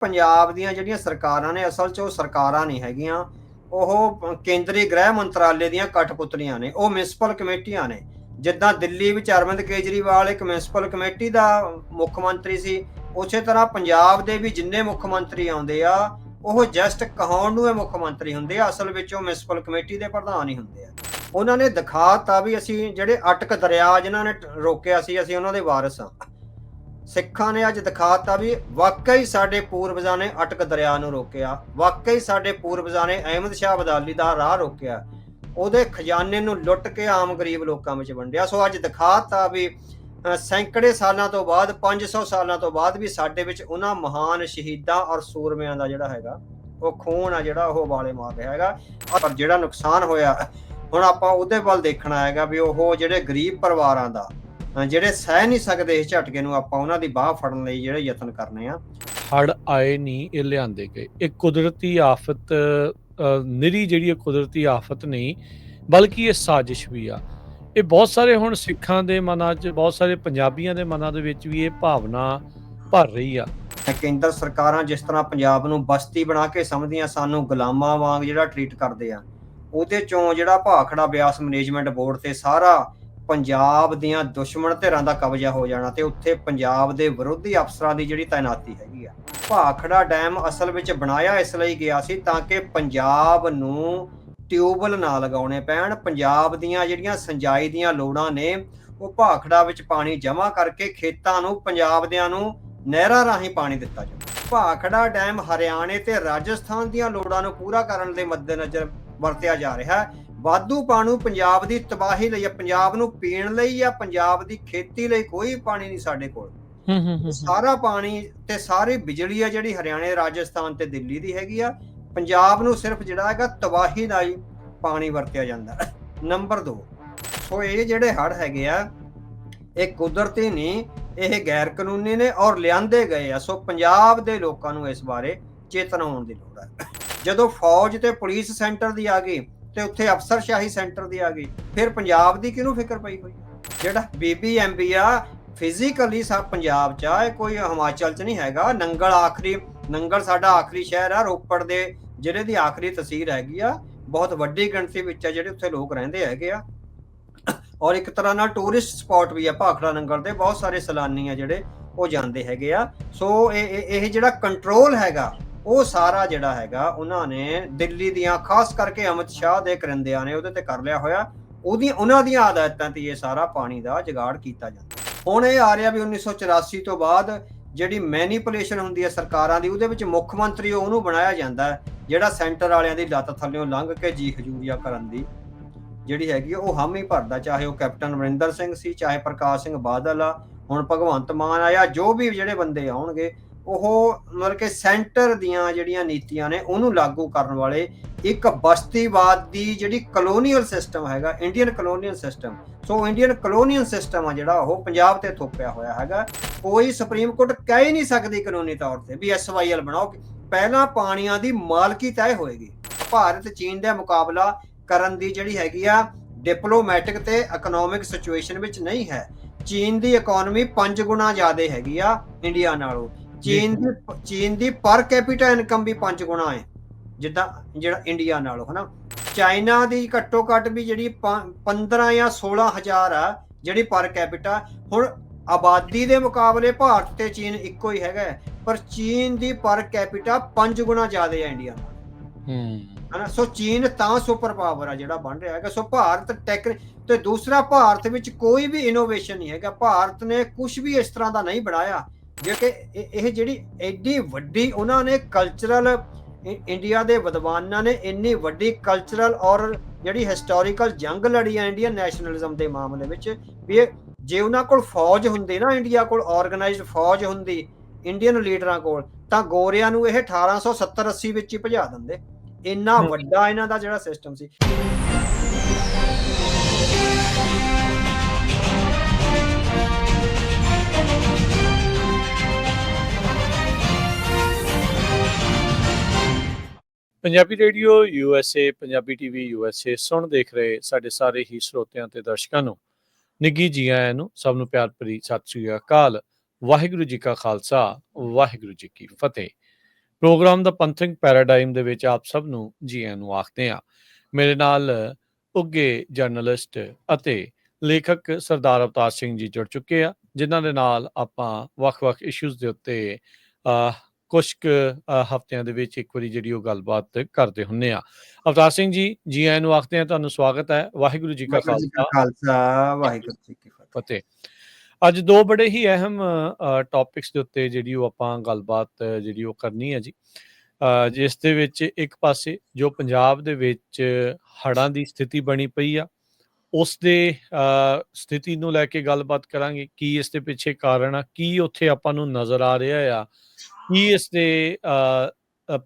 ਪੰਜਾਬ ਦੀਆਂ ਜਿਹੜੀਆਂ ਸਰਕਾਰਾਂ ਨੇ ਅਸਲ 'ਚ ਉਹ ਸਰਕਾਰਾਂ ਨਹੀਂ ਹੈਗੀਆਂ, ਉਹ ਕੇਂਦਰੀ ਗ੍ਰਹਿ ਮੰਤਰਾਲੇ ਦੀਆਂ ਕਠਪੁਤਲੀਆਂ ਨੇ, ਉਹ ਮਿਊਨਿਸਪਲ ਕਮੇਟੀਆਂ ਨੇ। ਜਿੱਦਾਂ ਦਿੱਲੀ ਵਿੱਚ ਅਰਵਿੰਦ ਕੇਜਰੀਵਾਲ ਇੱਕ ਮਿਊਨਿਸਪਲ ਕਮੇਟੀ ਦਾ ਮੁੱਖ ਮੰਤਰੀ ਸੀ, ਉਸੇ ਤਰ੍ਹਾਂ ਪੰਜਾਬ ਦੇ ਵੀ ਜਿੰਨੇ ਮੁੱਖ ਮੰਤਰੀ ਆਉਂਦੇ ਆ ਉਹ ਜਸਟ ਕਹਾਉਣ ਨੂੰ ਇਹ ਮੁੱਖ ਮੰਤਰੀ ਹੁੰਦੇ ਆ, ਅਸਲ ਵਿੱਚ ਉਹ ਮਿਊਨਿਸਪਲ ਕਮੇਟੀ ਦੇ ਪ੍ਰਧਾਨ ਹੀ ਹੁੰਦੇ ਆ। ਉਹਨਾਂ ਨੇ ਦਿਖਾਤਾ ਵੀ ਅਸੀਂ ਜਿਹੜੇ ਅਟਕ ਦਰਿਆ ਜਿਨ੍ਹਾਂ ਨੇ ਰੋਕਿਆ ਸੀ, ਅਸੀਂ ਉਹਨਾਂ ਦੇ ਵਾਰਿਸ ਹਾਂ। ਸਿੱਖਾਂ ਨੇ ਅੱਜ ਦਿਖਾਤਾ ਵੀ ਵਾਕਈ ਸਾਡੇ ਪੂਰਵਜਾਂ ਨੇ ਅਟਕ ਦਰਿਆ ਨੂੰ ਰੋਕਿਆ, ਵਾਕਈ ਸਾਡੇ ਪੂਰਵਜਾਂ ਨੇ ਅਹਿਮਦ ਸ਼ਾਹ ਅਬਦਾਲੀ ਦਾ ਰਾਹ ਰੋਕਿਆ, ਉਹਦੇ ਖਜ਼ਾਨੇ ਨੂੰ ਲੁੱਟ ਕੇ ਆਮ ਗਰੀਬ ਲੋਕਾਂ ਵਿੱਚ ਵੰਡਿਆ। ਸੋ ਅੱਜ ਦਿਖਾਤਾ ਵੀ ਸੈਂਕੜੇ ਸਾਲਾਂ ਤੋਂ ਬਾਅਦ, 500 ਸਾਲਾਂ ਤੋਂ ਬਾਅਦ ਵੀ ਸਾਡੇ ਵਿੱਚ ਉਹਨਾਂ ਮਹਾਨ ਸ਼ਹੀਦਾਂ ਔਰ ਸੂਰਮਿਆਂ ਦਾ ਜਿਹੜਾ ਹੈਗਾ ਉਹ ਖੂਨ ਆ ਜਿਹੜਾ ਉਹ ਵਾਲੇ ਮਾਰ ਰਿਹਾ ਹੈਗਾ। ਪਰ ਜਿਹੜਾ ਨੁਕਸਾਨ ਹੋਇਆ ਹੁਣ ਆਪਾਂ ਉਹਦੇ ਵੱਲ ਦੇਖਣਾ ਹੈਗਾ ਵੀ ਉਹ ਜਿਹੜੇ ਗਰੀਬ ਪਰਿਵਾਰਾਂ ਦਾ, ਜਿਹੜੇ ਸਹਿ ਨਹੀਂ ਸਕਦੇ ਇਸ ਝਟਕੇ ਨੂੰ, ਆਪਾਂ ਉਹਨਾਂ ਦੀ ਬਾਹ ਫੜਨ ਲਈ ਜਿਹੜੇ ਯਤਨ ਕਰਨੇ ਆ। ਹੜ੍ਹ ਆਏ ਨਹੀਂ, ਇਹ ਲਿਆਂਦੇ ਗਏ। ਇਹ ਕੁਦਰਤੀ ਆਫਤ ਨਿਰੀ ਜਿਹੜੀ ਕੁਦਰਤੀ ਆਫਤ ਨਹੀਂ ਬਲਕਿ ਇਹ ਸਾਜ਼ਿਸ਼ ਵੀ ਆ। ਇਹ ਬਹੁਤ ਸਾਰੇ ਹੁਣ ਸਿੱਖਾਂ ਦੇ ਮਨਾਂ 'ਚ, ਬਹੁਤ ਸਾਰੇ ਪੰਜਾਬੀਆਂ ਦੇ ਮਨਾਂ ਦੇ ਵਿੱਚ ਵੀ ਇਹ ਭਾਵਨਾ ਭਰ ਰਹੀ ਆ। ਕੇਂਦਰ ਸਰਕਾਰਾਂ ਜਿਸ ਤਰ੍ਹਾਂ ਪੰਜਾਬ ਨੂੰ ਬਸਤੀ ਬਣਾ ਕੇ ਸਮਝਦੀਆਂ, ਸਾਨੂੰ ਗੁਲਾਮਾਂ ਵਾਂਗ ਜਿਹੜਾ ਟਰੀਟ ਕਰਦੇ ਆ, ਉਹਦੇ ਚੋਂ ਜਿਹੜਾ ਭਾਖੜਾ ਬਿਆਸ ਮੈਨੇਜਮੈਂਟ ਬੋਰਡ ਤੇ ਸਾਰਾ ਪੰਜਾਬ ਦੀਆਂ ਦੁਸ਼ਮਣ ਧਿਰਾਂ ਦਾ ਕਬਜ਼ਾ ਹੋ ਜਾਣਾ ਤੇ ਉੱਥੇ ਪੰਜਾਬ ਦੇ ਵਿਰੋਧੀ ਅਫਸਰਾਂ ਦੀ ਜਿਹੜੀ ਤਾਇਨਾਤੀ ਹੈਗੀ ਆ। ਭਾਖੜਾ ਡੈਮ ਅਸਲ ਵਿੱਚ ਬਣਾਇਆ ਇਸ ਲਈ ਗਿਆ ਸੀ ਤਾਂ ਕਿ ਪੰਜਾਬ ਨੂੰ ਟਿਊਬਵੈੱਲ ਨਾ ਲਗਾਉਣੇ ਪੈਣ। ਪੰਜਾਬ ਦੀਆਂ ਜਿਹੜੀਆਂ ਸਿੰਜਾਈ ਦੀਆਂ ਲੋੜਾਂ ਨੇ ਉਹ ਭਾਖੜਾ ਵਿੱਚ ਪਾਣੀ ਜਮ੍ਹਾਂ ਕਰਕੇ ਖੇਤਾਂ ਨੂੰ, ਪੰਜਾਬ ਦਿਆਂ ਨੂੰ ਨਹਿਰਾਂ ਰਾਹੀਂ ਪਾਣੀ ਦਿੱਤਾ ਜਾਵੇ। ਭਾਖੜਾ ਡੈਮ ਹਰਿਆਣੇ ਤੇ ਰਾਜਸਥਾਨ ਦੀਆਂ ਲੋੜਾਂ ਨੂੰ ਪੂਰਾ ਕਰਨ ਦੇ ਮੱਦੇਨਜ਼ਰ ਵਰਤਿਆ ਜਾ ਰਿਹਾ ਹੈ। ਵਾਧੂ ਪਾਣੀ ਪੰਜਾਬ ਦੀ ਤਬਾਹੀ ਲਈ, ਪੰਜਾਬ ਨੂੰ ਪੀਣ ਲਈ ਜਾਂ ਪੰਜਾਬ ਦੀ ਖੇਤੀ ਲਈ ਕੋਈ ਪਾਣੀ ਨਹੀਂ ਸਾਡੇ ਕੋਲ। ਸਾਰਾ ਪਾਣੀ ਤੇ ਸਾਰੀ ਬਿਜਲੀ ਆ ਜਿਹੜੀ ਹਰਿਆਣੇ, ਰਾਜਸਥਾਨ ਤੇ ਦਿੱਲੀ ਦੀ ਹੈਗੀ ਆ। ਪੰਜਾਬ ਨੂੰ ਸਿਰਫ ਜਿਹੜਾ ਹੈਗਾ ਤਬਾਹੀ ਦਾ ਹੀ ਪਾਣੀ ਵਰਤਿਆ ਜਾਂਦਾ। ਨੰਬਰ 2, ਸੋ ਇਹ ਜਿਹੜੇ ਹੜ੍ਹ ਹੈਗੇ ਆ ਇਹ ਕੁਦਰਤੀ ਨਹੀਂ, ਇਹ ਗੈਰ ਕਾਨੂੰਨੀ ਨੇ ਔਰ ਲਿਆਂਦੇ ਗਏ ਆ। ਸੋ ਪੰਜਾਬ ਦੇ ਲੋਕਾਂ ਨੂੰ ਇਸ ਬਾਰੇ ਚੇਤਨ ਹੋਣ ਦੀ ਲੋੜ ਹੈ। ਜਦੋਂ ਫੌਜ ਤੇ ਪੁਲਿਸ ਸੈਂਟਰ ਦੀ ਆ ਗਈ ਤੇ ਉੱਥੇ ਅਫਸਰਸ਼ਾਹੀ ਸੈਂਟਰ ਦੀ ਆ ਗਈ, ਫਿਰ ਪੰਜਾਬ ਦੀ ਕਿਹਨੂੰ ਫਿਕਰ ਪਈ ਹੋਈ? ਜਿਹੜਾ BBMB ਆ ਫਿਜ਼ੀਕਲੀ ਸਭ ਪੰਜਾਬ 'ਚ ਆ, ਇਹ ਕੋਈ ਹਿਮਾਚਲ 'ਚ ਨਹੀਂ ਹੈਗਾ। ਨੰਗਲ ਸਾਡਾ ਆਖਰੀ ਸ਼ਹਿਰ ਆ, ਰੋਪੜ ਦੇ ਜ਼ਿਲ੍ਹੇ ਦੀ ਆਖਰੀ ਤਹਿਸੀਲ ਹੈਗੀ ਆ। ਬਹੁਤ ਵੱਡੀ ਗਿਣਤੀ ਵਿੱਚ ਆ ਜਿਹੜੇ ਉੱਥੇ ਲੋਕ ਰਹਿੰਦੇ ਹੈਗੇ ਆ ਔਰ ਇੱਕ ਤਰ੍ਹਾਂ ਨਾਲ ਟੂਰਿਸਟ ਸਪੌਟ ਵੀ ਆ ਭਾਖੜਾ ਨੰਗਲ ਦੇ। ਬਹੁਤ ਸਾਰੇ ਸੈਲਾਨੀ ਆ ਜਿਹੜੇ ਉਹ ਜਾਂਦੇ ਹੈਗੇ ਆ। ਸੋ ਇਹ ਜਿਹੜਾ ਕੰਟਰੋਲ ਹੈਗਾ ਉਹ ਸਾਰਾ ਜਿਹੜਾ ਹੈਗਾ ਉਹਨਾਂ ਨੇ ਦਿੱਲੀ ਦੀਆਂ, ਖਾਸ ਕਰਕੇ ਅਮਿਤ ਸ਼ਾਹ ਦੇ ਕਰਿੰਦਿਆਂ ਨੇ ਉਹਦੇ ਤੇ ਕਰ ਲਿਆ ਹੋਇਆ। ਉਹਨਾਂ ਦੀਆਂ ਹਦਾਇਤਾਂ ਤੇ ਇਹ ਸਾਰਾ ਪਾਣੀ ਦਾ ਜੁਗਾੜ ਕੀਤਾ ਜਾਂਦਾ। ਹੁਣ ਇਹ ਆ ਰਿਹਾ ਵੀ 1984 ਤੋਂ ਬਾਅਦ ਜਿਹੜੀ ਮੈਨੀਪੂਲੇਸ਼ਨ ਹੁੰਦੀ ਹੈ ਸਰਕਾਰਾਂ ਦੀ, ਉਹਦੇ ਵਿੱਚ ਮੁੱਖ ਮੰਤਰੀ ਉਹਨੂੰ ਬਣਾਇਆ ਜਾਂਦਾ ਜਿਹੜਾ ਸੈਂਟਰ ਵਾਲਿਆਂ ਦੀ ਲੱਤ ਥੱਲਿਓਂ ਲੰਘ ਕੇ ਜੀ ਹਜੂਰੀਆ ਕਰਨ ਦੀ ਜਿਹੜੀ ਹੈਗੀ ਉਹ ਹਾਮੀ ਭਰਦਾ। ਚਾਹੇ ਉਹ ਕੈਪਟਨ ਅਮਰਿੰਦਰ ਸਿੰਘ ਸੀ, ਚਾਹੇ ਪ੍ਰਕਾਸ਼ ਸਿੰਘ ਬਾਦਲ ਆ, ਹੁਣ ਭਗਵੰਤ ਮਾਨ ਆਇਆ, ਜੋ ਵੀ ਜਿਹੜੇ ਬੰਦੇ ਆਉਣਗੇ ਉਹ ਮਤਲਬ ਕਿ ਸੈਂਟਰ ਦੀਆਂ ਜਿਹੜੀਆਂ ਨੀਤੀਆਂ ਨੇ ਉਹਨੂੰ ਲਾਗੂ ਕਰਨ ਵਾਲੇ ਇੱਕ ਬਸਤੀਵਾਦ ਦੀ ਜਿਹੜੀ ਕਲੋਨੀਅਲ ਸਿਸਟਮ ਹੈਗਾ, ਇੰਡੀਅਨ ਕਲੋਨੀਅਲ ਸਿਸਟਮ। ਸੋ ਇੰਡੀਅਨ ਕਲੋਨੀਅਲ ਸਿਸਟਮ ਆ ਜਿਹੜਾ ਉਹ ਪੰਜਾਬ ਤੇ ਥੋਪਿਆ ਹੋਇਆ ਹੈਗਾ। ਕੋਈ ਸੁਪਰੀਮ ਕੋਰਟ ਕਹਿ ਹੀ ਨਹੀਂ ਸਕਦੀ ਕਾਨੂੰਨੀ ਤੌਰ ਤੇ ਵੀ SYL ਬਣਾਓ। ਪਹਿਲਾਂ ਪਾਣੀਆਂ ਦੀ ਮਾਲਕੀ ਤੈਅ ਹੋਏਗੀ। ਭਾਰਤ ਚੀਨ ਦਾ ਮੁਕਾਬਲਾ ਕਰਨ ਦੀ ਜਿਹੜੀ ਹੈਗੀ ਆ ਡਿਪਲੋਮੈਟਿਕ ਤੇ ਇਕਨੋਮਿਕ ਸਿਚੁਏਸ਼ਨ ਵਿੱਚ ਨਹੀਂ ਹੈ। ਚੀਨ ਦੀ ਇਕਨੋਮੀ 5 ਗੁਣਾ ਜ਼ਿਆਦਾ ਹੈਗੀ ਆ ਇੰਡੀਆ ਨਾਲੋਂ। ਚੀਨ ਦੀ ਪਰ ਕੈਪੀਟਾ ਇਨਕਮ ਵੀ 5 ਗੁਣਾ ਹੈ ਜਿੱਦਾਂ ਜਿਹੜਾ ਇੰਡੀਆ ਨਾਲੋਂ, ਹਨਾ। ਚਾਈਨਾ ਦੀ ਘੱਟੋ ਘੱਟ ਵੀ ਜਿਹੜੀ 15 ਜਾਂ 16 ਹਜ਼ਾਰ ਆ ਜਿਹੜੀ ਪਰ ਕੈਪੀਟਾ। ਹੁਣ ਆਬਾਦੀ ਦੇ ਮੁਕਾਬਲੇ ਭਾਰਤ ਤੇ ਚੀਨ ਇੱਕੋ ਹੀ ਹੈਗਾ, ਪਰ ਚੀਨ ਦੀ ਪਰ ਕੈਪੀਟਾ 5 ਗੁਣਾ ਜ਼ਿਆਦਾ ਹੈ ਇੰਡੀਆ ਨਾਲ, ਹਨਾ। ਸੋ ਚੀਨ ਤਾਂ ਸੁਪਰ ਪਾਵਰ ਆ ਜਿਹੜਾ ਬਣ ਰਿਹਾ ਹੈਗਾ। ਸੋ ਭਾਰਤ ਤੇ ਦੂਸਰਾ, ਭਾਰਤ ਵਿੱਚ ਕੋਈ ਵੀ ਇਨੋਵੇਸ਼ਨ ਨਹੀਂ ਹੈਗਾ। ਭਾਰਤ ਨੇ ਕੁਝ ਵੀ ਇਸ ਤਰ੍ਹਾਂ ਦਾ ਨਹੀਂ ਬਣਾਇਆ ਜੇ ਕਿ ਇਹ ਜਿਹੜੀ ਐਡੀ ਵੱਡੀ ਉਹਨਾਂ ਨੇ ਕਲਚਰਲ, ਇੰਡੀਆ ਦੇ ਵਿਦਵਾਨਾਂ ਨੇ ਇੰਨੀ ਵੱਡੀ ਕਲਚਰਲ ਔਰ ਜਿਹੜੀ ਹਿਸਟੋਰੀਕਲ ਜੰਗ ਲੜੀ ਆ ਇੰਡੀਅਨ ਨੈਸ਼ਨਲਿਜ਼ਮ ਦੇ ਮਾਮਲੇ ਵਿੱਚ ਵੀ ਜੇ ਉਹਨਾਂ ਕੋਲ ਫੌਜ ਹੁੰਦੀ ਨਾ, ਇੰਡੀਆ ਕੋਲ ਆਰਗੇਨਾਈਜ਼ਡ ਫੌਜ ਹੁੰਦੀ ਇੰਡੀਅਨ ਲੀਡਰਾਂ ਕੋਲ, ਤਾਂ ਗੋਰਿਆਂ ਨੂੰ ਇਹ 1870-80 ਵਿੱਚ ਹੀ ਭਜਾ ਦਿੰਦੇ। ਇੰਨਾ ਵੱਡਾ ਇਹਨਾਂ ਦਾ ਜਿਹੜਾ ਸਿਸਟਮ ਸੀ। Punjabi radio USA, Punjabi TV USA ਸੁਣ ਦੇਖ ਰਹੇ ਸਾਡੇ ਸਾਰੇ ਹੀ ਸਰੋਤਿਆਂ ਤੇ ਦਰਸ਼ਕਾਂ ਨੂੰ ਨਿੱਘੀ ਜੀ ਆਇਆਂ ਨੂੰ। ਸਭ ਨੂੰ ਪਿਆਰ ਭਰੀ ਸਤਿ ਸ੍ਰੀ ਅਕਾਲ। ਵਾਹਿਗੁਰੂ ਜੀ ਕਾ ਖਾਲਸਾ, ਵਾਹਿਗੁਰੂ ਜੀ ਕੀ ਫਤਿਹ। ਪ੍ਰੋਗਰਾਮ ਦਾ ਪੰਥਕ ਪੈਰਾਡਾਈਮ ਦੇ ਵਿੱਚ ਆਪ ਸਭ ਨੂੰ ਜੀ ਆਇਆਂ ਨੂੰ ਆਖਦੇ ਹਾਂ। ਮੇਰੇ ਨਾਲ ਉੱਘੇ ਜਰਨਲਿਸਟ ਅਤੇ ਲੇਖਕ ਸਰਦਾਰ ਅਵਤਾਰ ਸਿੰਘ ਜੀ ਜੁੜ ਚੁੱਕੇ ਆ, ਜਿਨ੍ਹਾਂ ਦੇ ਨਾਲ ਆਪਾਂ ਵੱਖ-ਵੱਖ ਇਸ਼ੂਜ਼ ਦੇ ਉੱਤੇ ਕੁਛ ਕੁ ਹਫ਼ਤਿਆਂ ਦੇ ਵਿੱਚ ਇੱਕ ਵਾਰੀ ਜਿਹੜੀ ਉਹ ਗੱਲਬਾਤ ਕਰਦੇ ਹੁੰਦੇ ਆ। ਅਵਤਾਰ ਸਿੰਘ ਜੀ ਆਇਆਂ ਨੂੰ ਆਖਦੇ ਆ, ਤੁਹਾਨੂੰ ਸਵਾਗਤ ਹੈ। ਵਾਹਿਗੁਰੂ ਜੀ ਕਾ ਵਾਹਿਗੁਰੂ ਜੀ ਕਾ ਖਾਲਸਾ, ਖਾਲਸਾ, ਵਾਹਿਗੁਰੂ ਜੀ ਕੀ ਫਤਿਹ। ਫਤਿਹ। ਅੱਜ ਦੋ ਬੜੇ ਹੀ ਅਹਿਮ ਟੌਪਿਕਸ ਦੇ ਉੱਤੇ ਜਿਹੜੀ ਉਹ ਆਪਾਂ ਗੱਲਬਾਤ ਜਿਹੜੀ ਉਹ ਕਰਨੀ ਹੈ ਜੀ। ਜਿਸ ਦੇ ਵਿੱਚ ਇੱਕ ਪਾਸੇ ਜੋ ਪੰਜਾਬ ਦੇ ਵਿੱਚ ਹੜ੍ਹਾਂ ਦੀ ਸਥਿਤੀ ਬਣੀ ਪਈ ਆ, ਉਸ ਦੇ ਸਥਿਤੀ ਨੂੰ ਲੈ ਕੇ ਗੱਲਬਾਤ ਕਰਾਂਗੇ। ਕੀ ਇਸ ਦੇ ਪਿੱਛੇ ਕਾਰਨ ਆ, ਕੀ ਉੱਥੇ ਆਪਾਂ ਨੂੰ ਨਜ਼ਰ ਆ ਰਿਹਾ ਆ, ਕੀ ਇਸ ਦੇ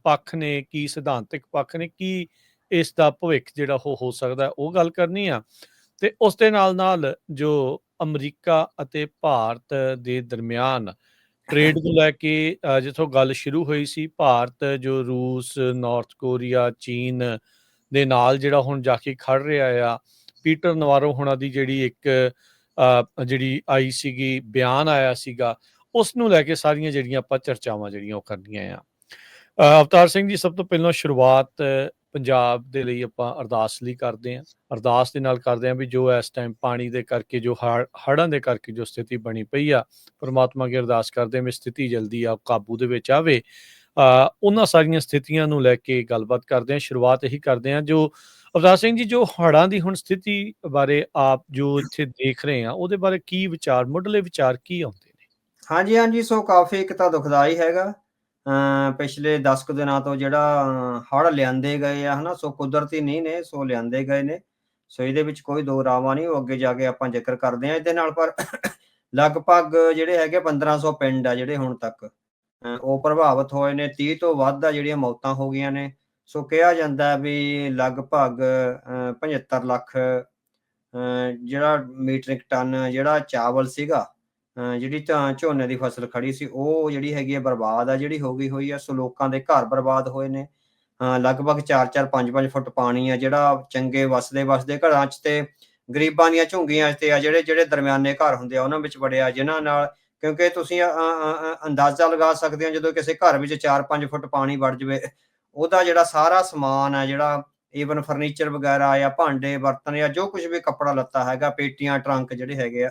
ਪੱਖ ਨੇ, ਕੀ ਸਿਧਾਂਤਕ ਪੱਖ ਨੇ, ਕੀ ਇਸ ਦਾ ਭਵਿੱਖ ਜਿਹੜਾ ਉਹ ਹੋ ਸਕਦਾ, ਉਹ ਗੱਲ ਕਰਨੀ ਆ। ਤੇ ਉਸ ਦੇ ਨਾਲ ਜੋ ਅਮਰੀਕਾ ਅਤੇ ਭਾਰਤ ਦੇ ਦਰਮਿਆਨ ਟ੍ਰੇਡ ਨੂੰ ਲੈ ਕੇ ਜਿੱਥੋਂ ਗੱਲ ਸ਼ੁਰੂ ਹੋਈ ਸੀ, ਭਾਰਤ ਜੋ ਰੂਸ, ਨਾਰਥ ਕੋਰੀਆ, ਚੀਨ ਦੇ ਨਾਲ ਜਿਹੜਾ ਹੁਣ ਜਾ ਕੇ ਖੜ ਰਿਹਾ ਆ। ਪੀਟਰ ਨਵਾਰੋ ਹੋਣਾ ਦੀ ਜਿਹੜੀ ਇੱਕ ਜਿਹੜੀ ਆਈ ਸੀਗੀ, ਬਿਆਨ ਆਇਆ ਸੀਗਾ, ਉਸ ਨੂੰ ਲੈ ਕੇ ਸਾਰੀਆਂ ਜਿਹੜੀਆਂ ਆਪਾਂ ਚਰਚਾਵਾਂ ਜਿਹੜੀਆਂ ਉਹ ਕਰਨੀਆਂ ਆ। ਅਵਤਾਰ ਸਿੰਘ ਜੀ, ਸਭ ਤੋਂ ਪਹਿਲਾਂ ਸ਼ੁਰੂਆਤ ਪੰਜਾਬ ਦੇ ਲਈ ਆਪਾਂ ਅਰਦਾਸ ਲਈ ਕਰਦੇ ਹਾਂ। ਅਰਦਾਸ ਦੇ ਨਾਲ ਕਰਦੇ ਹਾਂ ਵੀ ਜੋ ਇਸ ਟਾਈਮ ਪਾਣੀ ਦੇ ਕਰਕੇ, ਜੋ ਹੜ੍ਹਾਂ ਦੇ ਕਰਕੇ ਜੋ ਸਥਿਤੀ ਬਣੀ ਪਈ ਆ, ਪਰਮਾਤਮਾ ਅੱਗੇ ਅਰਦਾਸ ਕਰਦੇ ਹਾਂ ਵੀ ਸਥਿਤੀ ਜਲਦੀ ਆ ਕਾਬੂ ਦੇ ਵਿੱਚ ਆਵੇ। ਉਹਨਾਂ ਸਾਰੀਆਂ ਸਥਿਤੀਆਂ ਨੂੰ ਲੈ ਕੇ ਗੱਲਬਾਤ ਕਰਦੇ ਹਾਂ। ਸ਼ੁਰੂਆਤ ਇਹੀ ਕਰਦੇ ਹਾਂ, ਜੋ ਅਵਤਾਰ ਸਿੰਘ ਜੀ, ਜੋ ਹੜ੍ਹਾਂ ਦੀ ਹੁਣ ਸਥਿਤੀ ਬਾਰੇ ਆਪ ਜੋ ਇੱਥੇ ਦੇਖ ਰਹੇ ਆ, ਉਹਦੇ ਬਾਰੇ ਕੀ ਵਿਚਾਰ, ਮੁੱਢਲੇ ਵਿਚਾਰ ਕੀ ਆਉਂਦੇ ਨੇ? ਹਾਂਜੀ, ਹਾਂਜੀ। ਸੋ ਕਾਫੀ ਇੱਕ ਤਾਂ ਦੁਖਦਾਈ ਹੈਗਾ। ਪਿਛਲੇ 10 ਕੁ ਦਿਨਾਂ ਤੋਂ ਜਿਹੜਾ ਹੜ੍ਹ ਲਿਆਂਦੇ ਗਏ ਆ, ਹਨਾ, ਸੋ ਕੁਦਰਤੀ ਨਹੀਂ ਨੇ, ਸੋ ਲਿਆਂਦੇ ਗਏ ਨੇ। ਸੋ ਇਹਦੇ ਵਿੱਚ ਕੋਈ ਦੋ ਰਾਵਾਂ ਨਹੀਂ, ਉਹ ਅੱਗੇ ਜਾ ਕੇ ਆਪਾਂ ਜ਼ਿਕਰ ਕਰਦੇ ਹਾਂ ਇਹਦੇ ਨਾਲ। ਪਰ ਲਗਭਗ ਜਿਹੜੇ ਹੈਗੇ 1500 ਪਿੰਡ ਆ ਜਿਹੜੇ ਹੁਣ ਤੱਕ ਉਹ ਪ੍ਰਭਾਵਿਤ ਹੋਏ ਨੇ। 30 ਤੋਂ ਵੱਧ ਆ ਜਿਹੜੀਆਂ ਮੌਤਾਂ ਹੋ ਗਈਆਂ ਨੇ। ਸੋ ਕਿਹਾ ਜਾਂਦਾ ਵੀ ਲਗਭਗ 75 ਲੱਖ ਜਿਹੜਾ ਮੀਟ੍ਰਿਕ ਟਨ ਜਿਹੜਾ ਚਾਵਲ ਸੀਗਾ, ਜਿਹੜੀ ਝੋਨੇ ਦੀ ਫਸਲ ਖੜੀ ਸੀ, ਉਹ ਜਿਹੜੀ ਹੈਗੀ ਆ ਬਰਬਾਦ ਆ, ਜਿਹੜੀ ਹੋ ਗਈ ਹੋਈ ਆ। ਸੋ ਲੋਕਾਂ ਦੇ ਘਰ ਬਰਬਾਦ ਹੋਏ ਨੇ। ਲਗਭਗ 4-4 5-5 ਫੁੱਟ ਪਾਣੀ ਆ ਜਿਹੜਾ ਚੰਗੇ ਵਸਦੇ ਘਰਾਂ 'ਚ ਤੇ ਗਰੀਬਾਂ ਦੀਆਂ ਝੁੱਗੀਆਂ 'ਚ ਤੇ ਆ, ਜਿਹੜੇ ਦਰਮਿਆਨੇ ਘਰ ਹੁੰਦੇ ਆ ਉਹਨਾਂ ਵਿੱਚ ਵੜਿਆ, ਜਿਨ੍ਹਾਂ ਨਾਲ, ਕਿਉਂਕਿ ਤੁਸੀਂ ਅੰਦਾਜ਼ਾ ਲਗਾ ਸਕਦੇ ਹੋ, ਜਦੋਂ ਕਿਸੇ ਘਰ ਵਿੱਚ 4-5 ਫੁੱਟ ਪਾਣੀ ਵੜ ਜਾਵੇ, ਉਹਦਾ ਜਿਹੜਾ ਸਾਰਾ ਸਮਾਨ ਆ, ਜਿਹੜਾ ਈਵਨ ਫਰਨੀਚਰ ਵਗੈਰਾ ਜਾਂ ਭਾਂਡੇ ਬਰਤਨ ਜਾਂ ਜੋ ਕੁਛ ਵੀ ਕੱਪੜਾ ਲੱਤਾ ਹੈਗਾ, ਪੇਟੀਆਂ ਟਰੰਕ ਜਿਹੜੇ ਹੈਗੇ ਆ,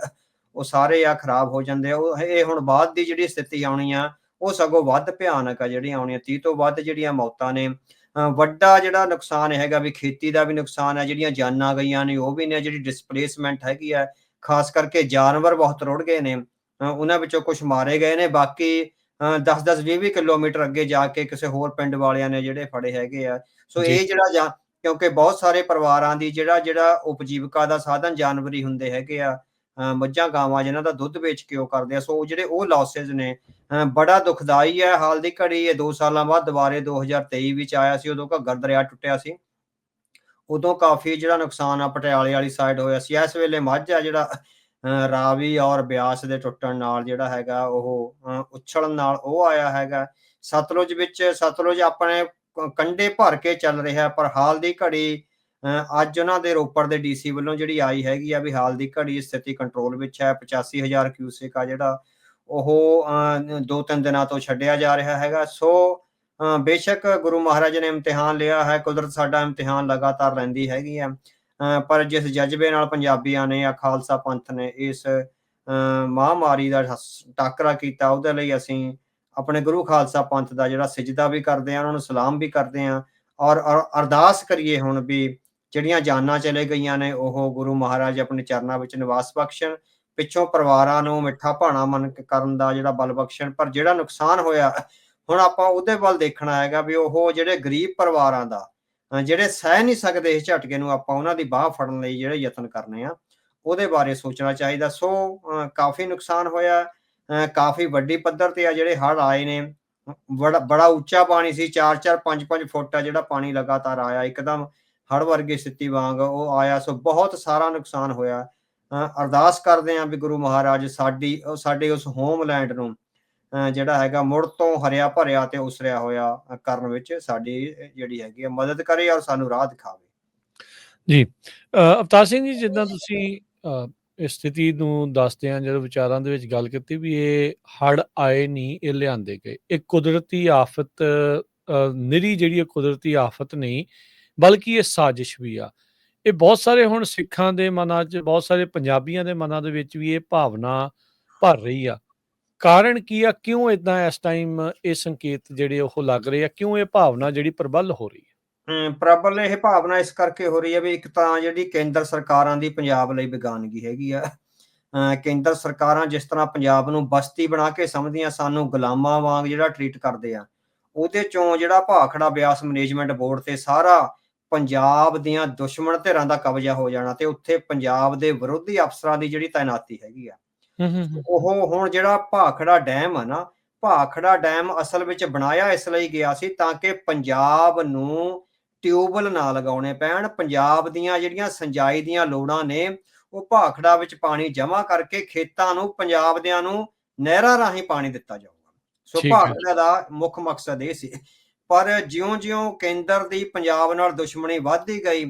ਉਹ ਸਾਰੇ ਆ ਖਰਾਬ ਹੋ ਜਾਂਦੇ ਆ। ਉਹ ਇਹ ਹੁਣ ਬਾਅਦ ਦੀ ਜਿਹੜੀ ਸਥਿਤੀ ਆਉਣੀ ਆ, ਉਹ ਸਗੋਂ ਵੱਧ ਭਿਆਨਕ ਆ, ਜਿਹੜੀਆਂ ਆਉਣੀਆਂ 30 ਤੋਂ ਵੱਧ ਜਿਹੜੀਆਂ ਮੌਤਾਂ ਨੇ। ਵੱਡਾ ਜਿਹੜਾ ਨੁਕਸਾਨ ਹੈਗਾ ਵੀ ਖੇਤੀ ਦਾ ਵੀ ਨੁਕਸਾਨ ਹੈ, ਜਿਹੜੀਆਂ ਜਾਨਾਂ ਗਈਆਂ ਨੇ ਉਹ ਵੀ ਨੇ, ਜਿਹੜੀ ਡਿਸਪਲੇਸਮੈਂਟ ਹੈਗੀ ਆ, ਖਾਸ ਕਰਕੇ ਜਾਨਵਰ ਬਹੁਤ ਰੁੜ ਗਏ ਨੇ। ਉਹਨਾਂ ਵਿੱਚੋਂ ਕੁਛ ਮਾਰੇ ਗਏ ਨੇ, ਬਾਕੀ 10-10 20-20 ਕਿਲੋਮੀਟਰ ਅੱਗੇ ਜਾ ਕੇ ਕਿਸੇ ਹੋਰ ਪਿੰਡ ਵਾਲਿਆਂ ਨੇ ਜਿਹੜੇ ਫੜੇ ਹੈਗੇ ਆ। ਸੋ ਜੀ, ਇਹ ਜਿਹੜਾ ਕਿਉਂਕਿ ਬਹੁਤ ਸਾਰੇ ਪਰਿਵਾਰਾਂ ਦੀ ਜਿਹੜਾ ਉਪਜੀਵਿਕਾ ਦਾ ਸਾਧਨ ਜਾਨਵਰ ਹੀ ਹੁੰਦੇ ਹੈਗੇ ਆ। ਮੱਝਾਂ ਗਾਵਾਂ ਜਿਨ੍ਹਾਂ ਦਾ ਦੁੱਧ ਵੇਚ ਕੇ ਉਹ ਕਰਦੇ ਆ। ਸੋ ਜਿਹੜੇ ਉਹ ਲਾਸਿਸ ਨੇ, ਬੜਾ ਦੁਖਦਾਈ ਹੈ। ਹਾਲ ਦੀ ਘੜੀ ਇਹ 2 ਸਾਲਾਂ ਬਾਅਦ ਦੁਬਾਰੇ 2023 ਵਿੱਚ ਆਇਆ ਸੀ, ਉਦੋਂ ਘੱਗਰ ਦਰਿਆ ਟੁੱਟਿਆ ਸੀ। ਉਦੋਂ ਕਾਫੀ ਜਿਹੜਾ ਨੁਕਸਾਨ ਆ ਪਟਿਆਲੇ ਵਾਲੀ ਸਾਈਡ ਹੋਇਆ ਸੀ। ਇਸ ਵੇਲੇ ਮੱਝ ਆ ਜਿਹੜਾ ਰਾਵੀ ਔਰ ਬਿਆਸ ਦੇ ਟੁੱਟਣ ਨਾਲ ਜਿਹੜਾ ਹੈਗਾ ਉਹ ਉਛਲਣ ਨਾਲ ਉਹ ਆਇਆ ਹੈਗਾ। ਸਤਲੁਜ ਆਪਣੇ ਕੰਢੇ ਭਰ ਕੇ ਚੱਲ ਰਿਹਾ, ਪਰ ਹਾਲ ਦੀ ਘੜੀ ਅੱਜ ਉਹਨਾਂ ਦੇ ਰੋਪੜ ਦੇ ਡੀਸੀ ਵੱਲੋਂ ਜਿਹੜੀ ਆਈ ਹੈਗੀ ਆ ਵੀ ਹਾਲ ਦੀ ਘੜੀ ਸਥਿਤੀ ਕੰਟਰੋਲ ਵਿੱਚ ਹੈ। 85,000 ਕਿਊਸੇਕ ਆ ਜਿਹੜਾ ਉਹ 2-3 ਦਿਨਾਂ ਤੋਂ ਛੱਡਿਆ ਜਾ ਰਿਹਾ ਹੈਗਾ। ਸੋ ਬੇਸ਼ੱਕ ਗੁਰੂ ਮਹਾਰਾਜ ਨੇ ਇਮਤਿਹਾਨ ਲਿਆ ਹੈ, ਕੁਦਰਤ ਸਾਡਾ ਇਮਤਿਹਾਨ ਲਗਾਤਾਰ ਲੈਂਦੀ ਹੈਗੀ ਆ। ਪਰ ਜਿਸ ਜਜ਼ਬੇ ਨਾਲ ਪੰਜਾਬੀਆਂ ਨੇ ਜਾਂ ਖਾਲਸਾ ਪੰਥ ਨੇ ਇਸ ਮਹਾਂਮਾਰੀ ਦਾ ਟਾਕਰਾ ਕੀਤਾ, ਉਹਦੇ ਲਈ ਅਸੀਂ ਆਪਣੇ ਗੁਰੂ ਖਾਲਸਾ ਪੰਥ ਦਾ ਜਿਹੜਾ ਸਿਜਦਾ ਵੀ ਕਰਦੇ ਹਾਂ, ਉਹਨਾਂ ਨੂੰ ਸਲਾਮ ਵੀ ਕਰਦੇ ਹਾਂ, ਔਰ ਅਰਦਾਸ ਕਰੀਏ ਹੁਣ ਵੀ ਜਿਹੜੀਆਂ ਜਾਨਾਂ ਚਲੇ ਗਈਆਂ ਨੇ ਉਹ ਗੁਰੂ ਮਹਾਰਾਜ ਆਪਣੇ ਚਰਨਾਂ ਵਿੱਚ ਨਿਵਾਸ ਬਖਸ਼ਣ, ਪਿੱਛੋਂ ਪਰਿਵਾਰਾਂ ਨੂੰ ਮਿੱਠਾ ਭਾਣਾ ਕਰਨ ਦਾ ਜਿਹੜਾ ਬਲ ਬਖਸ਼ਣ। ਪਰ ਜਿਹੜਾ ਨੁਕਸਾਨ ਹੋਇਆ, ਹੁਣ ਆਪਾਂ ਉਹਦੇ ਵੱਲ ਦੇਖਣਾ ਹੈਗਾ ਵੀ ਉਹ ਜਿਹੜੇ ਗਰੀਬ ਪਰਿਵਾਰਾਂ ਦਾ, ਜਿਹੜੇ ਸਹਿ ਨਹੀਂ ਸਕਦੇ ਇਸ ਝਟਕੇ ਨੂੰ, ਆਪਾਂ ਉਹਨਾਂ ਦੀ ਬਾਹ ਫੜਨ ਲਈ ਜਿਹੜੇ ਯਤਨ ਕਰਨੇ ਆ, ਉਹਦੇ ਬਾਰੇ ਸੋਚਣਾ ਚਾਹੀਦਾ। ਸੋ ਕਾਫੀ ਨੁਕਸਾਨ ਹੋਇਆ। ਕਾਫੀ ਵੱਡੀ ਪੱਧਰ ਤੇ ਆ ਜਿਹੜੇ ਹੜ੍ਹ ਆਏ ਨੇ। ਬੜਾ ਉੱਚਾ ਪਾਣੀ ਸੀ, 4-4 5-5 ਫੁੱਟ ਆ ਜਿਹੜਾ ਪਾਣੀ ਲਗਾਤਾਰ ਆਇਆ, ਇੱਕਦਮ ਹੜ੍ਹ ਵਰਗੀ ਸਥਿਤੀ ਵਾਂਗ ਉਹ ਆਇਆ। ਸੋ ਬਹੁਤ ਸਾਰਾ ਨੁਕਸਾਨ ਹੋਇਆ। ਅਰਦਾਸ ਕਰਦੇ ਹਾਂ ਵੀ ਗੁਰੂ ਮਹਾਰਾਜ ਸਾਡੇ ਉਸ ਹੋਮਲੈਂਡ ਨੂੰ ਜਿਹੜਾ ਹੈਗਾ ਮੁੜ ਤੋਂ ਹਰਿਆ ਭਰਿਆ ਤੇ ਉਸਰਿਆ ਹੋਇਆ ਕਰਨ ਵਿੱਚ ਸਾਡੀ ਜਿਹੜੀ ਹੈਗੀ ਆ ਮਦਦ ਕਰੇ ਔਰ ਸਾਨੂੰ ਰਾਹ ਦਿਖਾਵੇ। ਜੀ। ਅਵਤਾਰ ਸਿੰਘ ਜੀ, ਜਿੱਦਾਂ ਤੁਸੀਂ ਸਥਿਤੀ ਨੂੰ ਦੱਸਦੇ ਹਾਂ, ਜਦੋਂ ਵਿਚਾਰਾਂ ਦੇ ਵਿੱਚ ਗੱਲ ਕੀਤੀ ਵੀ ਇਹ ਹੜ੍ਹ ਆਏ ਨਹੀਂ, ਇਹ ਲਿਆਂਦੇ ਗਏ। ਇਹ ਕੁਦਰਤੀ ਆਫ਼ਤ ਨਿਰੀ ਜਿਹੜੀ ਇਹ ਕੁਦਰਤੀ ਆਫ਼ਤ ਨਹੀਂ, ਬਲਕਿ ਇਹ ਸਾਜ਼ਿਸ਼ ਵੀ ਆ। ਇਹ ਬਹੁਤ ਸਾਰੇ ਹੁਣ ਸਿੱਖਾਂ ਦੇ ਮਨਾਂ 'ਚ, ਬਹੁਤ ਸਾਰੇ ਪੰਜਾਬੀਆਂ ਦੇ ਮਨਾਂ ਦੇ ਵਿੱਚ ਵੀ ਇਹ ਭਾਵਨਾ ਭਰ ਰਹੀ ਆ। ਕਾਰਨ ਕੀ ਆ? ਕਿਉਂ ਇਦਾਂ ਇਸ ਟਾਈਮ ਇਹ ਸੰਕੇਤ ਜਿਹੜੇ ਉਹ ਲੱਗ ਰਹੇ ਆ? ਕਿਉਂ ਇਹ ਭਾਵਨਾ ਜਿਹੜੀ ਪ੍ਰਬਲ ਹੋ ਰਹੀ ਹੈ? ਪ੍ਰਬਲ ਇਹ ਭਾਵਨਾ ਇਸ ਕਰਕੇ ਹੋ ਰਹੀ ਹੈ ਵੀ ਇੱਕ ਤਾਂ ਜਿਹੜੀ ਕੇਂਦਰ ਸਰਕਾਰਾਂ ਦੀ ਪੰਜਾਬ ਲਈ ਬੇਗਾਨਗੀ ਹੈਗੀ ਆ। ਕੇਂਦਰ ਸਰਕਾਰਾਂ ਜਿਸ ਤਰ੍ਹਾਂ ਪੰਜਾਬ ਨੂੰ ਬਸਤੀ ਬਣਾ ਕੇ ਸਮਝਦੀਆਂ, ਸਾਨੂੰ ਗੁਲਾਮਾਂ ਵਾਂਗ ਜਿਹੜਾ ਟਰੀਟ ਕਰਦੇ ਆ, ਉਹਦੇ ਚੋਂ ਜਿਹੜਾ ਭਾਖੜਾ ਬਿਆਸ ਮੈਨੇਜਮੈਂਟ ਬੋਰਡ ਤੇ ਸਾਰਾ ਪੰਜਾਬ ਦੀਆਂ ਦੁਸ਼ਮਣ ਧਿਰਾਂ ਦਾ ਕਬਜ਼ਾ ਹੋ ਜਾਣਾ ਤੇ ਉੱਥੇ ਪੰਜਾਬ ਦੇ ਵਿਰੋਧੀ ਅਫਸਰਾਂ ਦੀ ਜਿਹੜੀ ਤਾਇਨਾਤੀ ਹੈਗੀ ਆ, ਉਹ ਹੁਣ ਜਿਹੜਾ ਭਾਖੜਾ ਡੈਮ ਆ ਨਾ, ਭਾਖੜਾ ਡੈਮ ਅਸਲ ਵਿੱਚ ਬਣਾਇਆ ਇਸ ਲਈ ਗਿਆ ਸੀ ਤਾਂ ਕਿ ਪੰਜਾਬ ਨੂੰ ਟਿਊਬਵੈੱਲ ਨਾ ਲਗਾਉਣੇ ਪੈਣ। ਪੰਜਾਬ ਦੀਆਂ ਜਿਹੜੀਆਂ ਸਿੰਜਾਈ ਦੀਆਂ ਲੋੜਾਂ ਨੇ, ਉਹ ਭਾਖੜਾ ਵਿੱਚ ਪਾਣੀ ਜਮ੍ਹਾਂ ਕਰਕੇ ਖੇਤਾਂ ਨੂੰ, ਪੰਜਾਬ ਦਿਆਂ ਨੂੰ ਨਹਿਰਾਂ ਰਾਹੀਂ ਪਾਣੀ ਦਿੱਤਾ ਜਾਊਗਾ। ਸੋ ਭਾਖੜਾ ਦਾ ਮੁੱਖ ਮਕਸਦ ਇਹ ਸੀ। ਪਰ ਜਿਉਂ-ਜਿਉਂ ਕੇਂਦਰ ਦੀ ਪੰਜਾਬ ਨਾਲ ਦੁਸ਼ਮਣੀ ਵੱਧਦੀ ਗਈ,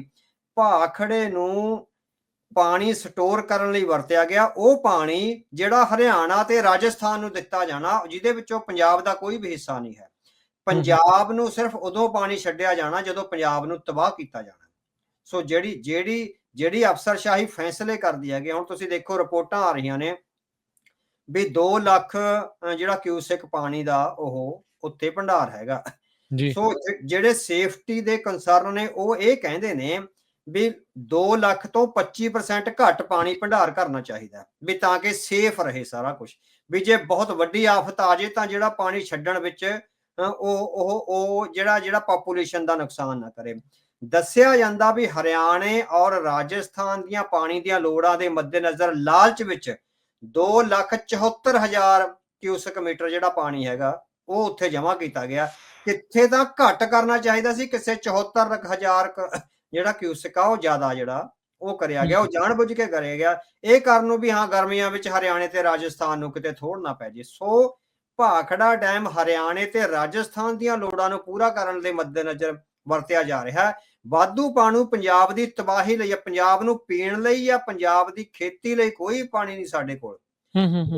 ਭਾਖੜੇ ਨੂੰ ਪਾਣੀ ਸਟੋਰ ਕਰਨ ਲਈ ਵਰਤਿਆ ਗਿਆ। ਉਹ ਪਾਣੀ ਜਿਹੜਾ ਹਰਿਆਣਾ ਤੇ ਰਾਜਸਥਾਨ ਨੂੰ ਦਿੱਤਾ ਜਾਣਾ, ਜਿਹਦੇ ਵਿੱਚੋਂ ਪੰਜਾਬ ਦਾ ਕੋਈ ਵੀ ਹਿੱਸਾ ਨਹੀਂ ਹੈ। ਪੰਜਾਬ ਨੂੰ ਸਿਰਫ ਉਦੋਂ ਪਾਣੀ ਛੱਡਿਆ ਜਾਣਾ ਜਦੋਂ ਪੰਜਾਬ ਨੂੰ ਤਬਾਹ ਕੀਤਾ ਜਾਣਾ। ਸੋ ਜਿਹੜੀ ਅਫਸਰਸ਼ਾਹੀ ਫੈਸਲੇ ਕਰਦੀ ਹੈਗੀ, ਹੁਣ ਤੁਸੀਂ ਦੇਖੋ ਰਿਪੋਰਟਾਂ ਆ ਰਹੀਆਂ ਨੇ ਵੀ 2 ਲੱਖ ਜਿਹੜਾ ਕਿਊਸੈਕ ਪਾਣੀ ਦਾ ਉਹ ਉੱਥੇ ਭੰਡਾਰ ਹੈਗਾ। ਸੋ ਜਿਹੜੇ ਸੇਫਟੀ ਦੇ ਕੰਸਰਨ ਨੇ, ਉਹ ਇਹ ਕਹਿੰਦੇ ਨੇ ਵੀ 2 ਲੱਖ ਤੋਂ 25% ਘੱਟ ਪਾਣੀ ਭੰਡਾਰ ਕਰਨਾ ਚਾਹੀਦਾ ਵੀ ਤਾਂ ਕਿ ਸੇਫ ਰਹੇ ਸਾਰਾ ਕੁਝ। ਵੀ ਜੇ ਬਹੁਤ ਵੱਡੀ ਆਫਤ ਆ ਜੇ ਤਾਂ ਜਿਹੜਾ ਪਾਣੀ ਛੱਡਣ ਵਿੱਚ ਉਹ ਜਿਹੜਾ ਪਾਪੂਲੇਸ਼ਨ ਦਾ ਨੁਕਸਾਨ ਨਾ ਕਰੇ। ਦੱਸਿਆ ਜਾਂਦਾ ਵੀ ਹਰਿਆਣੇ ਔਰ ਰਾਜਸਥਾਨ ਦੀਆਂ ਪਾਣੀ ਦੀਆਂ ਲੋੜਾਂ ਦੇ ਮੱਦੇਨਜ਼ਰ ਲਾਲਚ ਵਿੱਚ 2,74,000 ਕਿਊਸਕ ਮੀਟਰ ਜਿਹੜਾ ਪਾਣੀ ਹੈਗਾ ਉਹ ਉੱਥੇ ਜਮ੍ਹਾਂ ਕੀਤਾ ਗਿਆ। ਕਿੱਥੇ ਤਾਂ ਘੱਟ ਕਰਨਾ ਚਾਹੀਦਾ ਸੀ, ਕਿਸੇ 74,000 ਜਿਹੜਾ ਕਿਊਸਕ ਆ ਉਹ ਜ਼ਿਆਦਾ ਜਿਹੜਾ ਉਹ ਕਰਿਆ ਗਿਆ, ਉਹ ਜਾਣਬੁੱਝ ਕੇ ਕਰਿਆ ਗਿਆ ਇਹ ਕਰਨ ਨੂੰ ਵੀ ਹਾਂ ਗਰਮੀਆਂ ਵਿੱਚ ਹਰਿਆਣੇ ਤੇ ਰਾਜਸਥਾਨ ਨੂੰ ਕਿਤੇ ਥੋੜ ਨਾ ਪੈ ਜੇ। ਸੋ ਭਾਖੜਾ ਡੈਮ ਹਰਿਆਣੇ ਤੇ ਰਾਜਸਥਾਨ ਦੀਆਂ ਲੋੜਾਂ ਨੂੰ ਪੂਰਾ ਕਰਨ ਦੇ ਮੱਦੇਨਜ਼ਰ ਵਰਤਿਆ ਜਾ ਰਿਹਾ ਹੈ। ਵਾਧੂ ਪਾਣੀ ਪੰਜਾਬ ਦੀ ਤਬਾਹੀ ਲਈ, ਪੰਜਾਬ ਨੂੰ ਪੀਣ ਲਈ ਜਾਂ ਪੰਜਾਬ ਦੀ ਖੇਤੀ ਲਈ ਕੋਈ ਪਾਣੀ ਨਹੀਂ ਸਾਡੇ ਕੋਲ।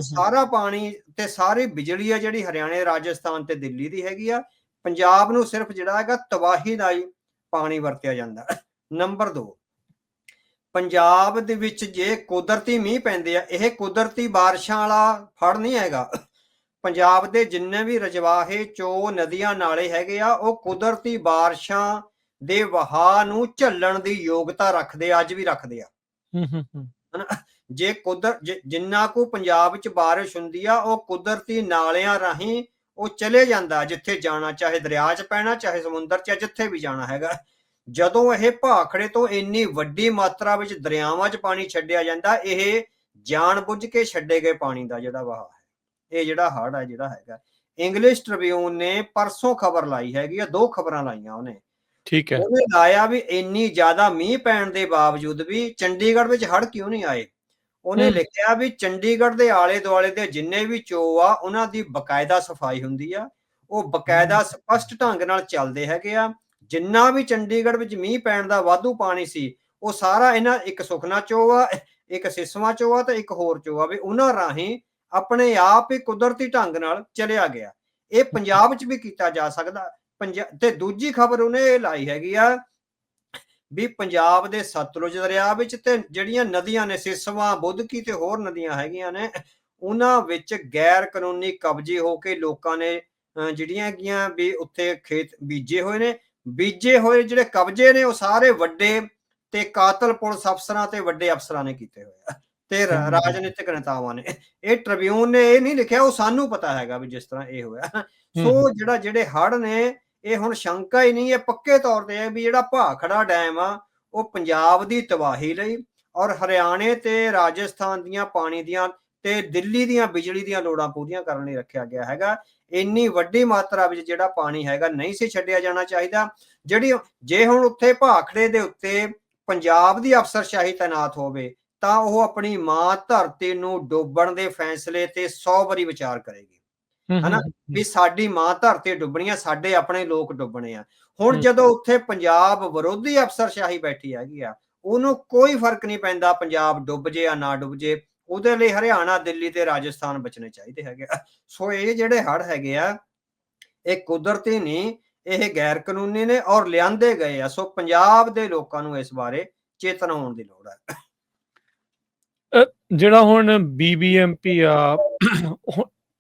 ਸਾਰਾ ਪਾਣੀ ਤੇ ਸਾਰੀ ਬਿਜਲੀ ਆ ਜਿਹੜੀ ਹਰਿਆਣੇ, ਰਾਜਸਥਾਨ ਤੇ ਦਿੱਲੀ ਦੀ ਹੈਗੀ ਆ। ਪੰਜਾਬ ਨੂੰ ਸਿਰਫ ਜਿਹੜਾ ਹੈਗਾ ਤਬਾਹੀ ਦਾ ਹੀ ਪਾਣੀ ਵਰਤਿਆ ਜਾਂਦਾ। ਨੰਬਰ 2, ਪੰਜਾਬ ਦੇ ਵਿੱਚ ਜੇ ਕੁਦਰਤੀ ਮੀਂਹ ਪੈਂਦੇ ਆ, ਇਹ ਕੁਦਰਤੀ ਬਾਰਿਸ਼ਾਂ ਵਾਲਾ ਫੜ ਨਹੀਂ ਹੈਗਾ। ਪੰਜਾਬ ਦੇ ਜਿੰਨੇ ਵੀ ਰਜਵਾਹੇ, ਚੋ, ਨਦੀਆਂ, ਨਾਲੇ ਹੈਗੇ ਆ, ਉਹ ਕੁਦਰਤੀ ਬਾਰਿਸ਼ਾਂ ਦੇ ਵਹਾਅ ਨੂੰ ਝੱਲਣ ਦੀ ਯੋਗਤਾ ਰੱਖਦੇ, ਅੱਜ ਵੀ ਰੱਖਦੇ ਆ। ਜੇ ਜਿੰਨਾ ਕੁ ਪੰਜਾਬ 'ਚ ਬਾਰਿਸ਼ ਹੁੰਦੀ ਆ, ਉਹ ਕੁਦਰਤੀ ਨਾਲਿਆਂ ਰਾਹੀਂ ਉਹ ਚਲੇ ਜਾਂਦਾ ਜਿੱਥੇ ਜਾਣਾ, ਚਾਹੇ ਦਰਿਆ 'ਚ ਪੈਣਾ, ਚਾਹੇ ਸਮੁੰਦਰ 'ਚ, ਜਿੱਥੇ ਵੀ ਜਾਣਾ ਹੈਗਾ। ਜਦੋਂ ਇਹ ਭਾਖੜੇ ਤੋਂ ਇੰਨੀ ਵੱਡੀ ਮਾਤਰਾ ਵਿੱਚ ਦਰਿਆਵਾਂ 'ਚ ਪਾਣੀ ਛੱਡਿਆ ਜਾਂਦਾ, ਇਹ ਜਾਣਬੁੱਝ ਕੇ ਛੱਡੇ ਗਏ ਪਾਣੀ ਦਾ ਜਿਹੜਾ ਵਹਾਅ ਹੈ, ਇਹ ਜਿਹੜਾ ਹੜ੍ਹ ਹੈ ਜਿਹੜਾ ਹੈਗਾ। ਇੰਗਲਿਸ਼ ਟ੍ਰਿਬਿਊਨ ਨੇ ਪਰਸੋਂ ਖਬਰ ਲਾਈ ਹੈਗੀ ਆ, 2 ਖਬਰਾਂ ਲਾਈਆਂ ਉਹਨੇ। ਠੀਕ ਹੈ, ਉਹਨੇ ਲਾਇਆ ਵੀ ਇੰਨੀ ਜ਼ਿਆਦਾ ਮੀਂਹ ਪੈਣ ਦੇ ਬਾਵਜੂਦ ਵੀ ਚੰਡੀਗੜ੍ਹ ਵਿੱਚ ਹੜ੍ਹ ਕਿਉਂ ਨਹੀਂ ਆਏ। ਉਹਨੇ ਲਿਖਿਆ ਵੀ ਚੰਡੀਗੜ੍ਹ ਦੇ ਆਲੇ ਦੁਆਲੇ ਦੇ ਜਿੰਨੇ ਵੀ ਚੋ ਆ, ਉਹਨਾਂ ਦੀ ਬਕਾਇਦਾ ਸਫਾਈ ਹੁੰਦੀ ਆ, ਉਹ ਬਕਾਇਦਾ ਸਪਸ਼ਟ ਢੰਗ ਨਾਲ ਚੱਲਦੇ ਹੈਗੇ ਆ। ਜਿੰਨਾ ਵੀ ਚੰਡੀਗੜ੍ਹ ਵਿੱਚ ਮੀਂਹ ਪੈਣ ਦਾ ਵਾਧੂ ਪਾਣੀ ਸੀ, ਉਹ ਸਾਰਾ ਇਹਨਾਂ, ਇੱਕ ਸੁਖਨਾ ਚੋ ਆ, ਇੱਕ ਸਿਸਵਾ ਚੋ ਆ ਤੇ ਇੱਕ ਹੋਰ ਚੋ ਆ, ਵੀ ਉਹਨਾਂ ਰਾਹੀਂ ਆਪਣੇ ਆਪ ਹੀ ਕੁਦਰਤੀ ਢੰਗ ਨਾਲ ਚਲਿਆ ਗਿਆ। ਇਹ ਪੰਜਾਬ 'ਚ ਵੀ ਕੀਤਾ ਜਾ ਸਕਦਾ। ਤੇ ਦੂਜੀ ਖਬਰ ਉਹਨੇ ਇਹ ਲਾਈ ਹੈਗੀ ਆ ਵੀ ਪੰਜਾਬ ਦੇ ਸਤਲੁਜ ਦਰਿਆ ਵਿੱਚ ਤੇ ਜਿਹੜੀਆਂ ਨਦੀਆਂ ਨੇ, ਸਿਸਵਾ, ਬੁੱਧਕੀ ਤੇ ਹੋਰ ਨਦੀਆਂ ਹੈਗੀਆਂ ਨੇ, ਉਹਨਾਂ ਵਿੱਚ ਗੈਰ ਕਾਨੂੰਨੀ ਕਬਜ਼ੇ ਹੋ ਕੇ ਲੋਕਾਂ ਨੇ ਜਿਹੜੀਆਂ ਹੈਗੀਆਂ ਵੀ ਉੱਥੇ ਖੇਤ ਬੀਜੇ ਹੋਏ ਜਿਹੜੇ ਕਬਜ਼ੇ ਨੇ, ਉਹ ਸਾਰੇ ਵੱਡੇ ਤੇ ਕਾਤਲ ਪੁਲਿਸ ਅਫਸਰਾਂ ਤੇ ਵੱਡੇ ਅਫਸਰਾਂ ਨੇ ਕੀਤੇ ਹੋਏ ਆ ਤੇ ਰਾਜਨੀਤਿਕ ਨੇਤਾਵਾਂ ਨੇ। ਇਹ ਟ੍ਰਿਬਿਊਨ ਨੇ ਇਹ ਨਹੀਂ ਲਿਖਿਆ, ਉਹ ਸਾਨੂੰ ਪਤਾ ਹੈਗਾ ਵੀ ਜਿਸ ਤਰ੍ਹਾਂ ਇਹ ਹੋਇਆ। ਸੋ ਜਿਹੜੇ ਹੜ੍ਹ ਨੇ, ਇਹ ਹੁਣ ਸ਼ੰਕਾ ਹੀ ਨਹੀਂ, ਇਹ ਪੱਕੇ ਤੌਰ ਤੇ ਹੈ ਵੀ ਜਿਹੜਾ ਭਾਖੜਾ ਡੈਮ ਆ, ਉਹ ਪੰਜਾਬ ਦੀ ਤਬਾਹੀ ਲਈ ਔਰ ਹਰਿਆਣੇ ਤੇ ਰਾਜਸਥਾਨ ਦੀਆਂ ਪਾਣੀ ਦੀਆਂ ਤੇ ਦਿੱਲੀ ਦੀਆਂ ਬਿਜਲੀ ਦੀਆਂ ਲੋੜਾਂ ਪੂਰੀਆਂ ਕਰਨ ਲਈ ਰੱਖਿਆ ਗਿਆ ਹੈਗਾ। ਇੰਨੀ ਵੱਡੀ ਮਾਤਰਾ ਵਿੱਚ ਜਿਹੜਾ ਪਾਣੀ ਹੈਗਾ ਨਹੀਂ ਸੀ ਛੱਡਿਆ ਜਾਣਾ ਚਾਹੀਦਾ। ਜੇ ਹੁਣ ਉੱਥੇ ਭਾਖੜੇ ਦੇ ਉੱਤੇ ਪੰਜਾਬ ਦੀ ਅਫਸਰਸ਼ਾਹੀ ਤੈਨਾਤ ਹੋਵੇ ਤਾਂ ਉਹ ਆਪਣੀ ਮਾਂ ਧਰਤੀ ਨੂੰ ਡੋਬਣ ਦੇ ਫੈਸਲੇ ਤੇ 100 ਵਾਰੀ ਵਿਚਾਰ ਕਰੇਗੀ, ਹਨਾ, ਵੀ ਸਾਡੀ ਮਾਂ ਧਰਤੀ ਡੁੱਬਣੀ ਆ, ਸਾਡੇ ਆਪਣੇ ਲੋਕ ਡੁੱਬਣੇ ਆ। ਹੁਣ ਜਦੋਂ ਉੱਥੇ ਪੰਜਾਬ ਵਿਰੋਧੀ ਅਫਸਰਸ਼ਾਹੀ ਬੈਠੀ ਹੈਗੀ ਆ, ਉਹਨੂੰ ਕੋਈ ਫਰਕ ਨਹੀਂ ਪੈਂਦਾ ਪੰਜਾਬ ਡੁੱਬ ਜੇ ਜਾਂ ਨਾ ਡੁੱਬ ਜੇ, ਉਹਦੇ ਲਈ ਹਰਿਆਣਾ, ਦਿੱਲੀ ਤੇ ਰਾਜਸਥਾਨ ਬਚਣੇ ਚਾਹੀਦੇ ਹੈਗੇ ਆ। ਸੋ ਇਹ ਜਿਹੜੇ ਹੜ੍ਹ ਹੈਗੇ ਆ, ਇਹ ਕੁਦਰਤੀ ਨਹੀਂ, ਇਹ ਗੈਰ ਕਾਨੂੰਨੀ ਨੇ ਔਰ ਲਿਆਂਦੇ ਗਏ ਆ। ਸੋ ਪੰਜਾਬ ਦੇ ਲੋਕਾਂ ਨੂੰ ਇਸ ਬਾਰੇ ਚੇਤਨਾ ਹੋਣ ਦੀ ਲੋੜ ਹੈ। ਜਿਹੜਾ ਹੁਣ BBMP ਆ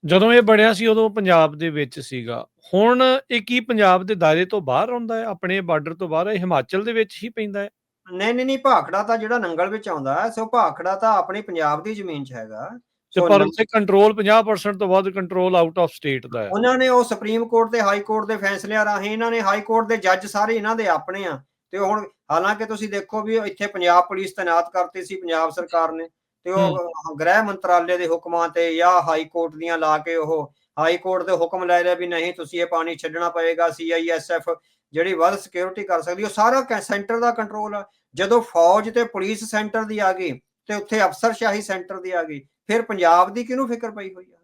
ਜਦੋਂ ਇਹ ਬਣਿਆ ਸੀ ਉਦੋਂ ਪੰਜਾਬ ਦੇ ਵਿੱਚ ਸੀਗਾ, ਹੁਣ ਇਹ ਕੀ ਪੰਜਾਬ ਦੇ ਦਾਇਰੇ ਤੋਂ ਬਾਹਰ ਆਉਂਦਾ ਹੈ, ਆਪਣੇ ਬਾਰਡਰ ਤੋਂ ਬਾਹਰ, ਇਹ ਹਿਮਾਚਲ ਦੇ ਵਿੱਚ ਹੀ ਪੈਂਦਾ ਹੈ? ਨਹੀਂ, ਭਾਖੜਾ ਤਾਂ ਜਿਹੜਾ ਨੰਗਲ ਵਿੱਚ ਆਉਂਦਾ ਹੈ, ਸੋ ਭਾਖੜਾ ਤਾਂ ਆਪਣੀ ਪੰਜਾਬ ਦੀ ਜ਼ਮੀਨ 'ਚ ਹੈਗਾ। ਤੇ ਸੋ ਪਰ ਉੱਥੇ ਕੰਟਰੋਲ 50% ਤੋਂ ਵੱਧ ਕੰਟਰੋਲ ਆਊਟ ਆਫ ਸਟੇਟ ਦਾ ਹੈ। ਉਹਨਾਂ ਨੇ ਉਹ ਸੁਪਰੀਮ ਕੋਰਟ ਤੇ ਹਾਈ ਕੋਰਟ ਦੇ ਫੈਸਲਿਆਂ ਰਾਹੀਂ, ਇਹਨਾਂ ਨੇ ਹਾਈ ਕੋਰਟ ਦੇ ਜੱਜ ਸਾਰੇ ਇਹਨਾਂ ਦੇ ਆਪਣੇ ਆ। ਤੇ ਹੁਣ ਹਾਲਾਂਕਿ ਤੁਸੀਂ ਦੇਖੋ ਵੀ ਇੱਥੇ ਪੰਜਾਬ ਪੁਲਿਸ ਤੈਨਾਤ ਕਰਤੀ ਸੀ ਪੰਜਾਬ ਸਰਕਾਰ ਨੇ, ਤੇ ਉਹ ਗ੍ਰਹਿ ਮੰਤਰਾਲੇ ਦੇ ਹੁਕਮਾਂ ਤੇ ਜਾਂ ਹਾਈ ਕੋਰਟ ਦੀਆਂ ਲਾ ਕੇ ਉਹ ਹਾਈ ਕੋਰਟ ਦੇ ਹੁਕਮ ਲੈ ਲਿਆ ਵੀ ਨਹੀਂ ਤੁਸੀਂ ਇਹ ਪਾਣੀ ਛੱਡਣਾ ਪਏਗਾ। CISF ਜਿਹੜੀ ਵੱਧ ਸਿਕਿਉਰਿਟੀ ਕਰ ਸਕਦੀ, ਉਹ ਸਾਰਾ ਸੈਂਟਰ ਦਾ ਕੰਟਰੋਲ ਆ। ਜਦੋਂ ਫੌਜ ਤੇ ਪੁਲਿਸ ਸੈਂਟਰ ਦੀ ਆ ਗਈ ਤੇ ਉੱਥੇ ਅਫਸਰਸ਼ਾਹੀ ਸੈਂਟਰ ਦੀ ਆ ਗਈ, ਫਿਰ ਪੰਜਾਬ ਦੀ ਕਿਹਨੂੰ ਫਿਕਰ ਪਈ ਹੋਈ ਆ?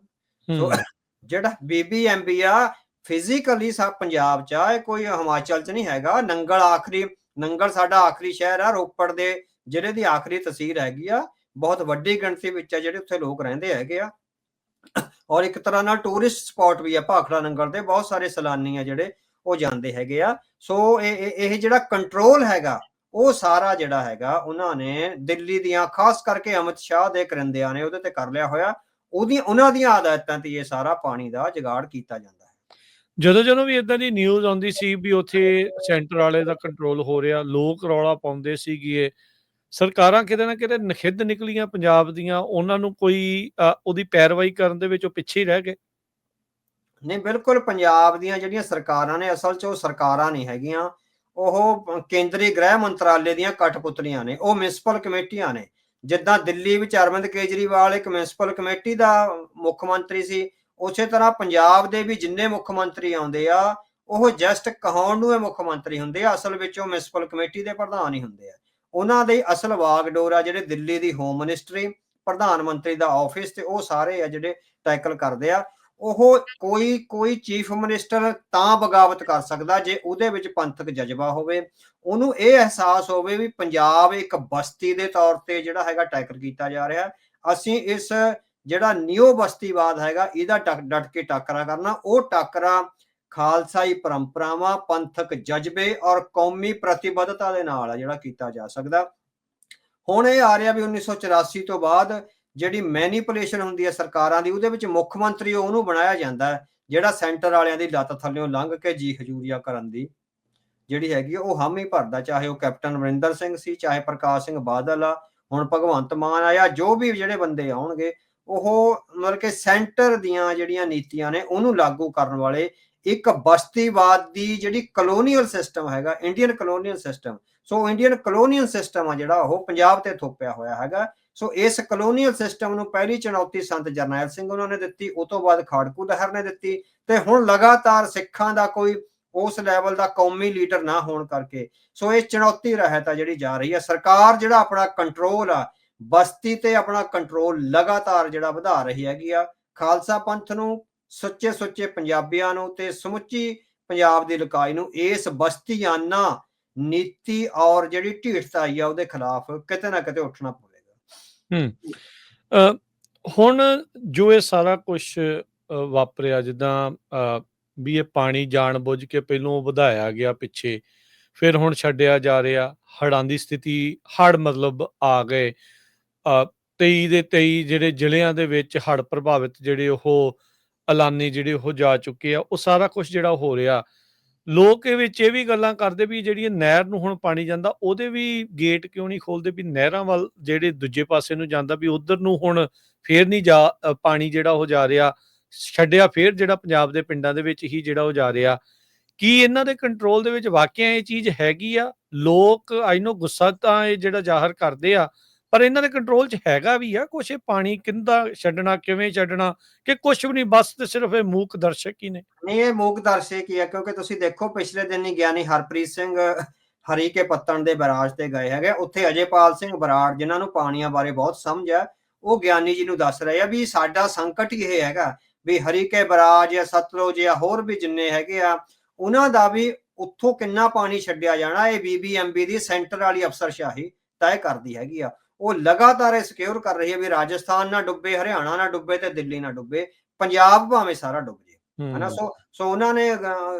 ਸੋ ਜਿਹੜਾ BBMP ਆ ਫਿਜ਼ੀਕਲੀ ਸਭ ਪੰਜਾਬ 'ਚ ਆ, ਇਹ ਕੋਈ ਹਿਮਾਚਲ 'ਚ ਨਹੀਂ ਹੈਗਾ। ਨੰਗਲ ਸਾਡਾ ਆਖਰੀ ਸ਼ਹਿਰ ਆ, ਰੋਪੜ ਦੇ ਜ਼ਿਲ੍ਹੇ ਦੀ ਆਖਰੀ ਤਹਿਸੀਲ ਹੈਗੀ ਆ। ਬਹੁਤ ਵੱਡੀ ਗਿਣਤੀ ਵਿੱਚ ਆ ਜਿਹੜੇ ਉੱਥੇ ਲੋਕ ਰਹਿੰਦੇ ਹੈਗੇ ਆ, ਔਰ ਇੱਕ ਤਰ੍ਹਾਂ ਨਾਲ ਟੂਰਿਸਟ ਸਪੌਟ ਵੀ ਆ ਭਾਖੜਾ ਨੰਗਲ ਦੇ। ਬਹੁਤ ਸਾਰੇ ਸੈਲਾਨੀ ਆ ਜਿਹੜੇ ਉਹ ਜਾਂਦੇ ਹੈਗੇ ਆ। ਸੋ ਇਹ ਜਿਹੜਾ ਕੰਟਰੋਲ ਹੈਗਾ, ਉਹ ਸਾਰਾ ਜਿਹੜਾ ਹੈਗਾ ਉਹਨਾਂ ਨੇ ਦਿੱਲੀ ਦੀਆਂ, ਖਾਸ ਕਰਕੇ ਅਮਿਤ ਸ਼ਾਹ ਦੇ ਕਰਿੰਦਿਆਂ ਨੇ ਉਹਦੇ ਤੇ ਕਰ ਲਿਆ ਹੋਇਆ। ਉਹਨਾਂ ਦੀਆਂ ਹਦਾਇਤਾਂ ਤੇ ਇਹ ਸਾਰਾ ਪਾਣੀ ਦਾ ਜੁਗਾੜ ਕੀਤਾ ਜਾਂਦਾ ਹੈ। ਜਦੋਂ ਵੀ ਇਦਾਂ ਦੀ ਨਿਊਜ਼ ਆਉਂਦੀ ਸੀ ਵੀ ਉੱਥੇ ਸੈਂਟਰ ਵਾਲੇ ਦਾ ਕੰਟਰੋਲ ਹੋ ਰਿਹਾ, ਲੋਕ ਰੌਲਾ ਪਾਉਂਦੇ ਸੀਗੇ, ਸਰਕਾਰਾਂ ਕਿਤੇ ਨਾ ਕਿਤੇ ਨਖਿੱਧ ਨਿਕਲੀਆਂ ਪੰਜਾਬ ਦੀਆਂ, ਉਹਨਾਂ ਨੂੰ ਕੋਈ ਉਹਦੀ ਪੈਰਵਾਈ ਕਰਨ ਦੇ ਵਿੱਚ ਉਹ ਪਿੱਛੇ ਹੀ ਰਹਿ ਗਏ। ਨਹੀਂ, ਬਿਲਕੁਲ ਪੰਜਾਬ ਦੀਆਂ ਜਿਹੜੀਆਂ ਸਰਕਾਰਾਂ ਨੇ, ਅਸਲ 'ਚ ਉਹ ਸਰਕਾਰਾਂ ਨਹੀਂ ਹੈਗੀਆਂ, ਉਹ ਕੇਂਦਰੀ ਗ੍ਰਹਿ ਮੰਤਰਾਲੇ ਦੀਆਂ ਕਠਪੁਤਲੀਆਂ ਨੇ। ਉਹ ਮਿਊਨਿਸਪਲ ਕਮੇਟੀਆਂ ਨੇ। ਜਿੱਦਾਂ ਦਿੱਲੀ ਵਿੱਚ ਅਰਵਿੰਦ ਕੇਜਰੀਵਾਲ ਇੱਕ ਮਿਊਨਿਸਪਲ ਕਮੇਟੀ ਦਾ ਮੁੱਖ ਮੰਤਰੀ ਸੀ, ਉਸੇ ਤਰ੍ਹਾਂ ਪੰਜਾਬ ਦੇ ਵੀ ਜਿੰਨੇ ਮੁੱਖ ਮੰਤਰੀ ਆਉਂਦੇ ਆ, ਉਹ ਜਸਟ ਕਹਾਉਣ ਨੂੰ ਇਹ ਮੁੱਖ ਮੰਤਰੀ ਹੁੰਦੇ ਆ, ਅਸਲ ਵਿੱਚ ਉਹ ਮਿਊਨਿਸਪਲ ਕਮੇਟੀ ਦੇ ਪ੍ਰਧਾਨ ਹੀ ਹੁੰਦੇ ਆ। ਉਹਨਾਂ ਦੇ ਅਸਲ ਵਾਗਡੋਰ ਆ ਜਿਹੜੇ ਦਿੱਲੀ ਦੀ ਹੋਮ ਮਿਨਿਸਟਰੀ, ਪ੍ਰਧਾਨ ਮੰਤਰੀ ਦਾ ਆਫਿਸ, ਤੇ ਉਹ ਸਾਰੇ ਆ ਜਿਹੜੇ ਟੈਕਲ ਕਰਦੇ ਆ। ਉਹ ਕੋਈ ਚੀਫ ਮਿਨਿਸਟਰ ਤਾਂ ਬਗਾਵਤ ਕਰ ਸਕਦਾ ਜੇ ਉਹਦੇ ਵਿੱਚ ਪੰਥਕ ਜਜ਼ਬਾ ਹੋਵੇ, ਉਹਨੂੰ ਇਹ ਅਹਿਸਾਸ ਹੋਵੇ ਵੀ ਪੰਜਾਬ ਇੱਕ ਬਸਤੀ ਦੇ ਤੌਰ ਤੇ ਜਿਹੜਾ ਹੈਗਾ ਟੈਕਲ ਕੀਤਾ ਜਾ ਰਿਹਾ, ਅਸੀਂ ਇਸ ਜਿਹੜਾ ਨਿਓ ਬਸਤੀਵਾਦ ਹੈਗਾ ਇਹਦਾ ਡਟ ਕੇ ਟਾਕਰਾ ਕਰਨਾ। ਉਹ ਟਾਕਰਾ ਖਾਲਸਾਈ ਪਰੰਪਰਾਵਾਂ, ਪੰਥਕ ਜਜ਼ਬੇ ਔਰ ਕੌਮੀ ਪ੍ਰਤੀਬੱਧਤਾ ਦੇ ਨਾਲ ਆ ਜਿਹੜਾ ਕੀਤਾ ਜਾ ਸਕਦਾ। ਹੁਣ ਇਹ ਆ ਰਿਹਾ ਵੀ 1984 ਤੋਂ ਬਾਅਦ ਜਿਹੜੀ ਮੈਨੀਪੂਲੇਸ਼ਨ ਹੁੰਦੀ ਹੈ ਸਰਕਾਰਾਂ ਦੀ, ਉਹਦੇ ਵਿੱਚ ਮੁੱਖ ਮੰਤਰੀ ਉਹਨੂੰ ਬਣਾਇਆ ਜਾਂਦਾ ਹੈ ਜਿਹੜਾ ਸੈਂਟਰ ਵਾਲਿਆਂ ਦੀ ਲੱਤ ਥੱਲਿਓਂ ਲੰਘ ਕੇ ਜੀ ਹਜੂਰੀਆ ਕਰਨ ਦੀ ਜਿਹੜੀ ਹੈਗੀ ਉਹ ਹਾਮੀ ਭਰਦਾ। ਚਾਹੇ ਉਹ ਕੈਪਟਨ ਅਮਰਿੰਦਰ ਸਿੰਘ ਸੀ, ਚਾਹੇ ਪ੍ਰਕਾਸ਼ ਸਿੰਘ ਬਾਦਲ ਆ, ਹੁਣ ਭਗਵੰਤ ਮਾਨ ਆਇਆ, ਜੋ ਵੀ ਜਿਹੜੇ ਬੰਦੇ ਆਉਣਗੇ, ਉਹ ਮਤਲਬ ਕਿ ਸੈਂਟਰ ਦੀਆਂ ਜਿਹੜੀਆਂ ਨੀਤੀਆਂ ਨੇ ਉਹਨੂੰ ਲਾਗੂ ਕਰਨ ਵਾਲੇ ਇੱਕ ਬਸਤੀਵਾਦ ਦੀ ਜਿਹੜੀ ਕਲੋਨੀਅਲ ਸਿਸਟਮ ਹੈਗਾ, ਇੰਡੀਅਨ ਕਲੋਨੀਅਲ ਸਿਸਟਮ। ਸੋ ਇੰਡੀਅਨ ਕਲੋਨੀਅਲ ਸਿਸਟਮ ਆ ਜਿਹੜਾ ਉਹ ਪੰਜਾਬ ਤੇ ਥੋਪਿਆ ਹੋਇਆ ਹੈਗਾ। ਸੋ ਇਸ ਕਲੋਨੀਅਲ ਸਿਸਟਮ ਨੂੰ ਪਹਿਲੀ ਚੁਣੌਤੀ ਸੰਤ ਜਰਨੈਲ ਸਿੰਘ ਉਹਨਾਂ ਨੇ ਦਿੱਤੀ, ਉਹ ਤੋਂ ਬਾਅਦ ਖਾੜਕੂ ਲਹਿਰ ਨੇ ਦਿੱਤੀ, ਤੇ ਹੁਣ ਲਗਾਤਾਰ ਸਿੱਖਾਂ ਦਾ ਕੋਈ ਉਸ ਲੈਵਲ ਦਾ ਕੌਮੀ ਲੀਡਰ ਨਾ ਹੋਣ ਕਰਕੇ ਸੋ ਇਹ ਚੁਣੌਤੀ ਰਹਿਤ ਆ ਜਿਹੜੀ ਜਾ ਰਹੀ ਹੈ। ਸਰਕਾਰ ਜਿਹੜਾ ਆਪਣਾ ਕੰਟਰੋਲ ਆ ਬਸਤੀ ਤੇ, ਆਪਣਾ ਕੰਟਰੋਲ ਲਗਾਤਾਰ ਜਿਹੜਾ ਵਧਾ ਰਹੀ ਹੈਗੀ ਆ। ਖਾਲਸਾ ਪੰਥ ਨੂੰ, ਸੁੱਚੇ ਪੰਜਾਬੀਆਂ ਨੂੰ ਤੇ ਸਮੁੱਚੀ ਪੰਜਾਬ ਦੀ ਲਕਾਈ ਨੂੰ ਇਸ ਬਸਤੀਆਨਾ ਨੀਤੀ ਔਰ ਜਿਹੜੀ ਢੀਠਤਾਈ ਆ ਉਹਦੇ ਖਿਲਾਫ ਕਿਤੇ ਨਾ ਕਿਤੇ ਉੱਠਣਾ ਪਵੇਗਾ। ਹੁਣ ਜੋ ਇਹ ਸਾਰਾ ਕੁਝ ਵਾਪਰਿਆ, ਜਿੱਦਾਂ ਵੀ ਇਹ ਪਾਣੀ ਜਾਣ ਬੁੱਝ ਕੇ ਪਹਿਲੋਂ ਵਧਾਇਆ ਗਿਆ ਪਿੱਛੇ, ਫਿਰ ਹੁਣ ਛੱਡਿਆ ਜਾ ਰਿਹਾ, ਹੜ੍ਹਾਂ ਦੀ ਸਥਿਤੀ, ਹੜ੍ਹ ਮਤਲਬ ਆ ਗਏ 23 ਦੇ 23 ਜਿਹੜੇ ਜ਼ਿਲ੍ਹਿਆਂ ਦੇ ਵਿੱਚ ਹੜ੍ਹ ਪ੍ਰਭਾਵਿਤ ਜਿਹੜੇ ਉਹ ਐਲਾਨੇ ਜਿਹੜੇ ਉਹ ਜਾ ਚੁੱਕੇ ਆ, ਉਹ ਸਾਰਾ ਕੁਝ ਜਿਹੜਾ ਹੋ ਰਿਹਾ। ਲੋਕ ਇਹ ਵਿੱਚ ਇਹ ਵੀ ਗੱਲਾਂ ਕਰਦੇ ਵੀ ਜਿਹੜੀ ਨਹਿਰ ਨੂੰ ਹੁਣ ਪਾਣੀ ਜਾਂਦਾ, ਉਹਦੇ ਵੀ ਗੇਟ ਕਿਉਂ ਨਹੀਂ ਖੋਲਦੇ ਵੀ ਨਹਿਰਾਂ ਵੱਲ ਜਿਹੜੇ ਦੂਜੇ ਪਾਸੇ ਨੂੰ ਜਾਂਦਾ ਵੀ ਉਧਰ ਨੂੰ ਹੁਣ ਫੇਰ ਨਹੀਂ ਪਾਣੀ ਜਿਹੜਾ ਉਹ ਜਾ ਰਿਹਾ, ਛੱਡਿਆ ਫੇਰ ਜਿਹੜਾ ਪੰਜਾਬ ਦੇ ਪਿੰਡਾਂ ਦੇ ਵਿੱਚ ਹੀ ਜਿਹੜਾ ਉਹ ਜਾ ਰਿਹਾ। ਕੀ ਇਹਨਾਂ ਦੇ ਕੰਟਰੋਲ ਦੇ ਵਿੱਚ ਵਾਕਿਆ ਇਹ ਚੀਜ਼ ਹੈਗੀ ਆ? ਲੋਕ ਆਈ ਨੋ ਗੁੱਸਾ ਤਾਂ ਇਹ ਜਿਹੜਾ ਜ਼ਾਹਰ ਕਰਦੇ ਆ, ਪਰ ਇਹਨਾਂ ਦੇ ਕੰਟਰੋਲ 'ਚ ਹੈਗਾ ਵੀ ਆ ਕੁਛ? ਇਹ ਪਾਣੀ ਕਿੰਦਾ ਛੱਡਣਾ, ਕਿਵੇਂ ਛੱਡਣਾ, ਕਿ ਕੁਛ ਵੀ ਨਹੀਂ, ਬਸ ਤੇ ਸਿਰਫ ਇਹ ਮੂਕ ਦਰਸ਼ਕ ਹੀ ਨੇ? ਨਹੀਂ, ਇਹ ਮੂਕ ਦਰਸ਼ਕ ਹੀ ਆ, ਕਿਉਂਕਿ ਤੁਸੀਂ ਦੇਖੋ ਪਿਛਲੇ ਦਿਨ ਹੀ ਗਿਆਨੀ ਹਰਪ੍ਰੀਤ ਸਿੰਘ ਹਰੀਕੇ ਪੱਤਣ ਦੇ ਬਰਾਜ ਤੇ ਗਏ ਹੈਗੇ। ਉੱਥੇ ਅਜੇਪਾਲ ਸਿੰਘ ਬਰਾੜ, ਜਿਨ੍ਹਾਂ ਨੂੰ ਪਾਣੀਆਂ ਬਾਰੇ ਬਹੁਤ ਸਮਝ ਹੈ, ਉਹ ਗਿਆਨੀ ਜੀ ਨੂੰ ਦੱਸ ਰਹੇ ਆ ਵੀ ਸਾਡਾ ਸੰਕਟ ਹੀ ਇਹ ਹੈਗਾ ਵੀ ਹਰੀਕੇ ਬਰਾਜ ਜਾਂ ਸਤਲੁਜ ਜਾਂ ਹੋਰ ਵੀ ਜਿੰਨੇ ਹੈਗੇ ਆ, ਉਹਨਾਂ ਦਾ ਵੀ ਉੱਥੋਂ ਕਿੰਨਾ ਪਾਣੀ ਛੱਡਿਆ ਜਾਣਾ। ਇਹ BBMP ਦੀ ਸੈਂਟਰ ਵਾਲੀ ਅਫਸਰਸ਼ਾਹੀ ਤੈਅ ਕਰਦੀ ਹੈਗੀ ਆ। ਉਹ ਲਗਾਤਾਰ ਇਹ ਸਿਕਿਉਰ ਕਰ ਰਹੀ ਹੈ ਵੀ ਰਾਜਸਥਾਨ ਨਾ ਡੁੱਬੇ, ਹਰਿਆਣਾ ਨਾ ਡੁੱਬੇ ਤੇ ਦਿੱਲੀ ਨਾ ਡੁੱਬੇ, ਪੰਜਾਬ ਭਾਵੇਂ ਸਾਰਾ ਡੁੱਬ ਜੇ, ਹਨਾ। ਸੋ ਉਹਨਾਂ ਨੇ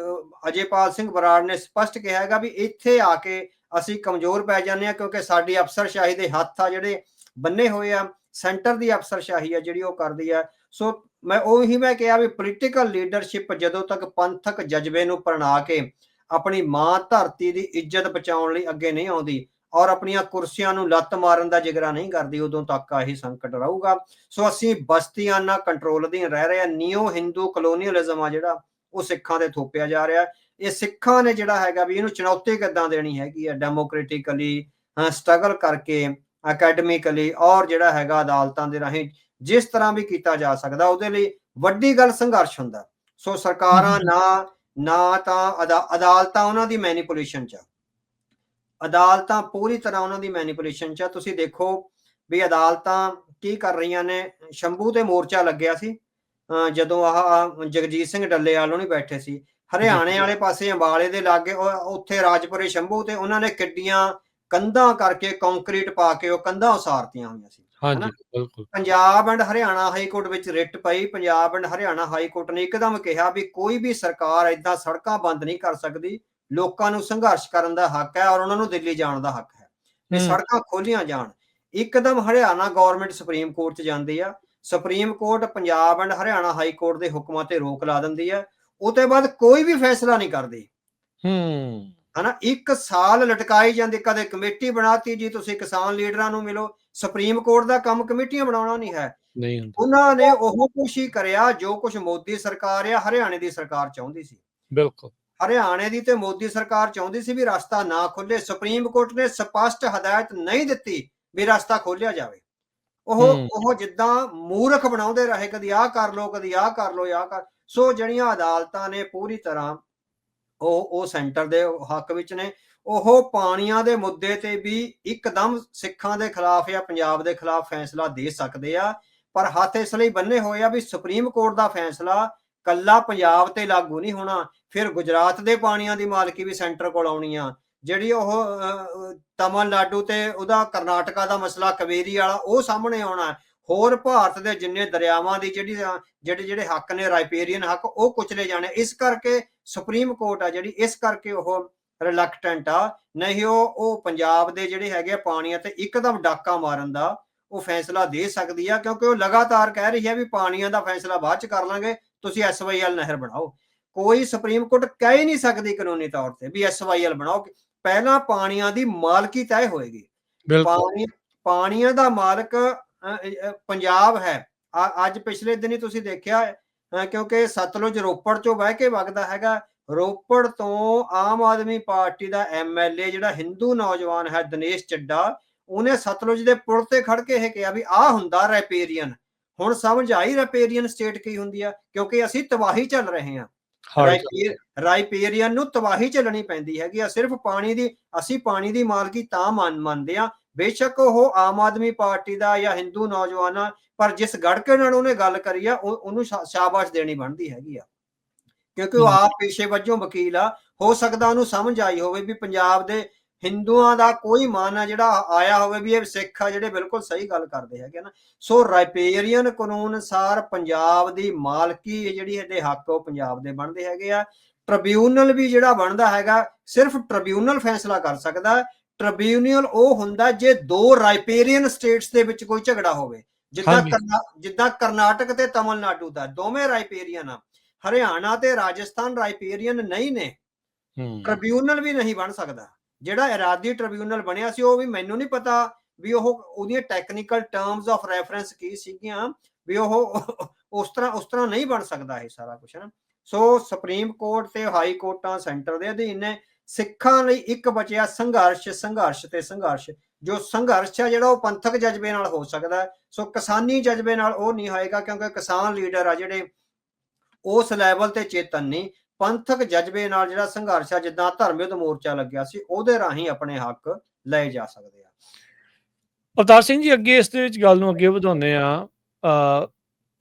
ਅਜੇਪਾਲ ਸਿੰਘ ਬਰਾੜ ਨੇ ਸਪਸ਼ਟ ਕਿਹਾ ਹੈਗਾ ਵੀ ਇੱਥੇ ਆ ਕੇ ਅਸੀਂ ਕਮਜ਼ੋਰ ਪੈ ਜਾਂਦੇ ਹਾਂ, ਕਿਉਂਕਿ ਸਾਡੀ ਅਫਸਰਸ਼ਾਹੀ ਦੇ ਹੱਥ ਆ ਜਿਹੜੇ ਬੰਨੇ ਹੋਏ ਆ, ਸੈਂਟਰ ਦੀ ਅਫਸਰਸ਼ਾਹੀ ਆ ਜਿਹੜੀ ਉਹ ਕਰਦੀ ਆ। ਸੋ ਮੈਂ ਕਿਹਾ ਵੀ ਪੋਲੀਟੀਕਲ ਲੀਡਰਸ਼ਿਪ ਜਦੋਂ ਤੱਕ ਪੰਥਕ ਜਜ਼ਬੇ ਨੂੰ ਪ੍ਰਣਾ ਕੇ ਆਪਣੀ ਮਾਂ ਧਰਤੀ ਦੀ ਇੱਜ਼ਤ ਬਚਾਉਣ ਲਈ ਅੱਗੇ ਨਹੀਂ ਆਉਂਦੀ ਔਰ ਆਪਣੀਆਂ ਕੁਰਸੀਆਂ ਨੂੰ ਲੱਤ ਮਾਰਨ ਦਾ ਜਿਗਰਾ ਨਹੀਂ ਕਰਦੀ, ਉਦੋਂ ਤੱਕ ਇਹੀ ਸੰਕਟ ਰਹੂਗਾ। ਸੋ ਅਸੀਂ ਬਸਤੀਆਨਾ ਕੰਟਰੋਲ ਅਧੀਨ ਰਹਿ ਰਹੇ ਹਾਂ। ਨਿਓ ਹਿੰਦੂ ਕਲੋਨੀਅਲਿਜ਼ਮ ਆ ਜਿਹੜਾ ਉਹ ਸਿੱਖਾਂ ਦੇ ਥੋਪਿਆ ਜਾ ਰਿਹਾ। ਇਹ ਸਿੱਖਾਂ ਨੇ ਜਿਹੜਾ ਹੈਗਾ ਵੀ ਇਹਨੂੰ ਚੁਣੌਤੀ ਕਿੱਦਾਂ ਦੇਣੀ ਹੈਗੀ ਹੈ, ਡੈਮੋਕ੍ਰੈਟਿਕਲੀ ਸਟਰਗਲ ਕਰਕੇ, ਅਕੈਡਮਿਕਲੀ ਔਰ ਜਿਹੜਾ ਹੈਗਾ ਅਦਾਲਤਾਂ ਦੇ ਰਾਹੀਂ ਜਿਸ ਤਰ੍ਹਾਂ ਵੀ ਕੀਤਾ ਜਾ ਸਕਦਾ, ਉਹਦੇ ਲਈ ਵੱਡੀ ਗੱਲ ਸੰਘਰਸ਼ ਹੁੰਦਾ। ਸੋ ਸਰਕਾਰਾਂ ਨਾ ਤਾਂ ਅਦਾਲਤਾਂ ਉਹਨਾਂ ਦੀ ਮੈਨੀਪੂਲੇਸ਼ਨ ਚ, ਅਦਾਲਤਾਂ ਪੂਰੀ ਤਰ੍ਹਾਂ ਉਹਨਾਂ ਦੀ ਮੈਨੀਪੂਲੇਸ਼ਨ ਚ। ਤੁਸੀਂ ਦੇਖੋ ਵੀ ਅਦਾਲਤਾਂ ਕੀ ਕਰ ਰਹੀਆਂ ਨੇ। ਸ਼ੰਭੂ ਤੇ ਮੋਰਚਾ ਲੱਗਿਆ ਸੀ ਜਦੋਂ ਆਹ ਜਗਜੀਤ ਸਿੰਘ ਡੱਲੇਵਾਲ ਨਹੀਂ ਬੈਠੇ ਸੀ, ਹਰਿਆਣੇ ਵਾਲੇ ਪਾਸੇ ਅੰਬਾਲੇ ਦੇ ਲਾਗੇ ਉੱਥੇ ਰਾਜਪੁਰੇ ਸ਼ੰਭੂ ਤੇ ਉਹਨਾਂ ਨੇ ਕਿੱਡੀਆਂ ਕੰਧਾਂ ਕਰਕੇ ਕੰਕਰੀਟ ਪਾ ਕੇ ਉਹ ਕੰਧਾਂ ਉਸਾਰਤੀਆਂ ਹੋਈਆਂ ਸੀ, ਹਨਾ। Punjab and Haryana high court ਵਿੱਚ ਰਿਟ ਪਈ। Punjab and Haryana high court ਨੇ ਇੱਕਦਮ ਕਿਹਾ ਵੀ ਕੋਈ ਵੀ ਸਰਕਾਰ ਏਦਾਂ ਸੜਕਾਂ ਬੰਦ ਨਹੀਂ ਕਰ ਸਕਦੀ, ਲੋਕਾਂ ਨੂੰ ਸੰਘਰਸ਼ ਕਰਨ ਦਾ ਹੱਕ ਹੈ ਔਰ ਉਹਨਾਂ ਨੂੰ ਦਿੱਲੀ ਜਾਣ ਦਾ ਹੱਕ ਹੈ, ਵੀ ਸੜਕਾਂ ਖੋਲੀਆਂ ਜਾਣ। ਇੱਕਦਮ ਹਰਿਆਣਾ ਗਵਰਨਮੈਂਟ ਸੁਪਰੀਮ ਕੋਰਟ 'ਚ ਜਾਂਦੀ ਆ, supreme court Punjab and Haryana high court ਦੇ ਹੁਕਮਾਂ ਤੇ ਰੋਕ ਲਾ ਦਿੰਦੀ ਹੈ। ਉਹਦੇ ਬਾਅਦ ਕੋਈ ਵੀ ਫੈਸਲਾ ਨਹੀਂ ਕਰਦੀ, ਹਨਾ। 1 ਸਾਲ ਲਟਕਾਈ ਜਾਂਦੀ, ਕਦੇ ਕਮੇਟੀ ਬਣਾਤੀ ਜੀ ਤੁਸੀਂ ਕਿਸਾਨ ਲੀਡਰਾਂ ਨੂੰ ਮਿਲੋ। ਸੁਪਰੀਮ ਕੋਰਟ ਦਾ ਕੰਮ ਕਮੇਟੀਆਂ ਬਣਾਉਣਾ ਨਹੀਂ ਹੈ। ਉਹਨਾਂ ਨੇ ਉਹ ਕੁਛ ਹੀ ਕਰਿਆ ਜੋ ਕੁਛ ਮੋਦੀ ਸਰਕਾਰ ਆ ਹਰਿਆਣੇ ਦੀ ਸਰਕਾਰ ਚਾਹੁੰਦੀ ਸੀ। ਬਿਲਕੁਲ ਹਰਿਆਣੇ ਦੀ ਤੇ ਮੋਦੀ ਸਰਕਾਰ ਚਾਹੁੰਦੀ ਸੀ ਵੀ ਰਸਤਾ ਨਾ ਖੁੱਲੇ। ਸੁਪਰੀਮ ਕੋਰਟ ਨੇ ਸਪਸ਼ਟ ਹਦਾਇਤ ਨਹੀਂ ਦਿੱਤੀ ਵੀ ਰਸਤਾ ਖੋਲਿਆ ਜਾਵੇ। ਉਹ ਜਿੱਦਾਂ ਮੂਰਖ ਬਣਾਉਂਦੇ ਰਹੇ, ਕਦੀ ਆਹ ਕਰ ਲੋ, ਕਦੀ ਆਹ ਕਰ ਲੋ, ਆਹ ਕਰ। ਸੋ ਜਿਹੜੀਆਂ ਅਦਾਲਤਾਂ ਨੇ ਪੂਰੀ ਤਰ੍ਹਾਂ ਉਹ ਸੈਂਟਰ ਦੇ ਹੱਕ ਵਿੱਚ ਨੇ। ਉਹ ਪਾਣੀਆਂ ਦੇ ਮੁੱਦੇ ਤੇ ਵੀ ਇੱਕਦਮ ਸਿੱਖਾਂ ਦੇ ਖਿਲਾਫ ਜਾਂ ਪੰਜਾਬ ਦੇ ਖਿਲਾਫ ਫੈਸਲਾ ਦੇ ਸਕਦੇ ਆ, ਪਰ ਹੱਥ ਇਸ ਲਈ ਬੰਨੇ ਹੋਏ ਆ ਵੀ ਸੁਪਰੀਮ ਕੋਰਟ ਦਾ ਫੈਸਲਾ ਕੱਲਾ ਪੰਜਾਬ ਤੇ ਲਾਗੂ ਨਹੀਂ ਹੋਣਾ। ਫਿਰ ਗੁਜਰਾਤ ਦੇ ਪਾਣੀਆਂ ਦੀ ਮਾਲਕੀ ਵੀ ਸੈਂਟਰ ਕੋਲ ਆਉਣੀ ਆ। ਜਿਹੜੀ ਉਹ ਤਮਿਲਨਾਡੂ ਤੇ ਉਹਦਾ ਕਰਨਾਟਕਾ ਦਾ ਮਸਲਾ ਕਾਵੇਰੀ ਵਾਲਾ ਉਹ ਸਾਹਮਣੇ ਆਉਣਾ। ਹੋਰ ਭਾਰਤ ਦੇ ਜਿੰਨੇ ਦਰਿਆਵਾਂ ਦੀ ਜਿਹੜੇ ਹੱਕ ਨੇ, ਰਾਈਪੇਰੀਅਨ ਹੱਕ, ਉਹ ਕੁਚਲੇ ਜਾਣੇ। ਇਸ ਕਰਕੇ ਸੁਪਰੀਮ ਕੋਰਟ ਆ ਜਿਹੜੀ, ਇਸ ਕਰਕੇ ਉਹ ਰਿਲੈਕਟੈਂਟ ਆ। ਨਹੀਂ ਉਹ ਪੰਜਾਬ ਦੇ ਜਿਹੜੇ ਹੈਗੇ ਪਾਣੀਆਂ ਤੇ ਇੱਕਦਮ ਡਾਕਾ ਮਾਰਨ ਦਾ ਉਹ ਫੈਸਲਾ ਦੇ ਸਕਦੀ ਆ, ਕਿਉਂਕਿ ਉਹ ਲਗਾਤਾਰ ਕਹਿ ਰਹੀ ਹੈ ਵੀ ਪਾਣੀਆਂ ਦਾ ਫੈਸਲਾ ਬਾਅਦ ਚ ਕਰ ਲਾਂਗੇ, ਤੁਸੀਂ SYL ਨਹਿਰ ਬਣਾਓ। ਕੋਈ ਸੁਪਰੀਮ ਕੋਰਟ ਕਹਿ ਹੀ ਨਹੀਂ ਸਕਦੀ ਕਾਨੂੰਨੀ ਤੌਰ ਤੇ ਵੀ SYL ਬਣਾਓ। ਪਹਿਲਾਂ ਪਾਣੀਆਂ ਦੀ ਮਾਲਕੀ ਤੈਅ ਹੋਏਗੀ। ਪਾਣੀਆਂ ਦਾ ਮਾਲਕ ਪੰਜਾਬ ਹੈ। ਅੱਜ ਪਿਛਲੇ ਦਿਨੀ ਤੁਸੀਂ ਦੇਖਿਆ, ਕਿਉਂਕਿ ਸਤਲੁਜ ਰੋਪੜ ਚੋਂ ਵਹਿ ਕੇ ਵਗਦਾ ਹੈਗਾ। ਰੋਪੜ ਤੋਂ ਆਮ ਆਦਮੀ ਪਾਰਟੀ ਦਾ MLA ਜਿਹੜਾ ਹਿੰਦੂ ਨੌਜਵਾਨ ਹੈ ਦਿਨੇਸ਼ ਚੱਡਾ, ਉਹਨੇ ਸਤਲੁਜ ਦੇ ਪੁਲ ਤੇ ਖੜ ਕੇ ਇਹ ਕਿਹਾ ਵੀ ਆਹ ਹੁੰਦਾ ਰੈਪੇਰੀਅਨ। ਹੁਣ ਸਮਝ ਆਈ ਰੈਪੇਰੀਅਨ ਸਟੇਟ ਕੀ ਹੁੰਦੀ ਆ, ਕਿਉਂਕਿ ਅਸੀਂ ਤਬਾਹੀ ਚੱਲ ਰਹੇ ਹਾਂ। ਰਾਈਪੇਰੀਅਨ ਨੂੰ ਤਬਾਹੀ ਚੱਲਣੀ ਪੈਂਦੀ ਹੈਗੀ ਆ। ਸਿਰਫ ਅਸੀਂ ਪਾਣੀ ਦੀ ਮਾਲਕੀ ਤਾਂ ਮੰਨਦੇ ਆ, ਬੇਸ਼ੱਕ ਉਹ ਆਮ ਆਦਮੀ ਪਾਰਟੀ ਦਾ ਜਾਂ ਹਿੰਦੂ ਨੌਜਵਾਨ, ਪਰ ਜਿਸ ਗੜਕੇ ਨਾਲ ਉਹਨੇ ਗੱਲ ਕਰੀ ਆ ਉਹਨੂੰ ਸ਼ਾਬਾਸ਼ ਦੇਣੀ ਬਣਦੀ ਹੈਗੀ ਆ, ਕਿਉਂਕਿ ਉਹ ਆਪ ਪੇਸ਼ੇ ਵਜੋਂ ਵਕੀਲ ਆ। ਹੋ ਸਕਦਾ ਉਹਨੂੰ ਸਮਝ ਆਈ ਹੋਵੇ ਵੀ ਪੰਜਾਬ ਦੇ ਹਿੰਦੂਆਂ ਦਾ ਕੋਈ ਮਨ ਆ ਜਿਹੜਾ ਆਇਆ ਹੋਵੇ ਵੀ ਇਹ ਸਿੱਖ ਆ ਜਿਹੜੇ ਬਿਲਕੁਲ ਸਹੀ ਗੱਲ ਕਰਦੇ ਹੈਗੇ ਨਾ। ਸੋ ਰਾਈਪੇਰੀਅਨ ਕਾਨੂੰਨ ਅਨੁਸਾਰ ਪੰਜਾਬ ਦੀ ਮਾਲਕੀ ਜਿਹੜੀ ਇਹਦੇ ਹੱਕ ਉਹ ਪੰਜਾਬ ਦੇ ਬਣਦੇ ਹੈਗੇ ਆ। ਟ੍ਰਿਬਿਊਨਲ ਵੀ ਜਿਹੜਾ ਬਣਦਾ ਹੈਗਾ, ਸਿਰਫ ਟ੍ਰਿਬਿਊਨਲ ਫੈਸਲਾ ਕਰ ਸਕਦਾ। ਟ੍ਰਿਬਿਊਨਲ ਉਹ ਹੁੰਦਾ ਜੇ 2 ਰਾਈਪੇਰੀਅਨ ਸਟੇਟਸ ਦੇ ਵਿੱਚ ਕੋਈ ਝਗੜਾ ਹੋਵੇ, ਜਿੱਦਾਂ ਕਰਨਾਟਕ ਤੇ ਤਮਿਲਨਾਡੂ ਦਾ ਦੋਵੇਂ ਰਾਈਪੇਰੀਅਨ ਆ। ਹਰਿਆਣਾ ਤੇ ਰਾਜਸਥਾਨ ਰਾਈਪੇਰੀਅਨ ਨਹੀਂ ਨੇ, ਟ੍ਰਿਬਿਊਨਲ ਵੀ ਨਹੀਂ ਬਣ ਸਕਦਾ। ਜਿਹੜਾ ਇਰਾਦੀ ਟ੍ਰਿਬਿਊਨਲ ਬਣਿਆ ਸੀ ਉਹ ਵੀ ਮੈਨੂੰ ਨਹੀਂ ਪਤਾ ਵੀ ਉਹਦੀਆਂ ਟੈਕਨੀਕਲ ਟਰਮਸ ਆਫ ਰੈਫਰੈਂਸ ਕੀ ਸੀਗੀਆਂ, ਵੀ ਉਹ ਉਸ ਤਰ੍ਹਾਂ ਨਹੀਂ ਬਣ ਸਕਦਾ ਇਹ ਸਾਰਾ ਕੁਝ ਨਾ। ਸੋ ਸੁਪਰੀਮ ਕੋਰਟ ਤੇ ਹਾਈ ਕੋਰਟਾਂ ਸੈਂਟਰ ਦੇ ਅਧੀਨ ਨੇ। ਸਿੱਖਾਂ ਲਈ ਇੱਕ ਬਚਿਆ ਸੰਘਰਸ਼ ਤੇ ਸੰਘਰਸ਼। ਜੋ ਸੰਘਰਸ਼ ਹੈ ਜਿਹੜਾ ਉਹ ਪੰਥਕ ਜਜ਼ਬੇ ਨਾਲ ਹੋ ਸਕਦਾ। ਸੋ ਕਿਸਾਨੀ ਜਜ਼ਬੇ ਨਾਲ ਉਹ ਨਹੀਂ ਹੋਏਗਾ, ਕਿਉਂਕਿ ਕਿਸਾਨ ਲੀਡਰ ਆ ਜਿਹੜੇ ਉਸ ਲੈਵਲ ਤੇ ਚੇਤਨ ਨਹੀਂ। ਪੰਥਕ ਜਜ਼ਬੇ ਨਾਲ ਜਿਹੜਾ ਸੰਘਰਸ਼ ਆ, ਜਿੱਦਾਂ ਧਰਮ ਯੁੱਧ ਮੋਰਚਾ ਲੱਗਿਆ ਸੀ, ਉਹਦੇ ਰਾਹੀਂ ਆਪਣੇ ਹੱਕ ਲਏ ਜਾ ਸਕਦੇ ਆ। ਅਵਤਾਰ ਸਿੰਘ ਜੀ, ਅੱਗੇ ਇਸ ਦੇ ਵਿੱਚ ਗੱਲ ਨੂੰ ਅੱਗੇ ਵਧਾਉਂਦੇ ਆ।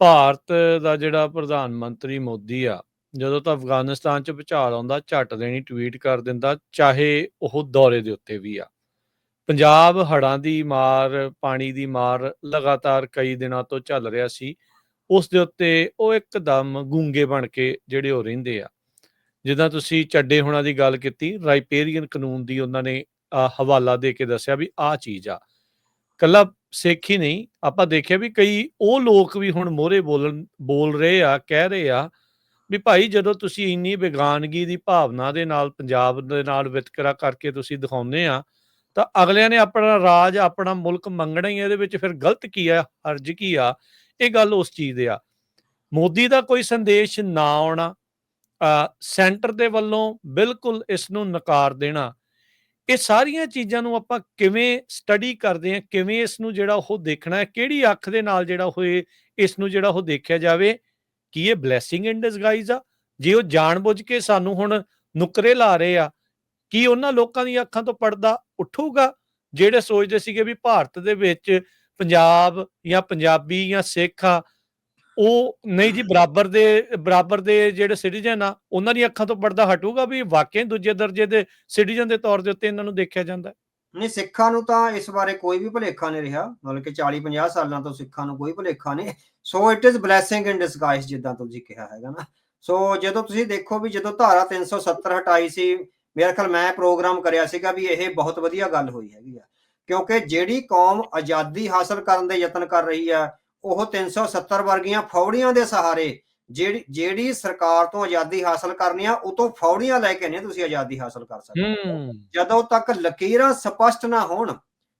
ਭਾਰਤ ਦਾ ਜਿਹੜਾ ਪ੍ਰਧਾਨ ਮੰਤਰੀ ਮੋਦੀ ਆ, ਜਦੋਂ ਤਾਂ ਅਫਗਾਨਿਸਤਾਨ 'ਚ ਭੁਚਾਲ ਆਉਂਦਾ ਝੱਟ ਦੇਣੀ ਟਵੀਟ ਕਰ ਦਿੰਦਾ, ਚਾਹੇ ਉਹ ਦੌਰੇ ਦੇ ਉੱਤੇ ਵੀ ਆ। ਪੰਜਾਬ ਹੜ੍ਹਾਂ ਦੀ ਮਾਰ, ਪਾਣੀ ਦੀ ਮਾਰ ਲਗਾਤਾਰ ਕਈ ਦਿਨਾਂ ਤੋਂ ਝੱਲ ਰਿਹਾ ਸੀ। ਉਸ ਦੇ ਉੱਤੇ ਉਹ ਇੱਕਦਮ ਗੂੰਗੇ ਬਣ ਕੇ ਜਿਹੜੇ ਉਹ ਰਹਿੰਦੇ ਆ। ਜਿੱਦਾਂ ਤੁਸੀਂ ਚੱਡੇ ਹੋਣਾ ਦੀ ਗੱਲ ਕੀਤੀ, ਰਾਈਪੇਰੀਅਨ ਕਾਨੂੰਨ ਦੀ ਉਹਨਾਂ ਨੇ ਹਵਾਲਾ ਦੇ ਕੇ ਦੱਸਿਆ ਵੀ ਆਹ ਚੀਜ਼ ਆ। ਕੱਲਾ ਸਿੱਖ ਹੀ ਨਹੀਂ, ਆਪਾਂ ਦੇਖਿਆ ਵੀ ਕਈ ਉਹ ਲੋਕ ਵੀ ਹੁਣ ਮੂਹਰੇ ਬੋਲ ਰਹੇ ਆ, ਕਹਿ ਰਹੇ ਆ ਵੀ ਭਾਈ ਜਦੋਂ ਤੁਸੀਂ ਇੰਨੀ ਬੇਗਾਨਗੀ ਦੀ ਭਾਵਨਾ ਦੇ ਨਾਲ ਪੰਜਾਬ ਦੇ ਨਾਲ ਵਿਤਕਰਾ ਕਰਕੇ ਤੁਸੀਂ ਦਿਖਾਉਂਦੇ ਆ, ਤਾਂ ਅਗਲਿਆਂ ਨੇ ਆਪਣਾ ਰਾਜ, ਆਪਣਾ ਮੁਲਕ ਮੰਗਣਾ ਹੀ ਆ। ਇਹਦੇ ਵਿੱਚ ਫਿਰ ਗਲਤ ਕੀ ਆ, ਹਰਜ ਕੀ ਆ? ਇਹ ਗੱਲ ਉਸ ਚੀਜ਼ ਦੇ ਆ। ਮੋਦੀ ਦਾ ਕੋਈ ਸੰਦੇਸ਼ ਨਾ ਆਉਣਾ, ਸੈਂਟਰ ਦੇ ਵੱਲੋਂ ਬਿਲਕੁਲ ਇਸ ਨੂੰ ਨਕਾਰ ਦੇਣਾ, ਇਹ ਸਾਰੀਆਂ ਚੀਜ਼ਾਂ ਨੂੰ ਆਪਾਂ ਕਿਵੇਂ ਸਟੱਡੀ ਕਰਦੇ ਹਾਂ, ਕਿਵੇਂ ਇਸ ਨੂੰ ਜਿਹੜਾ ਉਹ ਦੇਖਣਾ ਹੈ, ਕਿਹੜੀ ਅੱਖ ਦੇ ਨਾਲ ਜਿਹੜਾ ਉਹ ਇਸ ਨੂੰ ਜਿਹੜਾ ਉਹ ਦੇਖਿਆ ਜਾਵੇ ਕਿ ਇਹ ਬਲੈਸਿੰਗ ਇਨ ਡਿਸਗਾਈਜ਼ ਆ? ਜੇ ਉਹ ਜਾਣਬੁੱਝ ਕੇ ਸਾਨੂੰ ਹੁਣ ਨੁਕਰੇ ਲਾ ਰਹੇ ਆ, ਕੀ ਉਹਨਾਂ ਲੋਕਾਂ ਦੀਆਂ ਅੱਖਾਂ ਤੋਂ ਪਰਦਾ ਉੱਠੂਗਾ ਜਿਹੜੇ ਸੋਚਦੇ ਸੀਗੇ ਵੀ ਭਾਰਤ ਦੇ ਵਿੱਚ ਪੰਜਾਬ ਜਾਂ ਪੰਜਾਬੀ ਜਾਂ ਸਿੱਖ ਆ ਉਹ ਨਹੀਂ ਜੀ, ਬਰਾਬਰ ਦੇ ਜਿਹੜੇ ਸਿਟੀਜ਼ਨ ਆ ਉਹਨਾਂ ਦੀਆਂ ਅੱਖਾਂ ਤੋਂ ਪਰਦਾ ਹਟੂਗਾ ਵੀ ਵਾਕਈ ਦੂਜੇ ਦਰਜੇ ਦੇ ਸਿਟੀਜ਼ਨ ਦੇ ਤੌਰ ਦੇ ਉੱਤੇ ਇਹਨਾਂ ਨੂੰ ਦੇਖਿਆ ਜਾਂਦਾ? ਨਹੀਂ, ਸਿੱਖਾਂ ਨੂੰ ਤਾਂ ਇਸ ਬਾਰੇ ਕੋਈ ਵੀ ਭੁਲੇਖਾ ਨਹੀਂ ਰਿਹਾ, ਮਤਲਬ ਕਿ 40-50 ਸਾਲਾਂ ਤੋਂ ਸਿੱਖਾਂ ਨੂੰ ਕੋਈ ਭੁਲੇਖਾ ਨਹੀਂ। So it is blessing in disguise, ਜਿੱਦਾਂ ਤੁਸੀਂ ਕਿਹਾ ਹੈਗਾ ਨਾ। ਸੋ ਜਦੋਂ ਤੁਸੀਂ ਦੇਖੋ ਵੀ ਜਦੋਂ ਧਾਰਾ 370 ਹਟਾਈ ਸੀ, ਮੇਰੇ ਖਿਆਲ ਮੈਂ ਪ੍ਰੋਗਰਾਮ ਕਰਿਆ ਸੀਗਾ ਵੀ ਇਹ ਬਹੁਤ ਵਧੀਆ ਗੱਲ ਹੋਈ ਹੈਗੀ ਆ, ਕਿਉਂਕਿ ਜਿਹੜੀ ਕੌਮ ਆਜ਼ਾਦੀ ਹਾਸਲ ਕਰਨ ਦੇ ਯਤਨ ਕਰ ਰਹੀ ਆ, ਉਹ 370 ਵਰਗੀਆਂ ਫੌੜੀਆਂ ਦੇ ਸਹਾਰੇ ਜਿਹੜੀ ਸਰਕਾਰ ਤੋਂ ਆਜ਼ਾਦੀ ਹਾਸਲ ਕਰਨੀ ਆ, ਉਹ ਤੋਂ ਫੌੜੀਆਂ ਲੈ ਕੇ ਨਹੀਂ ਤੁਸੀਂ ਆਜ਼ਾਦੀ ਹਾਸਲ ਕਰ ਸਕਦੇ। ਜਦੋਂ ਤੱਕ ਲਕੀਰਾਂ ਸਪਸ਼ਟ ਨਾ ਹੋਣ,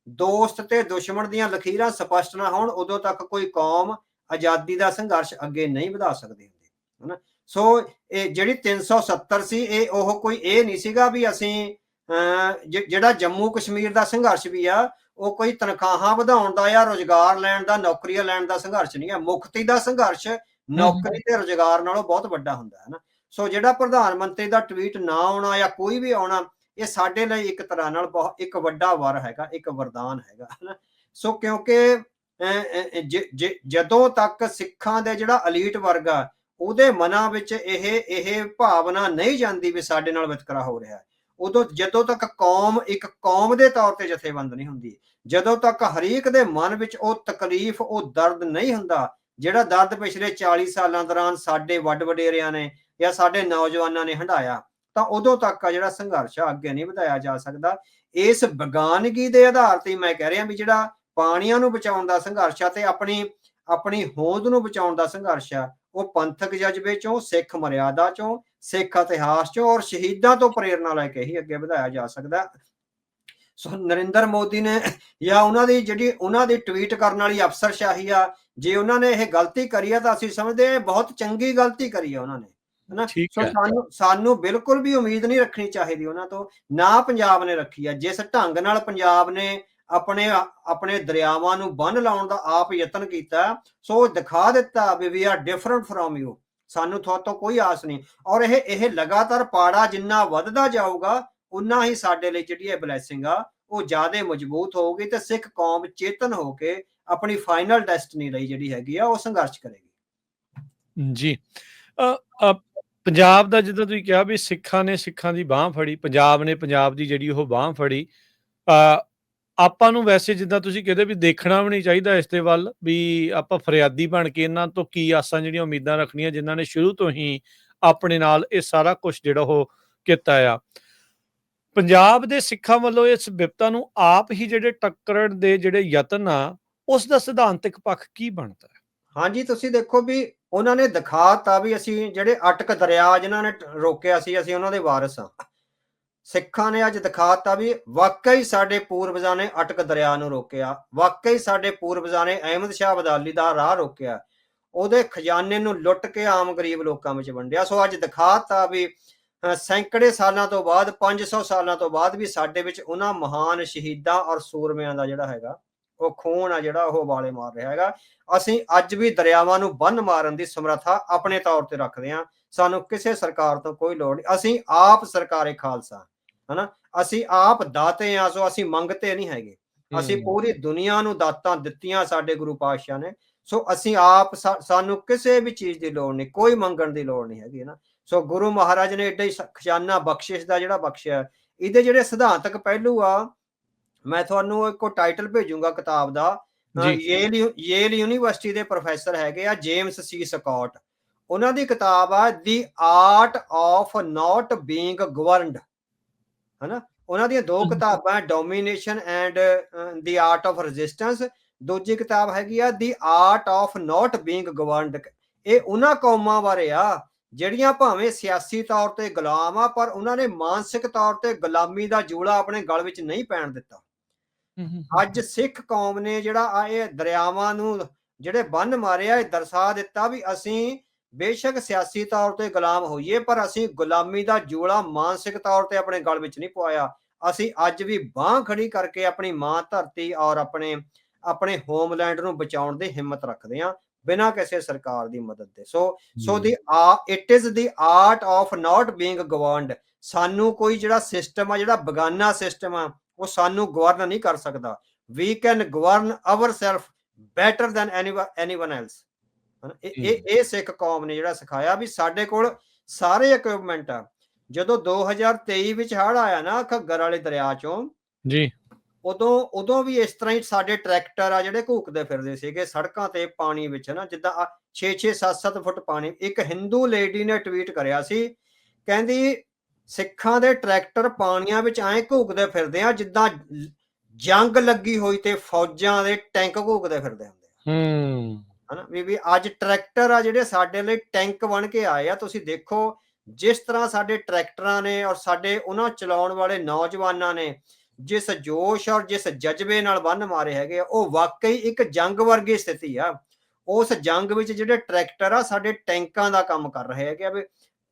ਦੋਸਤ ਤੇ ਦੁਸ਼ਮਣ ਦੀਆਂ ਲਕੀਰਾਂ ਸਪਸ਼ਟ ਨਾ ਹੋਣ, ਉਦੋਂ ਤੱਕ ਕੋਈ ਕੌਮ ਆਜ਼ਾਦੀ ਦਾ ਸੰਘਰਸ਼ ਅੱਗੇ ਨਹੀਂ ਵਧਾ ਸਕਦੀ ਹੁੰਦੀ, ਹਨਾ। ਸੋ ਇਹ ਜਿਹੜੀ 370 ਸੀ, ਇਹ ਉਹ ਕੋਈ ਇਹ ਨਹੀਂ ਸੀਗਾ ਵੀ ਅਸੀਂ ਜਿਹੜਾ ਜੰਮੂ ਕਸ਼ਮੀਰ ਦਾ ਸੰਘਰਸ਼ ਵੀ ਆ, ਉਹ ਕੋਈ ਤਨਖਾਹਾਂ ਵਧਾਉਣ ਦਾ ਜਾਂ ਰੁਜ਼ਗਾਰ ਲੈਣ ਦਾ, ਨੌਕਰੀਆਂ ਲੈਣ ਦਾ ਸੰਘਰਸ਼ ਨਹੀਂ ਹੈ। ਮੁਕਤੀ ਦਾ ਸੰਘਰਸ਼ ਨੌਕਰੀ ਤੇ ਰੁਜ਼ਗਾਰ ਨਾਲੋਂ ਬਹੁਤ ਵੱਡਾ ਹੁੰਦਾ ਹੈ ਨਾ। ਸੋ ਜਿਹੜਾ ਪ੍ਰਧਾਨ ਮੰਤਰੀ ਦਾ ਟਵੀਟ ਨਾ ਆਉਣਾ ਜਾਂ ਕੋਈ ਵੀ ਆਉਣਾ, ਇਹ ਸਾਡੇ ਲਈ ਇੱਕ ਤਰ੍ਹਾਂ ਨਾਲ ਇੱਕ ਵੱਡਾ ਵਰ ਹੈਗਾ, ਇੱਕ ਵਰਦਾਨ ਹੈਗਾ, ਹਨਾ। ਸੋ ਕਿਉਂਕਿ ਜਦੋਂ ਤੱਕ ਸਿੱਖਾਂ ਦੇ ਜਿਹੜਾ ਅਲੀਟ ਵਰਗ ਆ, ਉਹਦੇ ਮਨਾਂ ਵਿੱਚ ਇਹ ਭਾਵਨਾ ਨਹੀਂ ਜਾਂਦੀ ਵੀ ਸਾਡੇ ਨਾਲ ਵਿਤਕਰਾ ਹੋ ਰਿਹਾ, ਜਦੋਂ ਤੱਕ ਕੌਮ ਇੱਕ ਕੌਮ ਦੇ ਤੌਰ ਤੇ ਜਥੇਬੰਦ ਨਹੀਂ ਹੁੰਦੀ, ਜਦੋਂ ਤੱਕ ਹਰੇਕ ਦੇ ਮਨ ਵਿੱਚ ਉਹ ਤਕਲੀਫ, ਉਹ ਦਰਦ ਨਹੀਂ ਹੁੰਦਾ ਜਿਹੜਾ ਦਰਦ ਪਿਛਲੇ 40 ਸਾਲਾਂ ਦੌਰਾਨ ਸਾਡੇ ਵੱਡ ਵਡੇਰਿਆਂ ਨੇ ਜਾਂ ਸਾਡੇ ਨੌਜਵਾਨਾਂ ਨੇ ਹੰਢਾਇਆ, ਤਾਂ ਉਦੋਂ ਤੱਕ ਜਿਹੜਾ ਸੰਘਰਸ਼ ਆ ਅੱਗੇ ਨਹੀਂ ਵਧਾਇਆ ਜਾ ਸਕਦਾ। ਇਸ ਵਿਗਿਆਨਗੀ ਦੇ ਆਧਾਰ ਤੇ ਮੈਂ ਕਹਿ ਰਿਹਾ ਵੀ ਜਿਹੜਾ ਪਾਣੀਆਂ ਨੂੰ ਬਚਾਉਣ ਦਾ ਸੰਘਰਸ਼ ਆ ਤੇ ਆਪਣੀ ਹੋਂਦ ਨੂੰ ਬਚਾਉਣ ਦਾ ਸੰਘਰਸ਼ ਆ, ਉਹ ਪੰਥਕ ਜਜ਼ਬੇ ਚੋਂ, ਸਿੱਖ ਮਰਿਆਦਾ ਚੋਂ, ਸਿੱਖ ਇਤਿਹਾਸ ਚੋਂ ਔਰ ਸ਼ਹੀਦਾਂ ਤੋਂ ਪ੍ਰੇਰਨਾ ਲੈ ਕੇ ਹੀ ਅੱਗੇ ਵਧਾਇਆ ਜਾ ਸਕਦਾ। ਸੋ ਨਰਿੰਦਰ ਮੋਦੀ ਨੇ ਜਾਂ ਉਹਨਾਂ ਦੀ ਟਵੀਟ ਕਰਨ ਵਾਲੀ ਅਫਸਰਸ਼ਾਹੀ ਆ, ਜੇ ਉਹਨਾਂ ਨੇ ਇਹ ਗਲਤੀ ਕਰੀ ਆ ਤਾਂ ਅਸੀਂ ਸਮਝਦੇ ਬਹੁਤ ਚੰਗੀ ਗਲਤੀ ਕਰੀ ਆ ਉਹਨਾਂ ਨੇ, ਹਨਾ। ਸੋ ਸਾਨੂੰ ਬਿਲਕੁਲ ਵੀ ਉਮੀਦ ਨਹੀਂ ਰੱਖਣੀ ਚਾਹੀਦੀ ਉਹਨਾਂ ਤੋਂ, ਨਾ ਪੰਜਾਬ ਨੇ ਰੱਖੀ ਆ। ਜਿਸ ਢੰਗ ਨਾਲ ਪੰਜਾਬ ਨੇ ਆਪਣੇ ਦਰਿਆਵਾਂ ਨੂੰ ਬੰਨ ਲਾਉਣ ਦਾ ਆਪ ਯਤਨ ਕੀਤਾ, ਸੋ ਦਿਖਾ ਦਿੱਤਾ we are different from you, ਸਾਨੂੰ ਤੁਹਾਤੋਂ ਕੋਈ ਆਸ ਨਹੀਂ। ਔਰ ਇਹ ਲਗਾਤਾਰ ਪਾੜਾ ਜਿੰਨਾ ਵੱਧਦਾ ਜਾਊਗਾ, ਉਨਾ ਹੀ ਸਾਡੇ ਲਈ ਜਿਹੜੀ ਇਹ ਬਲੈਸਿੰਗ ਆ ਉਹ ਜ਼ਿਆਦਾ ਮਜ਼ਬੂਤ ਹੋਊਗੀ ਤੇ ਸਿੱਖ ਕੌਮ ਚੇਤਨ ਹੋ ਕੇ ਆਪਣੀ ਫਾਈਨਲ ਡੈਸਟਨੀ ਲਈ ਜਿਹੜੀ ਹੈਗੀ ਆ ਉਹ ਸੰਘਰਸ਼ ਕਰੇਗੀ। ਜੀ, ਪੰਜਾਬ ਦਾ ਜਿੱਦਾਂ ਤੁਸੀਂ ਕਿਹਾ ਵੀ ਸਿੱਖਾਂ ਨੇ ਸਿੱਖਾਂ ਦੀ ਬਾਂਹ ਫੜੀ, ਪੰਜਾਬ ਨੇ ਪੰਜਾਬ ਦੀ ਜਿਹੜੀ ਉਹ ਬਾਂਹ ਫੜੀ। ਆਪਾਂ ਨੂੰ ਵੈਸੇ ਜਿੱਦਾਂ ਤੁਸੀਂ ਕਹਿੰਦੇ ਵੀ ਦੇਖਣਾ ਵੀ ਨਹੀਂ ਚਾਹੀਦਾ ਇਸ ਦੇ ਵੱਲ, ਵੀ ਆਪਾਂ ਫਰਿਆਦੀ ਬਣ ਕੇ ਇਹਨਾਂ ਤੋਂ ਕੀ ਆਸਾਂ ਜਿਹੜੀਆਂ ਉਮੀਦਾਂ ਰੱਖਣੀਆਂ, ਜਿਨ੍ਹਾਂ ਨੇ ਸ਼ੁਰੂ ਤੋਂ ਹੀ ਆਪਣੇ ਨਾਲ ਇਹ ਸਾਰਾ ਕੁਝ ਜਿਹੜਾ ਉਹ ਕੀਤਾ ਆ। ਪੰਜਾਬ ਦੇ ਸਿੱਖਾਂ ਵੱਲੋਂ ਇਸ ਵਿਪਤਾ ਨੂੰ ਆਪ ਹੀ ਜਿਹੜੇ ਟੱਕਰਨ ਦੇ ਜਿਹੜੇ ਯਤਨ ਆ, ਉਸ ਦਾ ਸਿਧਾਂਤਕ ਪੱਖ ਕੀ ਬਣਦਾ ਹੈ? ਹਾਂਜੀ, ਤੁਸੀਂ ਦੇਖੋ ਵੀ ਉਹਨਾਂ ਨੇ ਦਿਖਾਤਾ ਵੀ ਅਸੀਂ ਜਿਹੜੇ ਅਟਕ ਦਰਿਆ ਜਿਨ੍ਹਾਂ ਨੇ ਰੋਕਿਆ ਸੀ, ਅਸੀਂ ਉਹਨਾਂ ਦੇ ਵਾਰਿਸ ਹਾਂ। ਸਿੱਖਾਂ ਨੇ ਅੱਜ ਦਿਖਾਤਾ ਵੀ ਵਾਕਈ ਸਾਡੇ ਪੂਰਵਜਾਂ ਨੇ ਅਟਕ ਦਰਿਆ ਨੂੰ ਰੋਕਿਆ, ਵਾਕਈ ਸਾਡੇ ਪੂਰਵਜਾਂ ਨੇ ਅਹਿਮਦ ਸ਼ਾਹ ਅਬਦਾਲੀ ਦਾ ਰਾਹ ਰੋਕਿਆ, ਉਹਦੇ ਖਜ਼ਾਨੇ ਨੂੰ ਲੁੱਟ ਕੇ ਆਮ ਗਰੀਬ ਲੋਕਾਂ ਵਿੱਚ ਵੰਡਿਆ। ਸੋ ਅੱਜ ਦਿਖਾਤਾ ਵੀ ਸੈਂਕੜੇ ਸਾਲਾਂ ਤੋਂ ਬਾਅਦ, 500 ਸਾਲਾਂ ਤੋਂ ਬਾਅਦ ਵੀ ਸਾਡੇ ਵਿੱਚ ਉਹਨਾਂ ਮਹਾਨ ਸ਼ਹੀਦਾਂ ਔਰ ਸੂਰਮਿਆਂ ਦਾ ਜਿਹੜਾ ਹੈਗਾ ਉਹ ਖੂਨ ਆ ਜਿਹੜਾ ਉਹ ਵਾਲੇ ਮਾਰ ਰਿਹਾ ਹੈਗਾ। ਅਸੀਂ ਅੱਜ ਵੀ ਦਰਿਆਵਾਂ ਨੂੰ ਬੰਨ ਮਾਰਨ ਦੀ ਸਮਰੱਥਾ ਆਪਣੇ ਤੌਰ ਤੇ ਰੱਖਦੇ ਹਾਂ। ਸਾਨੂੰ ਕਿਸੇ ਸਰਕਾਰ ਤੋਂ ਕੋਈ ਲੋੜ ਨਹੀਂ, ਅਸੀਂ ਆਪ ਸਰਕਾਰੇ ਖਾਲਸਾ, ਹਨਾ। ਅਸੀਂ ਆਪ ਦਾਤੇ ਆ, ਸੋ ਅਸੀਂ ਮੰਗਤੇ ਨਹੀਂ ਹੈਗੇ। ਅਸੀਂ ਪੂਰੀ ਦੁਨੀਆ ਨੂੰ ਦਾਤਾਂ ਦਿੱਤੀਆਂ ਸਾਡੇ ਗੁਰੂ ਪਾਤਸ਼ਾਹ ਨੇ। ਸੋ ਅਸੀਂ ਆਪ, ਸਾਨੂੰ ਕਿਸੇ ਵੀ ਚੀਜ਼ ਦੀ ਲੋੜ ਨਹੀਂ, ਕੋਈ ਮੰਗਣ ਦੀ ਲੋੜ ਨਹੀਂ ਹੈਗੀ ਨਾ। ਸੋ ਗੁਰੂ ਮਹਾਰਾਜ ਨੇ ਏਡਾ ਹੀ ਖਜ਼ਾਨਾ ਬਖਸ਼ਿਸ਼ ਦਾ ਜਿਹੜਾ ਬਖਸ਼ਿਆ, ਇਹਦੇ ਜਿਹੜੇ ਸਿਧਾਂਤਕ ਪਹਿਲੂ ਆ ਮੈਂ ਤੁਹਾਨੂੰ ਇੱਕ ਟਾਈਟਲ ਭੇਜੂੰਗਾ ਕਿਤਾਬ ਦਾ। ਜੀ। ਯੇਲ ਯੂਨੀਵਰਸਿਟੀ ਦੇ ਪ੍ਰੋਫੈਸਰ ਹੈਗੇ ਆ ਜੇਮਸ ਸੀ ਸਕਾਟ। ਉਹਨਾਂ ਦੀ ਕਿਤਾਬ ਆ ਦੀ ਆਰਟ ਆਫ ਨਾਟ ਬੀਇੰਗ ਗਵਰਨਡ, ਹਨਾ। ਉਹਨਾਂ ਦੀਆਂ ਦੋ ਕਿਤਾਬਾਂ, domination and the art of resistance. ਦੂਜੀ ਕਿਤਾਬ ਹੈਗੀ ਆ ਦੀ ਆਰਟ ਆਫ ਨਾਟ ਬੀਇੰਗ ਗਵਰਨਡ। ਇਹ ਉਹਨਾਂ ਕੌਮਾਂ ਬਾਰੇ ਆ ਜਿਹੜੀਆਂ ਭਾਵੇਂ ਸਿਆਸੀ ਤੌਰ ਤੇ ਗੁਲਾਮ ਆ, ਪਰ ਉਹਨਾਂ ਨੇ ਮਾਨਸਿਕ ਤੌਰ ਤੇ ਗੁਲਾਮੀ ਦਾ ਜੂੜਾ ਆਪਣੇ ਗਲ ਵਿੱਚ ਨਹੀਂ ਪੈਣ ਦਿੱਤਾ। ਅੱਜ ਸਿੱਖ ਕੌਮ ਨੇ ਜਿਹੜਾ ਇਹ ਦਰਿਆਵਾਂ ਨੂੰ ਜਿਹੜੇ ਬੰਨ ਮਾਰੇ ਆ, ਇਹ ਦਰਸਾ ਦਿੱਤਾ ਵੀ ਅਸੀਂ ਬੇਸ਼ੱਕ ਸਿਆਸੀ ਤੌਰ ਤੇ ਗੁਲਾਮ ਹੋਈਏ, ਪਰ ਅਸੀਂ ਗੁਲਾਮੀ ਦਾ ਜੂੜਾ ਮਾਨਸਿਕ ਤੌਰ ਤੇ ਆਪਣੇ ਗਲ ਵਿੱਚ ਨਹੀਂ ਪਵਾਇਆ। ਅਸੀਂ ਅੱਜ ਵੀ ਬਾਂਹ ਖੜੀ ਕਰਕੇ ਆਪਣੀ ਮਾਂ ਧਰਤੀ ਔਰ ਆਪਣੇ ਹੋਮਲੈਂਡ ਨੂੰ ਬਚਾਉਣ ਦੀ ਹਿੰਮਤ ਰੱਖਦੇ ਹਾਂ, ਬਿਨਾਂ ਕਿਸੇ ਸਰਕਾਰ ਦੀ ਮਦਦ ਦੇ। So it is the art of not being ਗਵਰਨਡ। ਸਾਨੂੰ ਕੋਈ ਜਿਹੜਾ ਸਿਸਟਮ ਆ, ਜਿਹੜਾ ਬਗਾਨਾ ਸਿਸਟਮ ਆ, ਉਹ ਸਾਨੂੰ ਗਵਰਨ ਨਹੀਂ ਕਰ ਸਕਦਾ। We can govern our self better than anyone else. ਇਹ ਸਿੱਖ ਕੌਮ ਨੇ ਜਿਹੜਾ ਸਿਖਾਇਆ ਵੀ ਸਾਡੇ ਕੋਲ ਸਾਰੇ ਇਕਵਿਪਮੈਂਟ ਆ। ਜਦੋਂ 2023 ਵਿੱਚ ਹੜ੍ਹ ਆਇਆ ਨਾ ਘੱਗਰ ਵਾਲੇ ਦਰਿਆ ਚੋਂ ਜੀ, ਉਦੋਂ ਵੀ ਇਸ ਤਰ੍ਹਾਂ ਹੀ ਸਾਡੇ ਟਰੈਕਟਰ ਆ ਜਿਹੜੇ ਘੂਕਦੇ ਫਿਰਦੇ ਸੀਗੇ ਸੜਕਾਂ ਤੇ ਪਾਣੀ ਵਿੱਚ, ਨਾ ਜਿੱਦਾਂ 6-6 7-7 ਫੁੱਟ ਪਾਣੀ। ਇੱਕ ਹਿੰਦੂ ਲੇਡੀ ਨੇ ਟਵੀਟ ਕਰਿਆ ਸੀ, ਕਹਿੰਦੀ ਸਿੱਖਾਂ ਦੇ ਟਰੈਕਟਰ ਪਾਣੀਆਂ ਵਿੱਚ ਐਂ ਘੂਕਦੇ ਫਿਰਦੇ ਆ ਜਿੱਦਾਂ ਜੰਗ ਲੱਗੀ ਹੋਈ ਤੇ ਫੌਜਾਂ ਦੇ ਟੈਂਕ ਘੂਕਦੇ ਫਿਰਦੇ ਹੁੰਦੇ ਆ, ਹਨਾ। ਵੀ ਅੱਜ ਟਰੈਕਟਰ ਆ ਜਿਹੜੇ ਸਾਡੇ ਲਈ ਟੈਂਕ ਬਣ ਕੇ ਆਏ ਆ। ਤੁਸੀਂ ਦੇਖੋ ਜਿਸ ਤਰ੍ਹਾਂ ਸਾਡੇ ਟਰੈਕਟਰਾਂ ਨੇ ਔਰ ਸਾਡੇ ਉਹਨਾਂ ਚਲਾਉਣ ਵਾਲੇ ਨੌਜਵਾਨਾਂ ਨੇ ਜਿਸ ਜੋਸ਼ ਔਰ ਜਿਸ ਜਜ਼ਬੇ ਨਾਲ ਬੰਨ ਮਾਰੇ ਹੈਗੇ ਆ, ਉਹ ਵਾਕਈ ਇੱਕ ਜੰਗ ਵਰਗੀ ਸਥਿਤੀ ਆ। ਉਸ ਜੰਗ ਵਿੱਚ ਜਿਹੜੇ ਟਰੈਕਟਰ ਆ ਸਾਡੇ ਟੈਂਕਾਂ ਦਾ ਕੰਮ ਕਰ ਰਹੇ ਹੈਗੇ ਆ, ਵੀ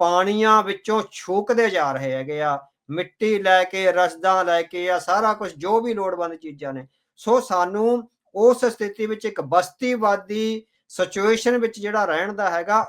ਪਾਣੀਆਂ ਵਿੱਚੋਂ ਛੂਕਦੇ ਜਾ ਰਹੇ ਹੈਗੇ ਆ, ਮਿੱਟੀ ਲੈ ਕੇ, ਰਸਦਾਂ ਲੈ ਕੇ, ਆ ਸਾਰਾ ਕੁਝ ਜੋ ਵੀ ਲੋੜਵੰਦ ਚੀਜ਼ਾਂ ਨੇ। ਸੋ ਸਾਨੂੰ ਉਸ ਸਥਿਤੀ ਵਿੱਚ ਇੱਕ ਬਸਤੀਵਾਦੀ ਸਿਚੁਏਸ਼ਨ ਵਿੱਚ ਜਿਹੜਾ ਰਹਿਣ ਦਾ ਹੈਗਾ,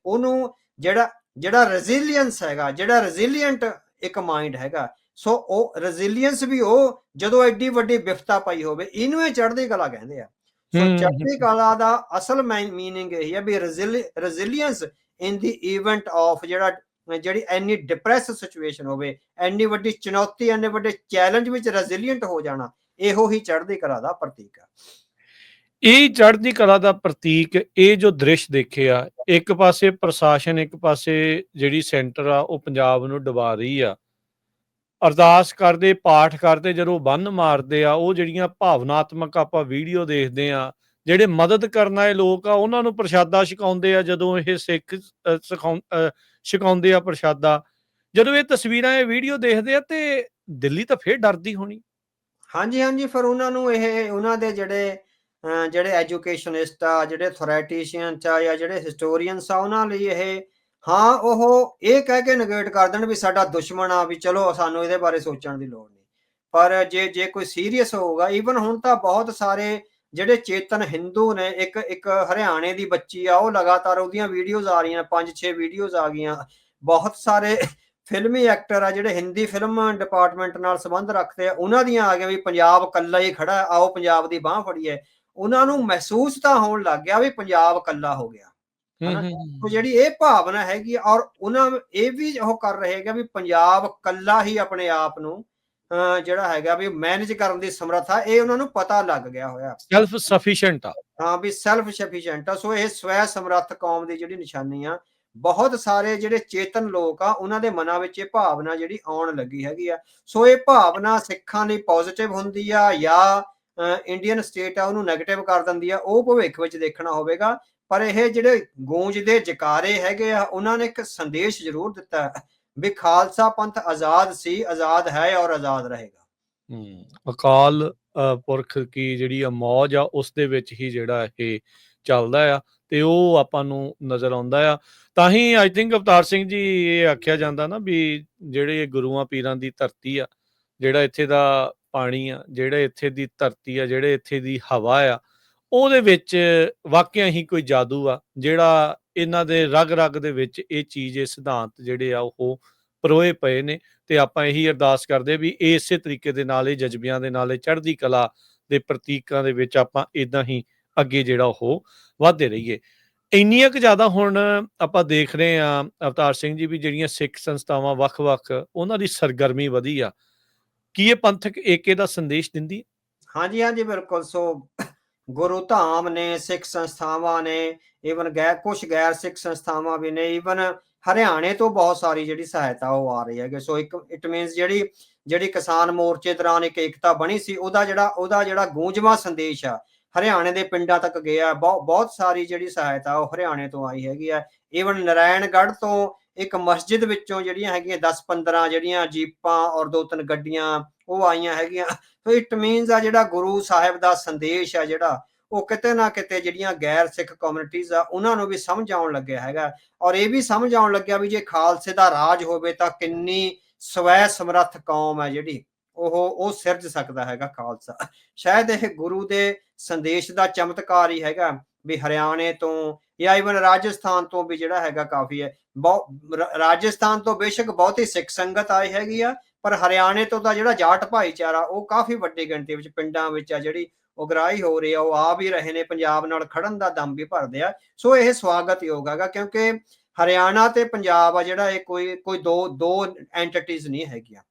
ਉਹਨੂੰ ਜਿਹੜਾ ਰੈਜ਼ੀਲੀਅੰਸ ਹੈਗਾ, ਜਿਹੜਾ ਰੈਜ਼ੀਲੀਐਂਟ ਇੱਕ ਮਾਈਂਡ ਹੈਗਾ। ਸੋ ਉਹ ਰੈਜ਼ੀਲੀਅੰਸ ਵੀ ਉਹ ਜਦੋਂ ਐਡੀ ਵੱਡੀ ਵਿਫਤਾ ਪਈ ਹੋਵੇ, ਇਹਨੂੰ ਇਹ ਚੜ੍ਹਦੀ ਕਲਾ ਕਹਿੰਦੇ ਆ। ਸੋ ਚੜ੍ਹਦੀ ਕਲਾ ਦਾ ਅਸਲ ਮੀਨਿੰਗ ਇਹ ਹੈ ਵੀ resilience in the event of ਜਿਹੜੀ ਇੰਨੀ ਡਿਪਰੈਸ ਸਿਚੁਏਸ਼ਨ ਹੋਵੇ, ਇੰਨੀ ਵੱਡੀ ਚੁਣੌਤੀ, ਇੰਨੇ ਵੱਡੇ ਚੈਲੰਜ ਵਿੱਚ ਰੈਜ਼ੀਲੀਐਂਟ ਹੋ ਜਾਣਾ, ਇਹੋ ਹੀ ਚੜ੍ਹਦੀ ਕਲਾ ਦਾ ਪ੍ਰਤੀਕ ਆ। ਇਹ ਚੜ੍ਹਦੀ ਕਲਾ ਦਾ ਪ੍ਰਤੀਕ, ਇਹ ਜੋ ਦ੍ਰਿਸ਼ ਦੇਖਿਆ, ਇੱਕ ਪਾਸੇ ਪ੍ਰਸ਼ਾਸਨ, ਇੱਕ ਪਾਸੇ ਜਿਹੜੀ ਸੈਂਟਰ ਆ ਉਹ ਪੰਜਾਬ ਨੂੰ ਡੁਬਾ ਰਹੀ ਆ। ਅਰਦਾਸ ਕਰਦੇ, ਪਾਠ ਕਰਦੇ, ਜਦੋਂ ਬੰਨ ਮਾਰਦੇ ਆ, ਉਹ ਜਿਹੜੀਆਂ ਭਾਵਨਾਤਮਕ ਆਪਾਂ ਵੀਡੀਓ ਦੇਖਦੇ ਆ, ਜਿਹੜੇ ਮਦਦ ਕਰਨ ਆਏ ਲੋਕ ਆ ਉਹਨਾਂ ਨੂੰ ਪ੍ਰਸ਼ਾਦਾ ਛਕਾਉਂਦੇ ਆ। ਜਦੋਂ ਇਹ ਸਿੱਖ ਛਕਾਉਂਦੇ ਆ ਪ੍ਰਸ਼ਾਦਾ, ਜਦੋਂ ਇਹ ਤਸਵੀਰਾਂ, ਇਹ ਵੀਡੀਓ ਦੇਖਦੇ ਆ ਤੇ ਦਿੱਲੀ ਤਾਂ ਫੇਰ ਡਰਦੀ ਹੋਣੀ। ਹਾਂਜੀ, ਫਿਰ ਉਹਨਾਂ ਨੂੰ ਉਹਨਾਂ ਦੇ ਜਿਹੜੇ ਐਜੂਕੇਸ਼ਨਿਸਟ ਆ, ਜਿਹੜੇ ਅਥੋਰੈਟੀਸ਼ੀਅਨਸ ਆ ਜਾਂ ਜਿਹੜੇ ਹਿਸਟੋਰੀਅਨਸ ਆ, ਉਹਨਾਂ ਲਈ ਉਹ ਇਹ ਕਹਿ ਕੇ ਨਗੇਟ ਕਰ ਦੇਣ ਵੀ ਸਾਡਾ ਦੁਸ਼ਮਣ ਆ, ਵੀ ਚਲੋ ਸਾਨੂੰ ਇਹਦੇ ਬਾਰੇ ਸੋਚਣ ਦੀ ਲੋੜ ਨਹੀਂ। ਪਰ ਜੇ ਕੋਈ ਸੀਰੀਅਸ ਹੋਊਗਾ, ਈਵਨ ਹੁਣ ਤਾਂ ਬਹੁਤ ਸਾਰੇ ਜਿਹੜੇ ਚੇਤਨ ਹਿੰਦੂ ਨੇ, ਇੱਕ ਹਰਿਆਣੇ ਦੀ ਬੱਚੀ ਆ, ਉਹ ਲਗਾਤਾਰ ਉਹਦੀਆਂ ਵੀਡੀਓਜ਼ ਆ ਰਹੀਆਂ, 5-6 ਵੀਡੀਓਜ਼ ਆ ਗਈਆਂ। ਬਹੁਤ ਸਾਰੇ ਫਿਲਮੀ ਐਕਟਰ ਆ ਜਿਹੜੇ ਹਿੰਦੀ ਫਿਲਮ ਡਿਪਾਰਟਮੈਂਟ ਨਾਲ ਸੰਬੰਧ ਰੱਖਦੇ ਆ, ਉਹਨਾਂ ਦੀਆਂ ਆ ਗਿਆ ਵੀ ਪੰਜਾਬ ਇਕੱਲਾ ਹੀ ਖੜਾ, ਆਓ ਪੰਜਾਬ ਦੀ ਬਾਂਹ ਫੜੀਏ। ਉਹਨਾਂ ਨੂੰ ਮਹਿਸੂਸ ਤਾਂ ਹੋਣ ਲੱਗ ਗਿਆ ਵੀ ਪੰਜਾਬ ਇਕੱਲਾ ਹੋ ਗਿਆ, ਹਨਾ। ਉਹ ਜਿਹੜੀ ਇਹ ਭਾਵਨਾ ਹੈਗੀ, ਔਰ ਉਹਨਾਂ ਇਹ ਵੀ ਉਹ ਕਰ ਰਹੇ ਹੈਗਾ ਵੀ ਪੰਜਾਬ ਇਕੱਲਾ ਹੀ ਆਪਣੇ ਆਪ ਨੂੰ ਜਿਹੜਾ ਹੈਗਾ ਵੀ ਮੈਨੇਜ ਕਰਨ ਦੀ ਸਮਰੱਥਾ, ਇਹ ਉਹਨਾਂ ਨੂੰ ਪਤਾ ਲੱਗ ਗਿਆ ਹੋਇਆ, ਸੈਲਫ ਸਫੀਸ਼ੀਐਂਟ ਆ। ਹਾਂ, ਵੀ ਸੈਲਫ ਸਫੀਸ਼ੀਐਂਟ ਆ। ਸੋ ਇਹ ਸਵੈ ਸਮਰੱਥ ਕੌਮ ਦੀ ਜਿਹੜੀ ਨਿਸ਼ਾਨੀ ਆ। ਬਹੁਤ ਸਾਰੇ ਜਿਹੜੇ ਚੇਤਨ ਲੋਕ ਆ, ਉਹਨਾਂ ਦੇ ਮਨਾਂ ਵਿੱਚ ਇਹ ਭਾਵਨਾ ਜਿਹੜੀ ਆਉਣ ਲੱਗੀ ਹੈਗੀ ਆ। ਸੋ ਇਹ ਭਾਵਨਾ ਸਿੱਖਾਂ ਲਈ ਪੋਜ਼ਿਟਿਵ ਹੁੰਦੀ ਆ ਜਾਂ ਇੰਡੀਅਨ ਸਟੇਟ ਆ ਉਹਨੂੰ ਨੈਗੇਟਿਵ ਕਰ ਦਿੰਦੀ ਆ, ਉਹ ਭਵਿੱਖ ਵਿੱਚ ਦੇਖਣਾ ਹੋਵੇਗਾ। ਪਰ ਇਹ ਜਿਹੜੇ ਗੂੰਜਦੇ ਜਕਾਰੇ ਹੈਗੇ ਆ, ਉਹਨਾਂ ਨੇ ਇੱਕ ਸੰਦੇਸ਼ ਜ਼ਰੂਰ ਦਿੱਤਾ ਵੀ ਖਾਲਸਾ ਪੰਥ ਆਜ਼ਾਦ ਸੀ, ਆਜ਼ਾਦ ਹੈ ਔਰ ਆਜ਼ਾਦ ਰਹੇਗਾ। ਅਕਾਲ ਪੁਰਖ ਕੀ ਜਿਹੜੀ ਆ ਮੌਜ ਆ, ਉਸ ਦੇ ਵਿੱਚ ਹੀ ਜਿਹੜਾ ਇਹ ਚੱਲਦਾ ਆ ਤੇ ਉਹ ਆਪਾਂ ਨੂੰ ਨਜ਼ਰ ਆਉਂਦਾ ਆ। ਤਾਂ ਹੀ ਆਈ ਥਿੰਕ ਅਵਤਾਰ ਸਿੰਘ ਜੀ, ਇਹ ਆਖਿਆ ਜਾਂਦਾ ਨਾ ਵੀ ਜਿਹੜੇ ਗੁਰੂਆਂ ਪੀਰਾਂ ਦੀ ਧਰਤੀ ਆ, ਜਿਹੜਾ ਇੱਥੇ ਦਾ ਪਾਣੀ ਆ, ਜਿਹੜੇ ਇੱਥੇ ਦੀ ਧਰਤੀ ਆ, ਜਿਹੜੇ ਇੱਥੇ ਦੀ ਹਵਾ ਆ, ਉਹਦੇ ਵਿੱਚ ਵਾਕਿਆ ਹੀ ਕੋਈ ਜਾਦੂ ਆ, ਜਿਹੜਾ ਇਹਨਾਂ ਦੇ ਰਗ ਦੇ ਵਿੱਚ ਇਹ ਚੀਜ਼, ਇਹ ਸਿਧਾਂਤ ਜਿਹੜੇ ਆ ਉਹ ਪਰੋਏ ਪਏ ਨੇ। ਤੇ ਆਪਾਂ ਇਹੀ ਅਰਦਾਸ ਕਰਦੇ ਵੀ ਇਸੇ ਤਰੀਕੇ ਦੇ ਨਾਲ, ਇਹ ਜਜ਼ਬਿਆਂ ਦੇ ਨਾਲ, ਇਹ ਚੜ੍ਹਦੀ ਕਲਾ ਦੇ ਪ੍ਰਤੀਕਾਂ ਦੇ ਵਿੱਚ ਆਪਾਂ ਇਦਾਂ ਹੀ ਅੱਗੇ ਜਿਹੜਾ ਉਹ ਵੱਧਦੇ ਰਹੀਏ। ਇੰਨੀਆਂ ਕੁ ਜ਼ਿਆਦਾ ਹੁਣ ਆਪਾਂ ਦੇਖ ਰਹੇ ਹਾਂ ਅਵਤਾਰ ਸਿੰਘ ਜੀ ਵੀ ਜਿਹੜੀਆਂ ਸਿੱਖ ਸੰਸਥਾਵਾਂ ਵੱਖ-ਵੱਖ, ਉਹਨਾਂ ਦੀ ਸਰਗਰਮੀ ਵਧੀ ਆ। ਕੀ ਇਹ ਪੰਥਕ ਏਕੇ ਦਾ ਸੰਦੇਸ਼ ਦਿੰਦੀ ਹੈ? ਹਾਂਜੀ, ਹਾਂਜੀ, ਬਿਲਕੁਲ। ਸੋ ਗੁਰੂ ਧਾਮ ਨੇ, ਸਿੱਖ ਸੰਸਥਾਵਾਂ ਨੇ, ਈਵਨ ਕੁਛ ਗੈਰ ਸਿੱਖ ਸੰਸਥਾਵਾਂ ਵੀ ਨੇ, ਈਵਨ ਹਰਿਆਣੇ ਤੋਂ ਬਹੁਤ ਸਾਰੀ ਜਿਹੜੀ ਸਹਾਇਤਾ ਉਹ ਆ ਰਹੀ ਹੈਗੀ। ਸੋ ਇਟ ਮੀਨਸ ਜਿਹੜੀ ਕਿਸਾਨ ਮੋਰਚੇ ਦੌਰਾਨ ਇੱਕ ਏਕਤਾ ਬਣੀ ਸੀ, ਉਹਦਾ ਜਿਹੜਾ ਗੂੰਜਵਾਂ ਸੰਦੇਸ਼ ਆ ਹਰਿਆਣੇ ਦੇ ਪਿੰਡਾਂ ਤੱਕ ਗਿਆ। ਬਹੁਤ ਸਾਰੀ ਜਿਹੜੀ ਸਹਾਇਤਾ ਉਹ ਹਰਿਆਣੇ ਤੋਂ ਆਈ ਹੈਗੀ ਆ। ਈਵਨ ਨਾਰਾਇਣਗੜ੍ਹ ਤੋਂ ਇੱਕ ਮਸਜਿਦ ਵਿੱਚੋਂ ਜਿਹੜੀਆਂ ਹੈਗੀਆਂ 10-15 ਜਿਹੜੀਆਂ ਜੀਪਾਂ ਔਰ 2-3 ਗੱਡੀਆਂ ਉਹ ਆਈਆਂ ਹੈਗੀਆਂ। ਸੋ ਇਟ ਮੀਨਸ ਆ ਜਿਹੜਾ ਗੁਰੂ ਸਾਹਿਬ ਦਾ ਸੰਦੇਸ਼ ਆ ਜਿਹੜਾ ਉਹ ਕਿਤੇ ਨਾ ਕਿਤੇ ਜਿਹੜੀਆਂ ਗੈਰ ਸਿੱਖ ਕਮਿਊਨਿਟੀਜ਼ ਆ ਉਹਨਾਂ ਨੂੰ ਵੀ ਸਮਝ ਆਉਣ ਲੱਗਿਆ ਹੈਗਾ। ਔਰ ਇਹ ਵੀ ਸਮਝ ਆਉਣ ਲੱਗਿਆ ਵੀ ਜੇ ਖਾਲਸੇ ਦਾ ਰਾਜ ਹੋਵੇ ਤਾਂ ਕਿੰਨੀ ਸਵੈ ਸਮਰੱਥ ਕੌਮ ਹੈ ਜਿਹੜੀ ਉਹ ਸਿਰਜ ਸਕਦਾ ਹੈਗਾ ਖਾਲਸਾ। ਸ਼ਾਇਦ ਇਹ ਗੁਰੂ ਦੇ ਸੰਦੇਸ਼ ਦਾ ਚਮਤਕਾਰ ਹੀ ਹੈਗਾ ਵੀ ਹਰਿਆਣੇ ਤੋਂ ਜਾਂ ਈਵਨ ਰਾਜਸਥਾਨ ਤੋਂ ਵੀ ਜਿਹੜਾ ਹੈਗਾ ਕਾਫੀ ਹੈ। ਰਾਜਸਥਾਨ ਤੋਂ ਬੇਸ਼ੱਕ ਬਹੁਤੀ ਸਿੱਖ ਸੰਗਤ ਆਈ ਹੈਗੀ ਆ, ਪਰ ਹਰਿਆਣੇ ਤੋਂ ਤਾਂ ਜਿਹੜਾ ਜਾਟ ਭਾਈਚਾਰਾ ਉਹ ਕਾਫੀ ਵੱਡੀ ਗਿਣਤੀ ਵਿੱਚ ਪਿੰਡਾਂ ਵਿੱਚ ਆ ਜਿਹੜੀ ਉਗਰਾਹੀ ਹੋ ਰਹੀ ਆ, ਉਹ ਆ ਵੀ ਰਹੇ ਨੇ, ਪੰਜਾਬ ਨਾਲ ਖੜਨ ਦਾ ਦਮ ਵੀ ਭਰਦੇ ਆ। ਸੋ ਇਹ ਸਵਾਗਤਯੋਗ ਹੈਗਾ ਕਿਉਂਕਿ ਹਰਿਆਣਾ ਤੇ ਪੰਜਾਬ ਆ ਜਿਹੜਾ ਇਹ ਕੋਈ ਦੋ ਐਂਟੀਟੀਜ਼ ਨਹੀਂ ਹੈਗੀਆਂ,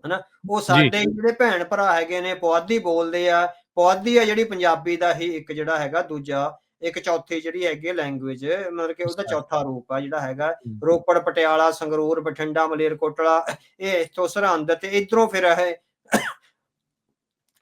ਹਨਾ। ਉਹ ਜੀ ਸਾਡੇ ਜਿਹੜੇ ਭੈਣ ਭਰਾ ਹੈਗੇ ਨੇ ਪੁਆਧੀ ਬੋਲਦੇ ਆ। ਪੁਆਧੀ ਆ ਜਿਹੜੀ ਪੰਜਾਬੀ ਦਾ ਹੀ ਇੱਕ ਜਿਹੜਾ ਹੈਗਾ ਦੂਜਾ ਇੱਕ ਚੌਥੀ ਜਿਹੜੀ ਹੈਗੀ ਲੈਂਗੁਏਜ, ਮਤਲਬ ਕਿ ਉਹਦਾ ਚੌਥਾ ਰੂਪ ਆ ਜਿਹੜਾ ਹੈਗਾ। ਰੋਪੜ, ਪਟਿਆਲਾ, ਸੰਗਰੂਰ, ਬਠਿੰਡਾ, ਮਲੇਰਕੋਟਲਾ, ਇਹ ਇੱਥੋਂ ਸਰਹੰਦ ਤੇ ਇਧਰੋਂ ਫਿਰ ਇਹ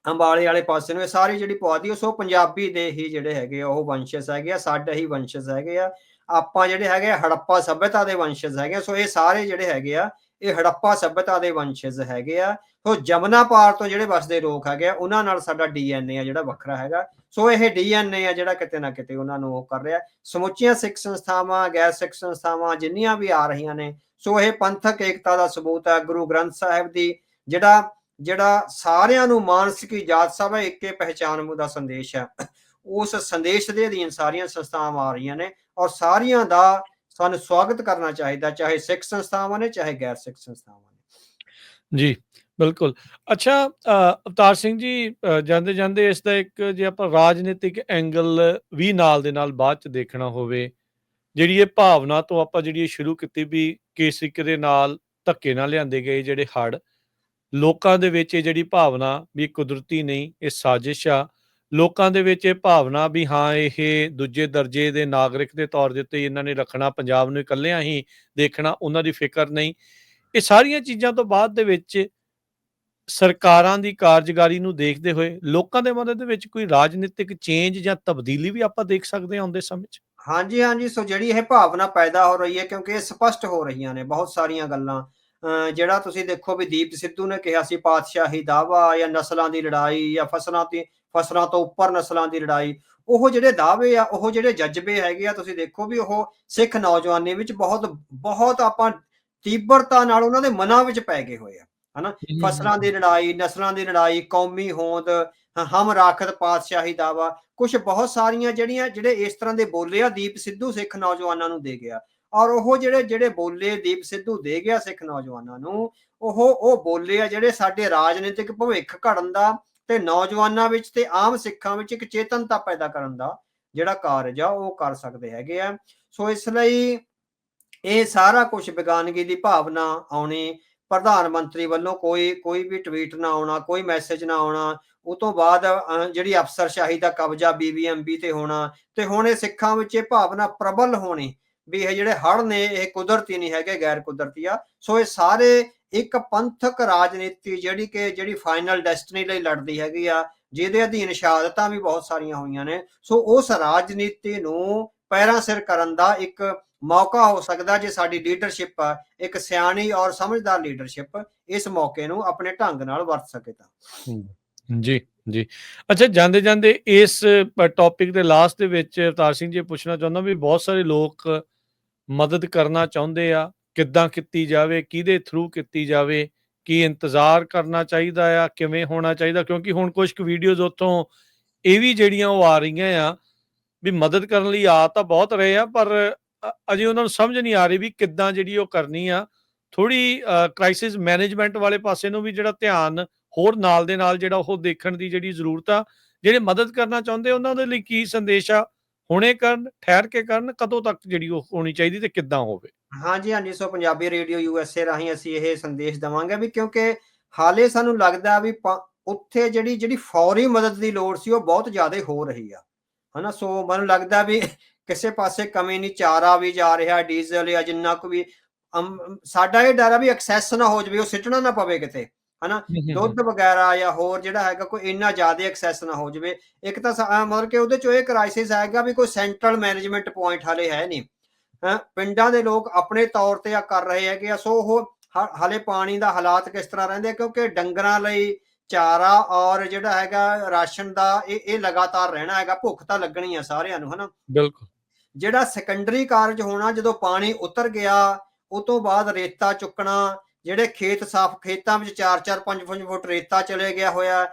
ਅੰਬਾਲੇ ਵਾਲੇ ਪਾਸੇ ਨੂੰ ਇਹ ਸਾਰੀ ਜਿਹੜੀ ਪੁਆਧੀ ਸੋ ਪੰਜਾਬੀ ਦੇ ਹੀ ਜਿਹੜੇ ਹੈਗੇ ਉਹ ਵੰਸ਼ਜ ਹੈਗੇ ਆ, ਸਾਡੇ ਹੀ ਵੰਸ਼ਜ ਹੈਗੇ ਆ। ਆਪਾਂ ਜਿਹੜੇ ਹੈਗੇ ਹੜੱਪਾ ਸੱਭਿਅਤਾ ਦੇ ਵੰਸ਼ਜ ਹੈਗੇ। ਸੋ ਇਹ ਸਾਰੇ ਜਿਹੜੇ ਹੈਗੇ ਆ ਇਹ ਹੜੱਪਾ ਸੱਭਿਅਤਾ ਦੇ ਵੰਸ਼ਜ ਹੈਗੇ ਆ। ਸੋ ਜਮਨਾ ਪਾਰ ਤੋਂ ਜਿਹੜੇ ਵਸਦੇ ਲੋਕ ਹੈਗੇ ਆ ਉਹਨਾਂ ਨਾਲ ਸਾਡਾ DNA ਆ ਜਿਹੜਾ ਵੱਖਰਾ ਹੈਗਾ। ਸੋ ਇਹ DNA ਆ ਜਿਹੜਾ ਕਿਤੇ ਨਾ ਕਿਤੇ ਉਹਨਾਂ ਨੂੰ ਉਹ ਕਰ ਰਿਹਾ। ਸਮੁੱਚੀਆਂ ਸਿੱਖ ਸੰਸਥਾਵਾਂ, ਗੈਰ ਸਿੱਖ ਸੰਸਥਾਵਾਂ ਜਿੰਨੀਆਂ ਵੀ ਆ ਰਹੀਆਂ ਨੇ, ਸੋ ਇਹ ਪੰਥਕ ਏਕਤਾ ਦਾ ਸਬੂਤ ਹੈ। ਗੁਰੂ ਗ੍ਰੰਥ ਸਾਹਿਬ ਦੀ ਜਿਹੜਾ ਸਾਰਿਆਂ ਨੂੰ ਮਾਨਸਿਕ ਜਾਤ ਸਭ ਇੱਕੇ ਪਹਿਚਾਨ ਦਾ ਸੰਦੇਸ਼ ਹੈ, ਉਸ ਸੰਦੇਸ਼ ਦੇ ਅਧੀਨ ਸਾਰੀਆਂ ਸੰਸਥਾਵਾਂ ਆ ਰਹੀਆਂ ਨੇ ਔਰ ਸਾਰੀਆਂ ਦਾ ਸਾਨੂੰ ਸਵਾਗਤ ਕਰਨਾ ਚਾਹੀਦਾ, ਚਾਹੇ ਸਿੱਖ ਸੰਸਥਾਵਾਂ ਨੇ ਚਾਹੇ ਗੈਰ ਸਿੱਖ ਸੰਸਥਾਵਾਂ ਨੇ। ਜੀ ਬਿਲਕੁਲ। ਅੱਛਾ ਅਵਤਾਰ ਸਿੰਘ ਜੀ, ਜਾਂਦੇ ਜਾਂਦੇ ਇਸ ਦਾ ਇੱਕ ਜੇ ਆਪਾਂ ਰਾਜਨੀਤਿਕ ਐਂਗਲ ਵੀ ਨਾਲ ਦੇ ਨਾਲ ਬਾਅਦ ਚ ਦੇਖਣਾ ਹੋਵੇ, ਜਿਹੜੀ ਇਹ ਭਾਵਨਾ ਤੋਂ ਆਪਾਂ ਜਿਹੜੀ ਸ਼ੁਰੂ ਕੀਤੀ ਵੀ ਕੇਸਿਕ ਦੇ ਨਾਲ ਧੱਕੇ ਨਾਲ ਲਿਆਂਦੇ ਗਏ ਜਿਹੜੇ ਹੜ੍ਹ, ਲੋਕਾਂ ਦੇ ਵਿੱਚ ਇਹ ਜਿਹੜੀ ਭਾਵਨਾ ਵੀ ਕੁਦਰਤੀ ਨਹੀਂ, ਇਹ ਸਾਜ਼ਿਸ਼ ਆ। ਲੋਕਾਂ ਦੇ ਵਿੱਚ ਇਹ ਭਾਵਨਾ ਵੀ ਹਾਂ ਇਹ ਦੂਜੇ ਦਰਜੇ ਦੇ ਨਾਗਰਿਕ ਦੇ ਤੌਰ ਦੇ ਉੱਤੇ ਇਹਨਾਂ ਨੇ ਰੱਖਣਾ, ਪੰਜਾਬ ਨੂੰ ਇਕੱਲਿਆਂ ਹੀ ਦੇਖਣਾ, ਉਹਨਾਂ ਦੀ ਫਿਕਰ ਨਹੀਂ। ਇਹ ਸਾਰੀਆਂ ਚੀਜ਼ਾਂ ਤੋਂ ਬਾਅਦ ਦੇ ਵਿੱਚ ਸਰਕਾਰਾਂ ਦੀ ਕਾਰਜਕਾਰੀ ਨੂੰ ਦੇਖਦੇ ਹੋਏ ਲੋਕਾਂ ਦੇ ਮਨ ਦੇ ਵਿੱਚ ਕੋਈ ਰਾਜਨੀਤਿਕ ਚੇਂਜ ਜਾਂ ਤਬਦੀਲੀ ਵੀ ਆਪਾਂ ਦੇਖ ਸਕਦੇ ਹਾਂ ਆਉਂਦੇ ਸਮੇਂ 'ਚ? ਹਾਂਜੀ, ਹਾਂਜੀ। ਸੋ ਜਿਹੜੀ ਇਹ ਭਾਵਨਾ ਪੈਦਾ ਹੋ ਰਹੀ ਹੈ ਕਿਉਂਕਿ ਇਹ ਸਪਸ਼ਟ ਹੋ ਰਹੀਆਂ ਨੇ ਬਹੁਤ ਸਾਰੀਆਂ ਗੱਲਾਂ। ਜਿਹੜਾ ਤੁਸੀਂ ਦੇਖੋ ਵੀ ਦੀਪ ਸਿੱਧੂ ਨੇ ਕਿਹਾ ਸੀ ਪਾਤਸ਼ਾਹੀ ਦਾਅਵਾ ਜਾਂ ਨਸਲਾਂ ਦੀ ਲੜਾਈ ਜਾਂ ਫਸਲਾਂ ਤੋਂ ਉੱਪਰ ਨਸਲਾਂ ਦੀ ਲੜਾਈ, ਉਹ ਜਿਹੜੇ ਦਾਅਵੇ ਆ ਉਹ ਜਿਹੜੇ ਜਜ਼ਬੇ ਹੈਗੇ ਆ ਤੁਸੀਂ ਦੇਖੋ ਵੀ ਉਹ ਸਿੱਖ ਨੌਜਵਾਨੀ ਵਿੱਚ ਬਹੁਤ ਆਪਾਂ ਤੀਬਰਤਾ ਨਾਲ ਉਹਨਾਂ ਦੇ ਮਨਾਂ ਵਿੱਚ ਪੈ ਗਏ ਹੋਏ ਆ, ਹਨਾ। ਫਸਲਾਂ ਦੀ ਲੜਾਈ, ਨਸਲਾਂ ਦੀ ਲੜਾਈ, ਕੌਮੀ ਹੋਂਦ, ਹਮ ਰਾਖਤ, ਪਾਤਸ਼ਾਹੀ ਦਾਅਵਾ, ਕੁਛ ਬਹੁਤ ਸਾਰੀਆਂ ਜਿਹੜੇ ਇਸ ਤਰ੍ਹਾਂ ਦੇ ਬੋਲੇ ਆ ਦੀਪ ਸਿੱਧੂ ਸਿੱਖ ਨੌਜਵਾਨਾਂ ਨੂੰ ਦੇ ਗਿਆ। ਔਰ ਉਹ ਜਿਹੜੇ ਬੋਲੇ ਦੀਪ ਸਿੱਧੂ ਦੇ ਗਿਆ ਸਿੱਖ ਨੌਜਵਾਨਾਂ ਨੂੰ, ਉਹ ਬੋਲੇ ਆ ਜਿਹੜੇ ਸਾਡੇ ਰਾਜਨੀਤਿਕ ਭਵਿੱਖ ਘੜਨ ਦਾ ਤੇ ਨੌਜਵਾਨਾਂ ਵਿੱਚ ਤੇ ਆਮ ਸਿੱਖਾਂ ਵਿੱਚ ਇੱਕ ਚੇਤਨਤਾ ਪੈਦਾ ਕਰਨ ਦਾ ਜਿਹੜਾ ਕਾਰਜ ਆ ਉਹ ਕਰ ਸਕਦੇ ਹੈਗੇ ਆ। ਸੋ ਇਸ ਲਈ ਇਹ ਸਾਰਾ ਕੁਝ ਵਿਗਿਆਨਗੀ ਦੀ ਭਾਵਨਾ ਆਉਣੀ, ਪ੍ਰਧਾਨ ਮੰਤਰੀ ਵੱਲੋਂ ਕੋਈ ਵੀ ਟਵੀਟ ਨਾ ਆਉਣਾ, ਕੋਈ ਮੈਸੇਜ ਨਾ ਆਉਣਾ, ਉਹ ਤੋਂ ਬਾਅਦ ਜਿਹੜੀ ਅਫਸਰਸ਼ਾਹੀ ਦਾ ਕਬਜ਼ਾ BBMB ਤੇ ਹੋਣਾ, ਤੇ ਹੁਣ ਇਹ ਸਿੱਖਾਂ ਵਿੱਚ ਇਹ ਭਾਵਨਾ ਪ੍ਰਬਲ ਹੋਣੀ ਵੀ ਇਹ ਜਿਹੜੇ ਹੜ੍ਹ ਨੇ ਇਹ ਕੁਦਰਤੀ ਨਹੀਂ ਹੈਗੇ, ਗੈਰ ਕੁਦਰਤੀ ਆ। ਸੋ ਇਹ ਸਾਰੇ ਇੱਕ ਪੰਥਕ ਰਾਜਨੀਤੀ ਜਿਹੜੀ ਫਾਈਨਲ ਡੈਸਟਨੀ ਲਈ ਲੜਦੀ ਹੈਗੀ ਆ, ਜਿਹਦੇ ਅਧੀਨ ਸ਼ਹਾਦਤਾਂ ਵੀ ਬਹੁਤ ਸਾਰੀਆਂ ਹੋਈਆਂ ਨੇ। ਸੋ ਉਸ ਰਾਜਨੀਤੀ ਨੂੰ ਪੈਰਾਂ ਸਿਰ ਕਰਨ ਦਾ ਇੱਕ ਮੌਕਾ ਹੋ ਸਕਦਾ ਜੇ ਸਾਡੀ ਲੀਡਰਸ਼ਿਪ ਆ ਇੱਕ ਸਿਆਣੀ ਔਰ ਸਮਝਦਾਰ ਲੀਡਰਸ਼ਿਪ ਇਸ ਮੌਕੇ ਨੂੰ ਆਪਣੇ ਢੰਗ ਨਾਲ ਵਰਤ ਸਕੇ ਤਾਂ। ਜੀ ਜੀ। ਅੱਛਾ, ਜਾਂਦੇ ਜਾਂਦੇ ਇਸ ਟੌਪਿਕ ਦੇ ਲਾਸਟ ਦੇ ਵਿੱਚ ਅਵਤਾਰ ਸਿੰਘ ਜੀ ਪੁੱਛਣਾ ਚਾਹੁੰਦਾ ਵੀ ਬਹੁਤ ਸਾਰੇ ਲੋਕ ਮਦਦ ਕਰਨਾ ਚਾਹੁੰਦੇ ਆ, ਕਿੱਦਾਂ ਕੀਤੀ ਜਾਵੇ, ਕਿਹਦੇ ਥਰੂ ਕੀਤੀ ਜਾਵੇ, ਕੀ ਇੰਤਜ਼ਾਰ ਕਰਨਾ ਚਾਹੀਦਾ ਆ, ਕਿਵੇਂ ਹੋਣਾ ਚਾਹੀਦਾ? ਕਿਉਂਕਿ ਹੁਣ ਕੁਝ ਕੁ ਵੀਡੀਓਜ਼ ਉੱਥੋਂ ਇਹ ਵੀ ਜਿਹੜੀਆਂ ਉਹ ਆ ਰਹੀਆਂ ਆ ਵੀ ਮਦਦ ਕਰਨ ਲਈ ਆ ਤਾਂ ਬਹੁਤ ਰਹੇ ਆ, ਪਰ ਅਜੇ ਉਹਨਾਂ ਨੂੰ ਸਮਝ ਨਹੀਂ ਆ ਰਹੀ ਵੀ ਕਿੱਦਾਂ ਜਿਹੜੀ ਉਹ ਕਰਨੀ ਆ। ਥੋੜੀ ਕ੍ਰਾਈਸਿਸ ਮੈਨੇਜਮੈਂਟ ਵਾਲੇ ਪਾਸੇ ਨੂੰ ਵੀ ਜਿਹੜਾ ਧਿਆਨ ਹੋਰ ਨਾਲ ਦੇ ਨਾਲ ਜਿਹੜਾ ਉਹ ਦੇਖਣ ਦੀ ਜਿਹੜੀ ਜ਼ਰੂਰਤ ਆ। ਜਿਹੜੇ ਮਦਦ ਕਰਨਾ ਚਾਹੁੰਦੇ ਉਹਨਾਂ ਦੇ ਲਈ ਕੀ ਸੰਦੇਸ਼ ਆ? ਹੁਣੇ ਕਰਨ, ਠਹਿਰ ਕੇ ਕਰਨ, ਕਦੋਂ ਤੱਕ ਜਿਹੜੀ ਉਹ ਹੋਣੀ ਚਾਹੀਦੀ ਤੇ ਕਿੱਦਾਂ ਹੋਵੇ? ਹਾਂਜੀ, ਹਾਂਜੀ। ਸੋ ਪੰਜਾਬੀ ਰੇਡੀਓ USA ਰਾਹੀਂ ਅਸੀਂ ਇਹ ਸੰਦੇਸ਼ ਦੇਵਾਂਗੇ ਵੀ ਕਿਉਂਕਿ ਹਾਲੇ ਸਾਨੂੰ ਲੱਗਦਾ ਵੀ ਉੱਥੇ ਜਿਹੜੀ ਫੌਰੀ ਮਦਦ ਦੀ ਲੋੜ ਸੀ ਉਹ ਬਹੁਤ ਜ਼ਿਆਦਾ ਹੋ ਰਹੀ ਆ, ਹਨਾ। ਸੋ ਮੈਨੂੰ ਲੱਗਦਾ ਵੀ ਕਿਸੇ ਪਾਸੇ ਕਮੀ ਨਹੀਂ, ਚਾਰਾ ਵੀ ਜਾ ਰਿਹਾ, ਡੀਜ਼ਲ ਜਾਂ ਜਿੰਨਾ ਕੁ ਵੀ ਸਾਡਾ ਇਹ ਡਰ ਆ ਵੀ ਐਕਸੈਸ ਨਾ ਹੋ ਜਾਵੇ, ਉਹ ਸਿੱਟਣਾ ਨਾ ਪਵੇ ਕਿਤੇ, ਹਨਾ। ਦੁੱਧ ਵਗੈਰਾ ਜਾਂ ਹੋਰ ਜਿਹੜਾ ਹੈਗਾ ਕੋਈ ਇੰਨਾ ਜ਼ਿਆਦਾ ਐਕਸੈਸ ਨਾ ਹੋ ਜਾਵੇ। ਇੱਕ ਤਾਂ ਮਤਲਬ ਕਿ ਉਹਦੇ ਚੋਂ ਇਹ ਕ੍ਰਾਈਸਿਸ ਹੈਗਾ ਵੀ ਕੋਈ ਸੈਂਟਰਲ ਮੈਨੇਜਮੈਂਟ ਪੁਆਇੰਟ ਹਾਲੇ ਹੈ ਨਹੀਂ। ਪਿੰਡਾਂ ਦੇ ਲੋਕ ਆਪਣੇ ਤੌਰ ਤੇ ਆ ਕਰ ਰਹੇ ਹੈਗੇ ਆ। ਸੋ ਉਹ ਹਾਲੇ ਪਾਣੀ ਦਾ ਹਾਲਾਤ ਕਿਸ ਤਰ੍ਹਾਂ ਰਹਿੰਦੇ, ਕਿਉਂਕਿ ਡੰਗਰਾਂ ਲਈ ਚਾਰਾ ਔਰ ਜਿਹੜਾ ਹੈਗਾ ਰਾਸ਼ਨ ਦਾ ਇਹ ਲਗਾਤਾਰ ਰਹਿਣਾ ਹੈਗਾ। ਭੁੱਖ ਤਾਂ ਲੱਗਣੀ ਆ ਸਾਰਿਆਂ ਨੂੰ, ਹਨਾ। ਬਿਲਕੁਲ। ਜਿਹੜਾ ਸੈਕੰਡਰੀ ਕਾਰਜ ਹੋਣਾ, ਜਦੋਂ ਪਾਣੀ ਉਤਰ ਗਿਆ ਉਹ ਤੋਂ ਬਾਅਦ ਰੇਤਾ ਚੁੱਕਣਾ, ਜਿਹੜੇ ਖੇਤ ਸਾਫ਼, ਖੇਤਾਂ ਵਿੱਚ 4-4 5-5 ਫੁੱਟ ਰੇਤਾ ਚਲੇ ਗਿਆ ਹੋਇਆ।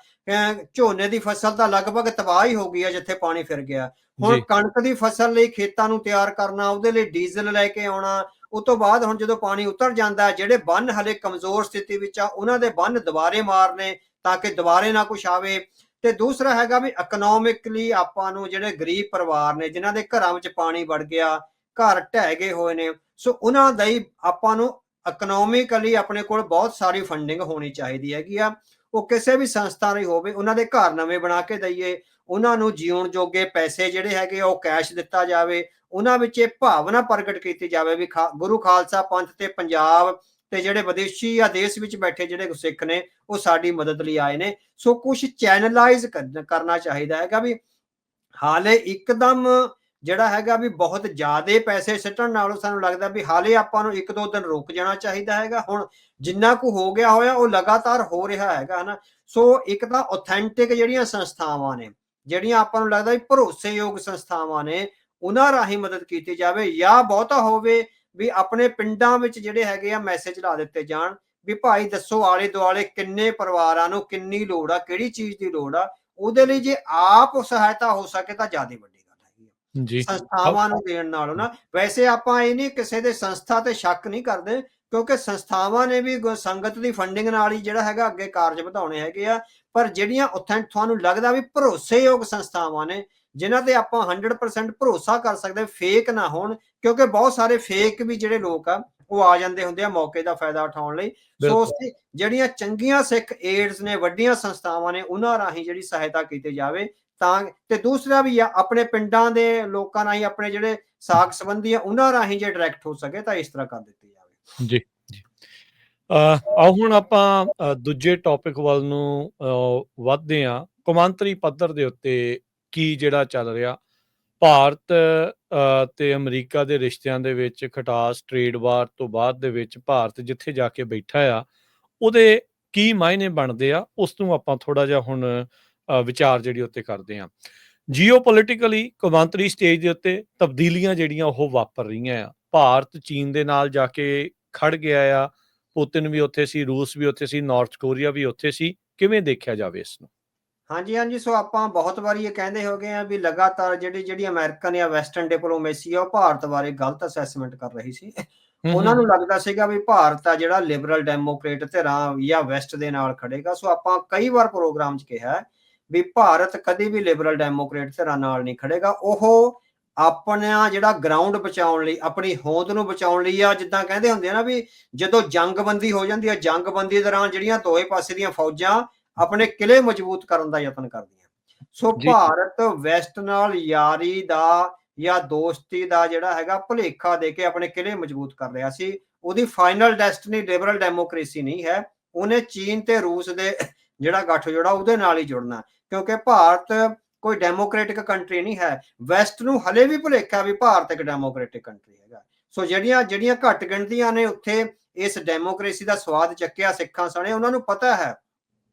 ਝੋਨੇ ਦੀ ਫਸਲ ਤਾਂ ਲਗਭਗ ਤਬਾਹ ਹੀ ਹੋ ਗਈ ਹੈ ਜਿੱਥੇ ਪਾਣੀ ਫਿਰ ਗਿਆ। ਹੁਣ ਕਣਕ ਦੀ ਫਸਲ ਲਈ ਖੇਤਾਂ ਨੂੰ ਤਿਆਰ ਕਰਨਾ, ਉਹਦੇ ਲਈ ਡੀਜ਼ਲ ਲੈ ਕੇ ਆਉਣਾ। ਉਹ ਤੋਂ ਬਾਅਦ ਹੁਣ ਜਦੋਂ ਪਾਣੀ ਉਤਰ ਜਾਂਦਾ, ਜਿਹੜੇ ਬੰਨ ਹਲੇ ਕਮਜ਼ੋਰ ਸਥਿਤੀ ਵਿੱਚ ਆ ਉਹਨਾਂ ਦੇ ਬੰਨ ਦੁਬਾਰੇ ਮਾਰਨੇ ਤਾਂ ਕਿ ਦੁਬਾਰੇ ਨਾ ਕੁਛ ਆਵੇ। ਤੇ ਦੂਸਰਾ ਹੈਗਾ ਵੀ ਇਕਨੋਮਿਕਲੀ ਆਪਾਂ ਨੂੰ, ਜਿਹੜੇ ਗਰੀਬ ਪਰਿਵਾਰ ਨੇ ਜਿਨ੍ਹਾਂ ਦੇ ਘਰਾਂ ਵਿੱਚ ਪਾਣੀ ਵੜ ਗਿਆ, ਘਰ ਢਹਿ ਗਏ ਹੋਏ ਨੇ, ਸੋ ਉਹਨਾਂ ਦਾ ਹੀ ਆਪਾਂ ਨੂੰ ਇਕਨੋਮਿਕਲੀ ਆਪਣੇ ਕੋਲ ਬਹੁਤ ਸਾਰੀ ਫੰਡਿੰਗ ਹੋਣੀ ਚਾਹੀਦੀ ਹੈਗੀ ਆ। ਉਹ ਕਿਸੇ ਵੀ ਸੰਸਥਾ ਲਈ ਹੋਵੇ, ਉਹਨਾਂ ਦੇ ਘਰ ਨਵੇਂ ਬਣਾ ਕੇ ਦਈਏ, ਉਹਨਾਂ ਨੂੰ ਜਿਉਣ ਜੋਗੇ ਪੈਸੇ ਜਿਹੜੇ ਹੈਗੇ ਉਹ ਕੈਸ਼ ਦਿੱਤਾ ਜਾਵੇ। ਉਹਨਾਂ ਵਿੱਚ ਇਹ ਭਾਵਨਾ ਪ੍ਰਗਟ ਕੀਤੀ ਜਾਵੇ ਵੀ ਗੁਰੂ ਖਾਲਸਾ ਪੰਥ ਤੇ ਪੰਜਾਬ ਤੇ ਜਿਹੜੇ ਵਿਦੇਸ਼ੀ ਜਾਂ ਦੇਸ਼ ਵਿੱਚ ਬੈਠੇ ਜਿਹੜੇ ਸਿੱਖ ਨੇ ਉਹ ਸਾਡੀ ਮਦਦ ਲਈ ਆਏ ਨੇ। ਸੋ ਕੁਛ ਚੈਨਲਾਈਜ਼ ਕਰਨਾ ਚਾਹੀਦਾ ਹੈਗਾ ਵੀ ਹਾਲੇ ਇੱਕਦਮ ਜਿਹੜਾ ਹੈਗਾ ਵੀ ਬਹੁਤ ਜ਼ਿਆਦਾ ਪੈਸੇ ਸਿੱਟਣ ਨਾਲੋਂ ਸਾਨੂੰ ਲੱਗਦਾ ਵੀ ਹਾਲੇ ਆਪਾਂ ਨੂੰ 1-2 ਦਿਨ ਰੁਕ ਜਾਣਾ ਚਾਹੀਦਾ ਹੈਗਾ। ਹੁਣ ਜਿੰਨਾ ਕੁ ਹੋ ਗਿਆ ਹੋਇਆ ਉਹ ਲਗਾਤਾਰ ਹੋ ਰਿਹਾ ਹੈਗਾ, ਹਨਾ। ਸੋ ਇੱਕ ਤਾਂ ਆਥੈਂਟਿਕ ਜਿਹੜੀਆਂ ਸੰਸਥਾਵਾਂ ਨੇ, ਜਿਹੜੀਆਂ ਆਪਾਂ ਨੂੰ ਲੱਗਦਾ ਵੀ ਭਰੋਸੇਯੋਗ ਸੰਸਥਾਵਾਂ ਨੇ, ਉਹਨਾਂ ਰਾਹੀਂ ਮਦਦ ਕੀਤੀ ਜਾਵੇ। ਜਾਂ ਬਹੁਤਾ ਹੋਵੇ ਵੀ ਆਪਣੇ ਪਿੰਡਾਂ ਵਿੱਚ ਜਿਹੜੇ ਹੈਗੇ ਆ ਮੈਸੇਜ ਲਾ ਦਿੱਤੇ ਜਾਣ ਵੀ ਭਾਈ ਦੱਸੋ ਆਲੇ ਦੁਆਲੇ ਕਿੰਨੇ ਪਰਿਵਾਰਾਂ ਨੂੰ ਕਿੰਨੀ ਲੋੜ ਆ, ਕਿਹੜੀ ਚੀਜ਼ ਦੀ ਲੋੜ ਆ। ਉਹਦੇ ਲਈ ਜੇ ਆਪ ਸਹਾਇਤਾ ਹੋ ਸਕੇ ਤਾਂ ਜ਼ਿਆਦਾ ਵੱਡੀ ਗੱਲ ਹੈਗੀ ਜੀ। ਸੰਸਥਾਵਾਂ ਨੂੰ ਦੇਣ ਨਾਲੋਂ ਨਾ। ਵੈਸੇ ਆਪਾਂ ਇਹ ਨਹੀਂ ਕਿਸੇ ਦੇ ਸੰਸਥਾ ਤੇ ਸ਼ੱਕ ਨਹੀਂ ਕਰਦੇ, ਕਿਉਂਕਿ ਸੰਸਥਾਵਾਂ ਨੇ ਵੀ ਸੰਗਤ ਦੀ ਫੰਡਿੰਗ ਨਾਲ ਹੀ ਜਿਹੜਾ ਹੈਗਾ ਅੱਗੇ ਕਾਰਜ ਵਧਾਉਣੇ ਹੈਗੇ ਆ। ਪਰ ਜਿਹੜੀਆਂ ਤੁਹਾਨੂੰ ਲੱਗਦਾ ਵੀ ਭਰੋਸੇਯੋਗ ਸੰਸਥਾਵਾਂ ਨੇ, ਜਿਨ੍ਹਾਂ ਤੇ ਆਪਾਂ 100% ਭਰੋਸਾ ਕਰ ਸਕਦੇ, ਫੇਕ ਨਾ ਹੋਣ, ਕਿਉਂਕਿ ਬਹੁਤ ਸਾਰੇ ਫੇਕ ਵੀ ਜਿਹੜੇ ਲੋਕ ਆ ਉਹ ਆ ਜਾਂਦੇ ਹੁੰਦੇ ਆ ਮੌਕੇ ਦਾ ਫਾਇਦਾ ਉਠਾਉਣ ਲਈ। ਸੋ ਜਿਹੜੀਆਂ ਚੰਗੀਆਂ ਸਿੱਖ ਏਡਸ ਨੇ, ਵੱਡੀਆਂ ਸੰਸਥਾਵਾਂ ਨੇ, ਉਹਨਾਂ ਰਾਹੀਂ ਜਿਹੜੀ ਸਹਾਇਤਾ ਕੀਤੀ ਜਾਵੇ ਤਾਂ। ਤੇ ਦੂਸਰਾ ਵੀ ਆ ਆਪਣੇ ਪਿੰਡਾਂ ਦੇ ਲੋਕਾਂ ਰਾਹੀਂ, ਆਪਣੇ ਜਿਹੜੇ ਸਾਕ ਸੰਬੰਧੀ ਆ ਉਹਨਾਂ ਰਾਹੀਂ ਜੇ ਡਾਇਰੈਕਟ ਹੋ ਸਕੇ ਤਾਂ ਇਸ ਤਰ੍ਹਾਂ ਕਰ ਦਿੱਤੀ ਜਾਵੇ। ਜੀ ਜੀ। ਆਓ ਹੁਣ ਆਪਾਂ ਦੂਜੇ ਟੌਪਿਕ ਵੱਲ ਨੂੰ ਵੱਧਦੇ ਹਾਂ। ਕੌਮਾਂਤਰੀ ਪੱਧਰ ਦੇ ਉੱਤੇ ਕੀ ਜਿਹੜਾ ਚੱਲ ਰਿਹਾ, ਭਾਰਤ ਤੇ ਅਮਰੀਕਾ ਦੇ ਰਿਸ਼ਤਿਆਂ ਦੇ ਵਿੱਚ ਖਟਾਸ, ਟ੍ਰੇਡ ਵਾਰ ਤੋਂ ਬਾਅਦ ਦੇ ਵਿੱਚ ਭਾਰਤ ਜਿੱਥੇ ਜਾ ਕੇ ਬੈਠਾ ਆ, ਉਹਦੇ ਕੀ ਮਾਇਨੇ ਬਣਦੇ ਆ, ਉਸ ਨੂੰ ਆਪਾਂ ਥੋੜਾ ਜਿਹਾ ਹੁਣ ਵਿਚਾਰ ਜਿਹੜੀ ਉੱਤੇ ਕਰਦੇ ਹਾਂ। ਜੀਓਪੋਲੀਟੀਕਲੀ ਕੌਮਾਂਤਰੀ ਸਟੇਜ ਦੇ ਉੱਤੇ ਤਬਦੀਲੀਆਂ ਜਿਹੜੀਆਂ ਉਹ ਵਾਪਰ ਰਹੀਆਂ ਆ। ਭਾਰਤ ਚੀਨ ਦੇ ਨਾਲ ਜਾ ਕੇ ਖੜ ਗਿਆ ਆ, ਪੁਤਿਨ ਵੀ ਉੱਥੇ ਸੀ, ਰੂਸ ਵੀ ਉੱਥੇ ਸੀ, ਨਾਰਥ ਕੋਰੀਆ ਵੀ ਉੱਥੇ ਸੀ। ਕਿਵੇਂ ਦੇਖਿਆ ਜਾਵੇ ਇਸ ਨੂੰ? ਹਾਂਜੀ। ਸੋ ਆਪਾਂ ਬਹੁਤ ਵਾਰੀ ਇਹ ਕਹਿੰਦੇ ਹੋ ਗਏ ਆ ਵੀ ਲਗਾਤਾਰ ਜਿਹੜੀ ਅਮਰੀਕਨ ਜਾਂ ਵੈਸਟਰਨ ਡਿਪਲੋਮੇਸੀ ਆ ਉਹ ਭਾਰਤ ਬਾਰੇ ਗਲਤ ਅਸੈਸਮੈਂਟ ਕਰ ਰਹੀ ਸੀ। ਉਹਨਾਂ ਨੂੰ ਲੱਗਦਾ ਸੀਗਾ ਵੀ ਭਾਰਤ ਆ ਜਿਹੜਾ ਲਿਬਰਲ ਡੈਮੋਕ੍ਰੇਟ ਧਿਰਾਂ ਜਾਂ ਵੈਸਟ ਦੇ ਨਾਲ ਖੜੇਗਾ। ਸੋ ਆਪਾਂ ਕਈ ਵਾਰ ਪ੍ਰੋਗਰਾਮ 'ਚ ਕਿਹਾ ਵੀ ਭਾਰਤ ਕਦੇ ਵੀ ਲਿਬਰਲ ਡੈਮੋਕ੍ਰੇਟ ਧਿਰਾਂ ਨਾਲ ਨਹੀਂ ਖੜੇਗਾ। ਉਹ ਆਪਣਾ ਜਿਹੜਾ ਗਰਾਊਂਡ ਬਚਾਉਣ ਲਈ, ਆਪਣੀ ਹੋਂਦ ਨੂੰ ਬਚਾਉਣ ਲਈ ਆ, ਜਿੱਦਾਂ ਕਹਿੰਦੇ ਹੁੰਦੇ ਆ ਨਾ ਵੀ ਜਦੋਂ ਜੰਗਬੰਦੀ ਹੋ ਜਾਂਦੀ ਹੈ, ਜੰਗਬੰਦੀ ਦੌਰਾਨ ਜਿਹੜੀਆਂ ਦੋਵੇਂ ਪਾਸੇ ਦੀਆਂ ਫੌਜਾਂ ਆਪਣੇ ਕਿਲੇ ਮਜ਼ਬੂਤ ਕਰਨ ਦਾ ਯਤਨ ਕਰਦੀਆਂ। ਸੋ ਭਾਰਤ ਵੈਸਟ ਨਾਲ ਯਾਰੀ ਦਾ ਜਾਂ ਦੋਸਤੀ ਦਾ ਜਿਹੜਾ ਹੈਗਾ ਭੁਲੇਖਾ ਦੇ ਕੇ ਆਪਣੇ ਕਿਲੇ ਮਜ਼ਬੂਤ ਕਰ ਰਿਹਾ ਸੀ। ਉਹਦੀ ਫਾਈਨਲ ਡੈਸਟਨੀ ਲਿਬਰਲ ਡੈਮੋਕ੍ਰੇਸੀ ਨਹੀਂ ਹੈ। ਉਹਨੇ ਚੀਨ ਤੇ ਰੂਸ ਦੇ ਜਿਹੜਾ ਗੱਠਜੋੜਾ ਉਹਦੇ ਨਾਲ ਹੀ ਜੁੜਨਾ, ਕਿਉਂਕਿ ਭਾਰਤ ਕੋਈ ਡੈਮੋਕ੍ਰੇਟਿਕ ਕੰਟਰੀ ਨਹੀਂ ਹੈ। ਵੈਸਟ ਨੂੰ ਹਲੇ ਵੀ ਭੁਲੇਖਾ ਵੀ ਭਾਰਤ ਇੱਕ ਡੈਮੋਕ੍ਰੇਟਿਕ ਕੰਟਰੀ ਹੈਗਾ। ਸੋ ਜਿਹੜੀਆਂ ਘੱਟ ਗਿਣਤੀਆਂ ਨੇ ਉੱਥੇ ਇਸ ਡੈਮੋਕ੍ਰੇਸੀ ਦਾ ਸਵਾਦ ਚੱਕਿਆ ਸਿੱਖਾਂ ਸਣੇ, ਉਹਨਾਂ ਨੂੰ ਪਤਾ ਹੈ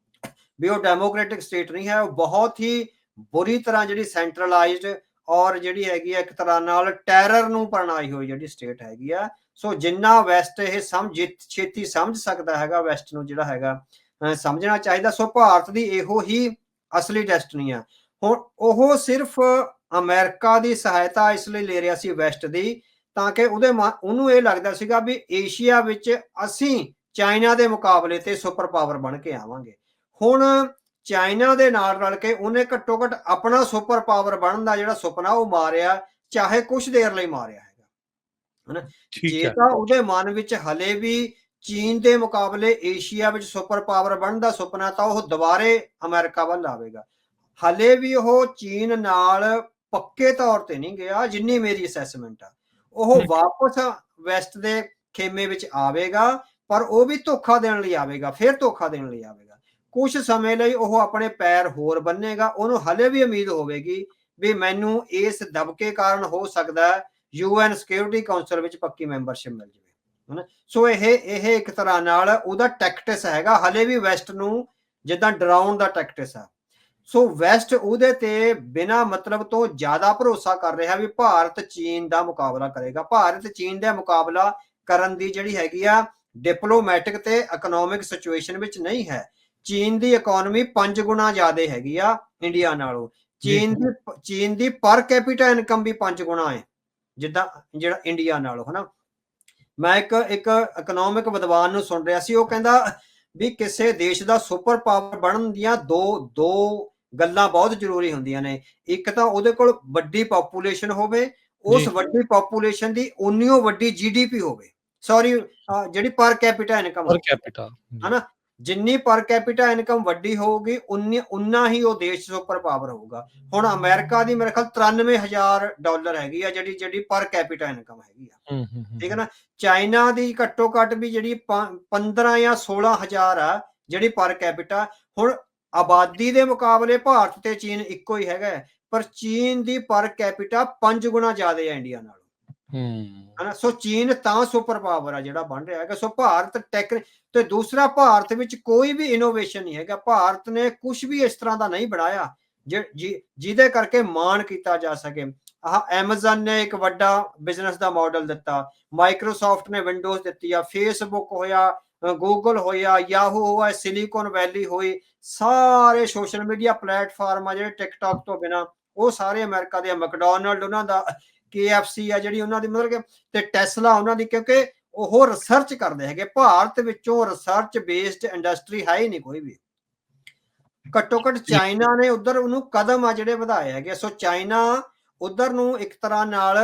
ਵੀ ਉਹ ਡੈਮੋਕ੍ਰੇਟਿਕ ਸਟੇਟ ਨਹੀਂ ਹੈ। ਉਹ ਬਹੁਤ ਹੀ ਬੁਰੀ ਤਰ੍ਹਾਂ ਜਿਹੜੀ ਸੈਂਟਰਲਾਈਜ਼ਡ ਔਰ ਜਿਹੜੀ ਹੈਗੀ ਆ ਇੱਕ ਤਰ੍ਹਾਂ ਨਾਲ ਟੈਰਰ ਨੂੰ ਪ੍ਰਣਾਈ ਹੋਈ ਜਿਹੜੀ ਸਟੇਟ ਹੈਗੀ ਆ। ਸੋ ਜਿੰਨਾ ਵੈਸਟ ਇਹ ਛੇਤੀ ਸਮਝ ਸਕਦਾ ਹੈਗਾ, ਵੈਸਟ ਨੂੰ ਜਿਹੜਾ ਹੈਗਾ ਸਮਝਣਾ ਚਾਹੀਦਾ। ਸੋ ਭਾਰਤ ਦੀ ਇਹੋ ਹੀ ਅਸਲੀ ਡੈਸਟਨੀ ਆ। ਹੁਣ ਉਹ ਸਿਰਫ ਅਮਰੀਕਾ ਦੀ ਸਹਾਇਤਾ ਇਸ ਲਈ ਲੈ ਰਿਹਾ ਸੀ ਵੈਸਟ ਦੀ, ਤਾਂ ਕਿ ਉਹਨੂੰ ਇਹ ਲੱਗਦਾ ਸੀਗਾ ਵੀ ਏਸ਼ੀਆ ਵਿੱਚ ਅਸੀਂ ਚਾਈਨਾ ਦੇ ਮੁਕਾਬਲੇ ਤੇ ਸੁਪਰ ਪਾਵਰ ਬਣ ਕੇ ਆਵਾਂਗੇ। ਹੁਣ ਚਾਈਨਾ ਦੇ ਨਾਲ ਰਲ ਕੇ ਉਹਨੇ ਘੱਟੋ ਘੱਟ ਆਪਣਾ ਸੁਪਰ ਪਾਵਰ ਬਣਨ ਦਾ ਜਿਹੜਾ ਸੁਪਨਾ ਉਹ ਮਾਰਿਆ, ਚਾਹੇ ਕੁਛ ਦੇਰ ਲਈ ਮਾਰਿਆ ਹੈਗਾ, ਹਨਾ। ਜੇ ਤਾਂ ਉਹਦੇ ਮਨ ਵਿੱਚ ਹਲੇ ਵੀ ਚੀਨ ਦੇ ਮੁਕਾਬਲੇ ਏਸ਼ੀਆ ਵਿੱਚ ਸੁਪਰ ਪਾਵਰ ਬਣਨ ਦਾ ਸੁਪਨਾ ਤਾਂ ਉਹ ਦੁਬਾਰੇ ਅਮਰੀਕਾ ਵੱਲ ਆਵੇਗਾ। ਹਾਲੇ ਵੀ ਉਹ ਚੀਨ ਨਾਲ ਪੱਕੇ ਤੌਰ ਤੇ ਨਹੀਂ ਗਿਆ, ਜਿੰਨੀ ਮੇਰੀ ਅਸੈਸਮੈਂਟ ਆ। ਉਹ ਵਾਪਸ ਵੈਸਟ ਦੇ ਖੇਮੇ ਵਿੱਚ ਆਵੇਗਾ, ਪਰ ਉਹ ਵੀ ਧੋਖਾ ਦੇਣ ਲਈ ਆਵੇਗਾ, ਫਿਰ ਧੋਖਾ ਦੇਣ ਲਈ ਆਵੇਗਾ। ਕੁਝ ਸਮੇਂ ਲਈ ਉਹ ਆਪਣੇ ਪੈਰ ਹੋਰ ਬੰਨੇਗਾ। ਉਹਨੂੰ ਹਲੇ ਵੀ ਉਮੀਦ ਹੋਵੇਗੀ ਵੀ ਮੈਨੂੰ ਇਸ ਦਬਕੇ ਕਾਰਨ ਹੋ ਸਕਦਾ UN ਸਿਕਿਉਰਿਟੀ ਕਾਉਂਸਲ ਵਿੱਚ ਪੱਕੀ ਮੈਂਬਰਸ਼ਿਪ ਮਿਲ ਜਾਵੇ, ਹਨਾ। ਸੋ ਇਹ ਇੱਕ ਤਰ੍ਹਾਂ ਨਾਲ ਉਹਦਾ ਟੈਕਟਿਸ ਹੈਗਾ, ਹਲੇ ਵੀ ਵੈਸਟ ਨੂੰ ਜਿੱਦਾਂ ਡਰਾਉਣ ਦਾ ਟੈਕਟਿਸ ਆ। ਸੋ ਵੈਸਟ ਉਹਦੇ ਤੇ ਬਿਨਾਂ ਮਤਲਬ ਤੋਂ ਜ਼ਿਆਦਾ ਭਰੋਸਾ ਕਰ ਰਿਹਾ ਵੀ ਭਾਰਤ ਚੀਨ ਦਾ ਮੁਕਾਬਲਾ ਕਰੇਗਾ। ਭਾਰਤ ਚੀਨ ਦਾ ਮੁਕਾਬਲਾ ਕਰਨ ਦੀ ਜਿਹੜੀ ਹੈਗੀ ਆ ਡਿਪਲੋਮੈਟਿਕ ਤੇ ਇਕਨੋਮਿਕ ਸਿਚੁਏਸ਼ਨ ਵਿੱਚ ਨਹੀਂ ਹੈ। ਚੀਨ ਦੀ ਇਕਨੋਮੀ 5 ਗੁਣਾ ਜ਼ਿਆਦਾ ਹੈਗੀ ਆ ਇੰਡੀਆ ਨਾਲੋਂ। ਚੀਨ ਦੀ ਪਰ ਕੈਪੀਟਾ ਇਨਕਮ ਵੀ 5 ਗੁਣਾ ਹੈ ਜਿੱਦਾਂ ਜਿਹੜਾ ਇੰਡੀਆ ਨਾਲੋਂ, ਹਨਾ। ਮੈਂ ਇੱਕ ਇਕਨੋਮਿਕ ਵਿਦਵਾਨ ਨੂੰ ਸੁਣ ਰਿਹਾ ਸੀ, ਉਹ ਕਹਿੰਦਾ ਵੀ ਕਿਸੇ ਦੇਸ਼ ਦਾ ਸੁਪਰ ਪਾਵਰ ਬਣਨ ਦੀਆਂ ਦੋ ਗੱਲਾਂ ਬਹੁਤ ਜ਼ਰੂਰੀ ਹੁੰਦੀਆਂ ਨੇ। ਇੱਕ ਤਾਂ ਉਹਦੇ ਕੋਲ ਵੱਡੀ ਪਾਪੂਲੇਸ਼ਨ ਹੋਵੇ, ਉਸ ਵੱਡੀ ਪਾਪੂਲੇਸ਼ਨ ਦੀ ਉਨੀਓ ਵੱਡੀ GDP ਹੋਵੇ, ਸੌਰੀ ਜਿਹੜੀ ਪਰ ਕੈਪੀਟਾ ਇਨਕਮ ਹਨਾ। ਜਿੰਨੀ ਪਰ ਕੈਪੀਟਾ ਇਨਕਮ ਵੱਡੀ ਹੋਊਗੀ ਉਨਾ ਹੀ ਉਹ ਦੇਸ਼ ਸੁਪਰ ਪਾਵਰ ਹੋਊਗਾ। ਹੁਣ ਅਮਰੀਕਾ ਦੀ ਮੇਰੇ ਖਿਆਲ $93,000 ਹੈਗੀ ਆ ਜਿਹੜੀ ਪਰ ਕੈਪੀਟਾ ਇਨਕਮ ਹੈਗੀ ਆ, ਠੀਕ ਹੈ ਨਾ। ਚਾਈਨਾ ਦੀ ਘੱਟੋ ਘੱਟ ਵੀ ਜਿਹੜੀ 15 ਜਾਂ 16,000 ਆ ਜਿਹੜੀ ਪਰ ਕੈਪੀਟਾ। ਹੁਣ ਆਬਾਦੀ ਦੇ ਮੁਕਾਬਲੇ ਭਾਰਤ ਤੇ ਚੀਨ ਇੱਕੋ ਹੀ ਹੈਗਾ, ਪਰ ਚੀਨ ਦੀ ਪਰ ਕੈਪੀਟਾ 5 ਗੁਣਾ ਜ਼ਿਆਦਾ ਹੈ ਇੰਡੀਆ ਨਾਲੋਂ, ਹਨਾ। ਸੋ ਚੀਨ ਤਾਂ ਸੁਪਰ ਪਾਵਰ ਆ ਜਿਹੜਾ ਬਣ ਰਿਹਾ ਹੈਗਾ। ਸੋ ਭਾਰਤ ਤੇ ਦੂਸਰਾ, ਭਾਰਤ ਵਿੱਚ ਕੋਈ ਵੀ ਇਨੋਵੇਸ਼ਨ ਨਹੀਂ ਹੈਗਾ। ਭਾਰਤ ਨੇ ਕੁਝ ਵੀ ਇਸ ਤਰ੍ਹਾਂ ਦਾ ਨਹੀਂ ਬਣਾਇਆ ਜਿਹਦੇ ਕਰਕੇ ਮਾਣ ਕੀਤਾ ਜਾ ਸਕੇ। ਐਮਾਜ਼ਨ ਨੇ ਇੱਕ ਵੱਡਾ ਬਿਜ਼ਨਸ ਦਾ ਮਾਡਲ ਦਿੱਤਾ, ਮਾਈਕਰੋਸਾਫਟ ਨੇ ਵਿੰਡੋਜ਼ ਦਿੱਤੀ ਆ, ਫੇਸਬੁੱਕ ਹੋਇਆ, ਗੂਗਲ ਹੋਇਆ, ਯਾਹੂ ਹੋਇਆ, ਸਿਲੀਕਨ ਵੈਲੀ ਹੋਈ, ਸਾਰੇ ਸੋਸ਼ਲ ਮੀਡੀਆ ਪਲੇਟਫਾਰਮ ਆ ਜਿਹੜੇ ਟਿਕਟੌਕ ਤੋਂ ਬਿਨਾ ਉਹ ਸਾਰੇ ਅਮਰੀਕਾ ਦੇ। ਮੈਕਡੋਨਲਡ ਉਹਨਾਂ ਦਾ, KFC ਆ ਜਿਹੜੀ ਉਹਨਾਂ ਦੀ, ਮਤਲਬ ਕਿ ਤੇ ਟੈਸਲਾ ਉਹਨਾਂ ਦੀ, ਕਿਉਂਕਿ ਉਹ ਰਿਸਰਚ ਕਰਦੇ ਹੈਗੇ। ਭਾਰਤ ਵਿੱਚੋਂ ਰਿਸਰਚ ਬੇਸਡ ਇੰਡਸਟਰੀ ਹੈ ਹੀ ਨਹੀਂ ਕੋਈ ਵੀ। ਘੱਟੋ ਘੱਟ ਚਾਈਨਾ ਨੇ ਉਧਰ ਉਹਨੂੰ ਕਦਮ ਆ ਜਿਹੜੇ ਵਧਾਏ ਹੈਗੇ। ਸੋ ਚਾਈਨਾ ਉਧਰ ਨੂੰ ਇੱਕ ਤਰ੍ਹਾਂ ਨਾਲ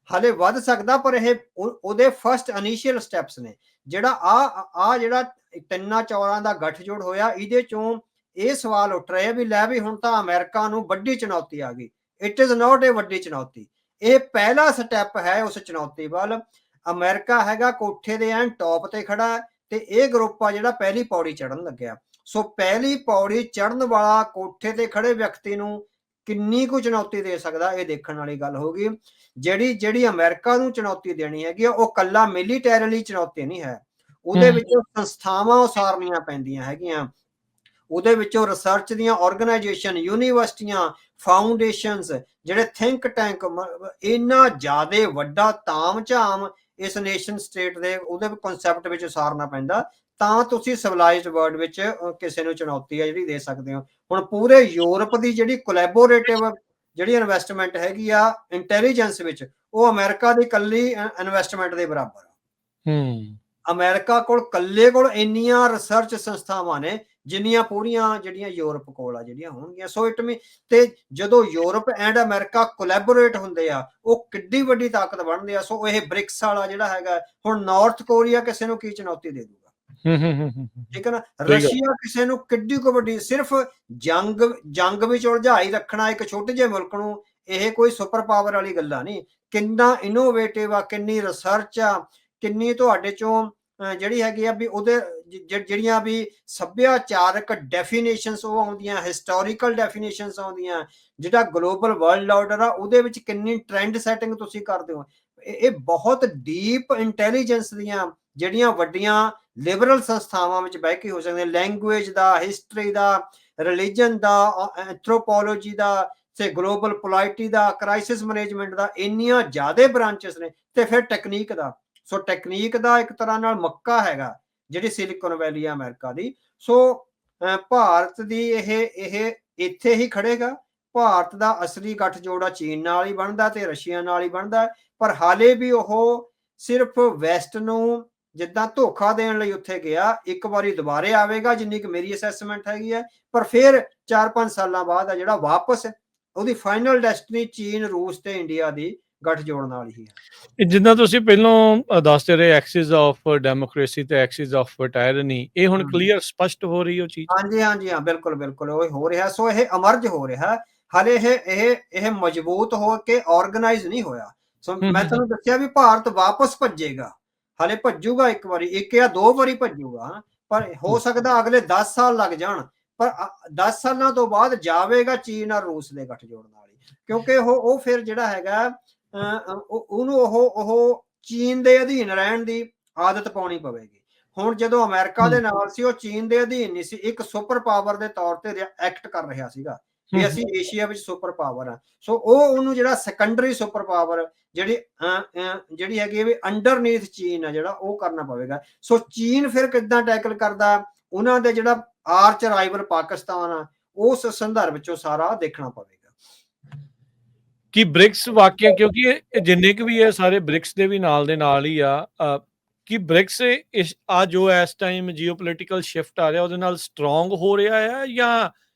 ਹਲੇ ਵੱਧ ਸਕਦਾ, ਪਰ ਇਹ ਉਹਦੇ ਫਸਟ ਇਨੀਸ਼ੀਅਲ ਸਟੈਪਸ ਨੇ। ਜਿਹੜਾ ਜਿਹੜਾ 3-4 ਦਾ ਗੱਠਜੋੜ ਹੋਇਆ, ਇਹਦੇ ਚੋਂ ਇਹ ਸਵਾਲ ਉੱਠ ਰਹੇ ਵੀ ਲੈ ਵੀ ਹੁਣ ਤਾਂ ਅਮਰੀਕਾ ਨੂੰ ਵੱਡੀ ਚੁਣੌਤੀ ਆ ਗਈ। ਇਟ ਇਜ਼ ਨਾਟ ਇਹ ਵੱਡੀ ਚੁਣੌਤੀ, ਇਹ ਪਹਿਲਾ ਸਟੈਪ ਹੈ ਉਸ ਚੁਣੌਤੀ ਵੱਲ। ਅਮਰੀਕਾ ਹੈਗਾ ਕੋਠੇ ਦੇ ਐਨ ਟੌਪ ਤੇ ਖੜਾ, ਤੇ ਇਹ ਗਰੁੱਪ ਆ ਜਿਹੜਾ ਪਹਿਲੀ ਪੌੜੀ ਚੜ੍ਹਨ ਲੱਗਿਆ। ਸੋ ਪਹਿਲੀ ਪੌੜੀ ਚੜ੍ਹਨ ਵਾਲਾ ਕੋਠੇ ਤੇ ਖੜੇ ਵਿਅਕਤੀ ਨੂੰ ਕਿੰਨੀ ਕੁ ਚੁਣੌਤੀ ਦੇ ਸਕਦਾ, ਇਹ ਦੇਖਣ ਵਾਲੀ ਗੱਲ ਹੋਗੀ। ਜਿਹੜੀ ਅਮਰੀਕਾ ਨੂੰ ਚੁਣੌਤੀ ਦੇਣੀ ਹੈਗੀ ਉਹ ਕੱਲਾ ਮਿਲੀਟੈਰਲੀ ਚੁਣੌਤੀ ਨਹੀਂ ਹੈ, ਉਹਦੇ ਵਿੱਚੋਂ ਸੰਸਥਾਵਾਂ ਉਸਾਰਨੀਆਂ ਪੈਂਦੀਆਂ ਹੈਗੀਆਂ। ਉਹਦੇ ਵਿੱਚੋਂ ਰਿਸਰਚ ਦੀਆਂ ਆਰਗੇਨਾਈਜੇਸ਼ਨ, ਯੂਨੀਵਰਸਿਟੀਆਂ, ਫਾਊਂਡੇਸ਼ਨਸ, ਜਿਹੜੇ ਥਿੰਕ ਟੈਂਕ, ਇੰਨਾ ਜ਼ਿਆਦਾ ਵੱਡਾ ਤਾਮ-ਝਾਮ ਇਸ ਨੇਸ਼ਨ ਸਟੇਟ ਦੇ ਉਹਦੇ ਕਨਸੈਪਟ ਵਿੱਚ ਉਸਾਰਨਾ ਪੈਂਦਾ, ਤਾਂ ਤੁਸੀਂ ਸਿਵਲਾਈਜ਼ਡ ਵਰਲਡ ਵਿੱਚ ਕਿਸੇ ਨੂੰ ਚੁਣੌਤੀ ਆ ਜਿਹੜੀ ਦੇ ਸਕਦੇ ਹੋ। ਹੁਣ ਪੂਰੇ ਯੂਰਪ ਦੀ ਜਿਹੜੀ ਕੋਲੈਬੋਰੇਟਿਵ ਜਿਹੜੀ ਇਨਵੈਸਟਮੈਂਟ ਹੈਗੀ ਆ ਇੰਟੈਲੀਜੈਂਸ ਵਿੱਚ, ਉਹ ਅਮਰੀਕਾ ਦੀ ਇਕੱਲੀ ਇਨਵੈਸਟਮੈਂਟ ਦੇ ਬਰਾਬਰ ਆ। ਅਮਰੀਕਾ ਕੋਲ ਇੰਨੀਆਂ ਰਿਸਰਚ ਸੰਸਥਾਵਾਂ ਨੇ ਜਿੰਨੀਆਂ ਪੂਰੀਆਂ ਜਿਹੜੀਆਂ ਯੂਰਪ ਕੋਲ ਆ ਜਿਹੜੀਆਂ ਹੋਣਗੀਆਂ। ਸੋ ਇਟ ਮੀਨ, ਤੇ ਜਦੋਂ ਯੂਰਪ ਐਂਡ ਅਮਰੀਕਾ ਕੋਲੈਬੋਰੇਟ ਹੁੰਦੇ ਆ ਉਹ ਕਿੱਡੀ ਵੱਡੀ ਤਾਕਤ ਬਣਦੇ ਆ। ਸੋ ਇਹ ਬ੍ਰਿਕਸ ਵਾਲਾ ਜਿਹੜਾ ਹੈਗਾ, ਹੁਣ ਨਾਰਥ ਕੋਰੀਆ ਕਿਸੇ ਨੂੰ ਕੀ ਚੁਣੌਤੀ ਦੇ ਦੂਗਾ, ਠੀਕ ਹੈ ਨਾ। ਰਸ਼ੀਆ ਕਿਸੇ ਨੂੰ ਕਿੱਡੀ ਕੁ ਵੱਡੀ, ਸਿਰਫ ਜੰਗ ਵਿੱਚ ਉਲਝਾਈ ਰੱਖਣਾ ਇੱਕ ਛੋਟੇ ਜਿਹੇ ਮੁਲਕ ਨੂੰ, ਇਹ ਕੋਈ ਸੁਪਰ ਪਾਵਰ ਵਾਲੀ ਗੱਲਾਂ ਨਹੀਂ। ਕਿੰਨਾ ਇਨੋਵੇਟਿਵ ਆ, ਕਿੰਨੀ ਰਿਸਰਚ ਆ, ਕਿੰਨੀ ਤੁਹਾਡੇ ਚੋਂ ਜਿਹੜੀ ਹੈਗੀ ਆ ਵੀ ਉਹਦੇ ਜਿਹੜੀਆਂ ਵੀ ਸੱਭਿਆਚਾਰਕ ਡੈਫੀਨੇਸ਼ਨਸ ਉਹ ਆਉਂਦੀਆਂ, ਹਿਸਟੋਰੀਕਲ ਡੈਫੀਨੇਸ਼ਨਸ ਆਉਂਦੀਆਂ, ਜਿਹੜਾ ਗਲੋਬਲ ਵਰਲਡ ਆਰਡਰ ਆ ਉਹਦੇ ਵਿੱਚ ਕਿੰਨੀ ਟ੍ਰੈਂਡ ਸੈਟਿੰਗ ਤੁਸੀਂ ਕਰਦੇ ਹੋ। ਇਹ ਬਹੁਤ ਡੀਪ ਇੰਟੈਲੀਜੈਂਸ ਦੀਆਂ ਜਿਹੜੀਆਂ ਵੱਡੀਆਂ ਲਿਬਰਲ ਸੰਸਥਾਵਾਂ ਵਿੱਚ ਬਹਿ ਕੇ ਹੋ ਸਕਦੇ, ਲੈਂਗੁਏਜ ਦਾ, ਹਿਸਟਰੀ ਦਾ, ਰਿਲੀਜਨ ਦਾ, ਐਂਥਰੋਪੋਲੋਜੀ ਦਾ, ਤੇ ਗਲੋਬਲ ਪੋਲਾਈਟੀ ਦਾ, ਕ੍ਰਾਈਸਿਸ ਮੈਨੇਜਮੈਂਟ ਦਾ, ਇੰਨੀਆਂ ਜ਼ਿਆਦਾ ਬ੍ਰਾਂਚਸ ਨੇ। ਤੇ ਫਿਰ ਟੈਕਨੀਕ ਦਾ, ਸੋ ਟੈਕਨੀਕ ਦਾ ਇੱਕ ਤਰ੍ਹਾਂ ਨਾਲ ਮੱਕਾ ਹੈਗਾ ਜਿਹੜੀ ਸਿਲਿਕਨ ਵੈਲੀ ਆ ਅਮਰੀਕਾ ਦੀ। ਸੋ ਭਾਰਤ ਦੀ ਇਹ ਇੱਥੇ ਹੀ ਖੜੇਗਾ। ਭਾਰਤ ਦਾ ਅਸਲੀ ਗੱਠਜੋੜ ਆ ਚੀਨ ਨਾਲ ਹੀ ਬਣਦਾ ਤੇ ਰਸ਼ੀਆ ਨਾਲ ਹੀ ਬਣਦਾ, ਪਰ ਹਾਲੇ ਵੀ ਉਹ ਸਿਰਫ ਵੈਸਟ ਨੂੰ ਜਿੱਦਾਂ ਧੋਖਾ ਦੇਣ ਲਈ ਉੱਥੇ ਗਿਆ। ਇੱਕ ਵਾਰੀ ਦੁਬਾਰੇ ਆਵੇਗਾ ਜਿੰਨੀ ਕਿ ਮੇਰੀ ਅਸੈਸਮੈਂਟ ਹੈਗੀ ਹੈ, ਪਰ ਫਿਰ 4-5 ਸਾਲਾਂ ਬਾਅਦ ਆ ਜਿਹੜਾ ਵਾਪਸ ਉਹਦੀ ਫਾਈਨਲ ਡੈਸਟਨੀ ਚੀਨ, ਰੂਸ ਤੇ ਇੰਡੀਆ ਦੀ ਗੱਠਜੋੜ ਨਾਲ ਹੀ ਆ। ਇਹ ਜਿੱਦਾਂ ਤੁਸੀਂ ਪਹਿਲੋਂ ਦੱਸਦੇ ਰਹੇ ਐਕਸਿਸ ਆਫ ਡੈਮੋਕ੍ਰੇਸੀ ਤੇ ਐਕਸਿਸ ਆਫ ਟਾਇਰਨੀ, ਇਹ ਹੁਣ ਹੂੰ। ਕਲੀਅਰ ਸਪਸ਼ਟ ਹੋ ਰਹੀ ਉਹ ਚੀਜ਼? ਹਾਂਜੀ, ਹਾਂਜੀ, ਹਾਂ, ਬਿਲਕੁਲ, ਬਿਲਕੁਲ ਉਹ ਹੋ ਰਿਹਾ। ਸੋ ਇਹ ਅਮਰਜ ਹੋ ਰਿਹਾ। ਹਾਲੇ ਇਹ ਮਜ਼ਬੂਤ ਹੋ ਕੇ ਆਰਗਨਾਈਜ਼ ਨਹੀਂ ਹੋਇਆ। ਸੋ ਹੂੰ, ਮੈਂ ਹੂੰ, ਹੂੰ, ਤੁਹਾਨੂੰ ਦੱਸਿਆ ਵੀ ਭਾਰਤ ਵਾਪਸ ਭੱਜੇਗਾ। ਹਾਲੇ ਭੱਜੂਗਾ, ਇੱਕ ਵਾਰੀ, 1 ਜਾਂ 2 ਵਾਰੀ ਭੱਜੂਗਾ, ਪਰ ਹੋ ਹੂੰ, ਸਕਦਾ ਅਗਲੇ 10 ਸਾਲ ਲੱਗ ਜਾਣ। ਪਰ 10 ਸਾਲਾਂ ਤੋਂ ਬਾਅਦ ਜਾਵੇਗਾ ਚੀਨ ਔਰ ਰੂਸ ਦੇ ਗੱਠਜੋੜ ਨਾਲ ਹੀ। ਕਿਉਂਕਿ ਉਹ ਫਿਰ ਜਿਹੜਾ ਹੈਗਾ ਉਹਨੂੰ ਉਹ ਚੀਨ ਦੇ ਅਧੀਨ ਰਹਿਣ ਦੀ ਆਦਤ ਪਾਉਣੀ ਪਵੇਗੀ। ਹੁਣ ਜਦੋਂ ਅਮਰੀਕਾ ਦੇ ਨਾਲ ਸੀ, ਉਹ ਚੀਨ ਦੇ ਅਧੀਨ ਨਹੀਂ ਸੀ, ਇੱਕ ਸੁਪਰ ਪਾਵਰ ਦੇ ਤੌਰ ਤੇ ਐਕਟ ਕਰ ਰਿਹਾ ਸੀਗਾ ਵੀ ਅਸੀਂ ਏਸ਼ੀਆ ਵਿੱਚ ਸੁਪਰ ਪਾਵਰ ਆ। ਸੋ ਉਹਨੂੰ ਜਿਹੜਾ ਸੈਕੰਡਰੀ ਸੁਪਰ ਪਾਵਰ ਜਿਹੜੀ ਹੈਗੀ ਵੀ ਅੰਡਰਨੀਥ ਚੀਨ ਆ, ਜਿਹੜਾ ਉਹ ਕਰਨਾ ਪਵੇਗਾ। ਸੋ ਚੀਨ ਫਿਰ ਕਿੱਦਾਂ ਟੈਕਲ ਕਰਦਾ ਉਹਨਾਂ ਦੇ ਜਿਹੜਾ ਆਰਚ ਰਾਈਵਲ ਪਾਕਿਸਤਾਨ ਆ, ਉਸ ਸੰਦਰਭ ਚੋਂ ਸਾਰਾ ਦੇਖਣਾ ਪਵੇਗਾ। ਕਿ ਬ੍ਰਿਕਸ ਵਾਕਿਆ, ਕਿਉਂਕਿ ਇਹ ਜਿੰਨੇ ਕੁ ਵੀ ਇਹ ਸਾਰੇ ਬ੍ਰਿਕਸ ਦੇ ਵੀ ਨਾਲ ਦੇ ਨਾਲ ਹੀ ਆ, ਕਿ ਬ੍ਰਿਕਸ ਇਸ ਜੋ ਇਸ ਟਾਈਮ ਜੀਓਪੋਲਿਟੀਕਲ ਸ਼ਿਫਟ ਆ ਰਿਹਾ ਉਹਦੇ ਨਾਲ ਸਟਰੋਂਗ ਹੋ ਰਿਹਾ ਹੈ, ਜਾਂ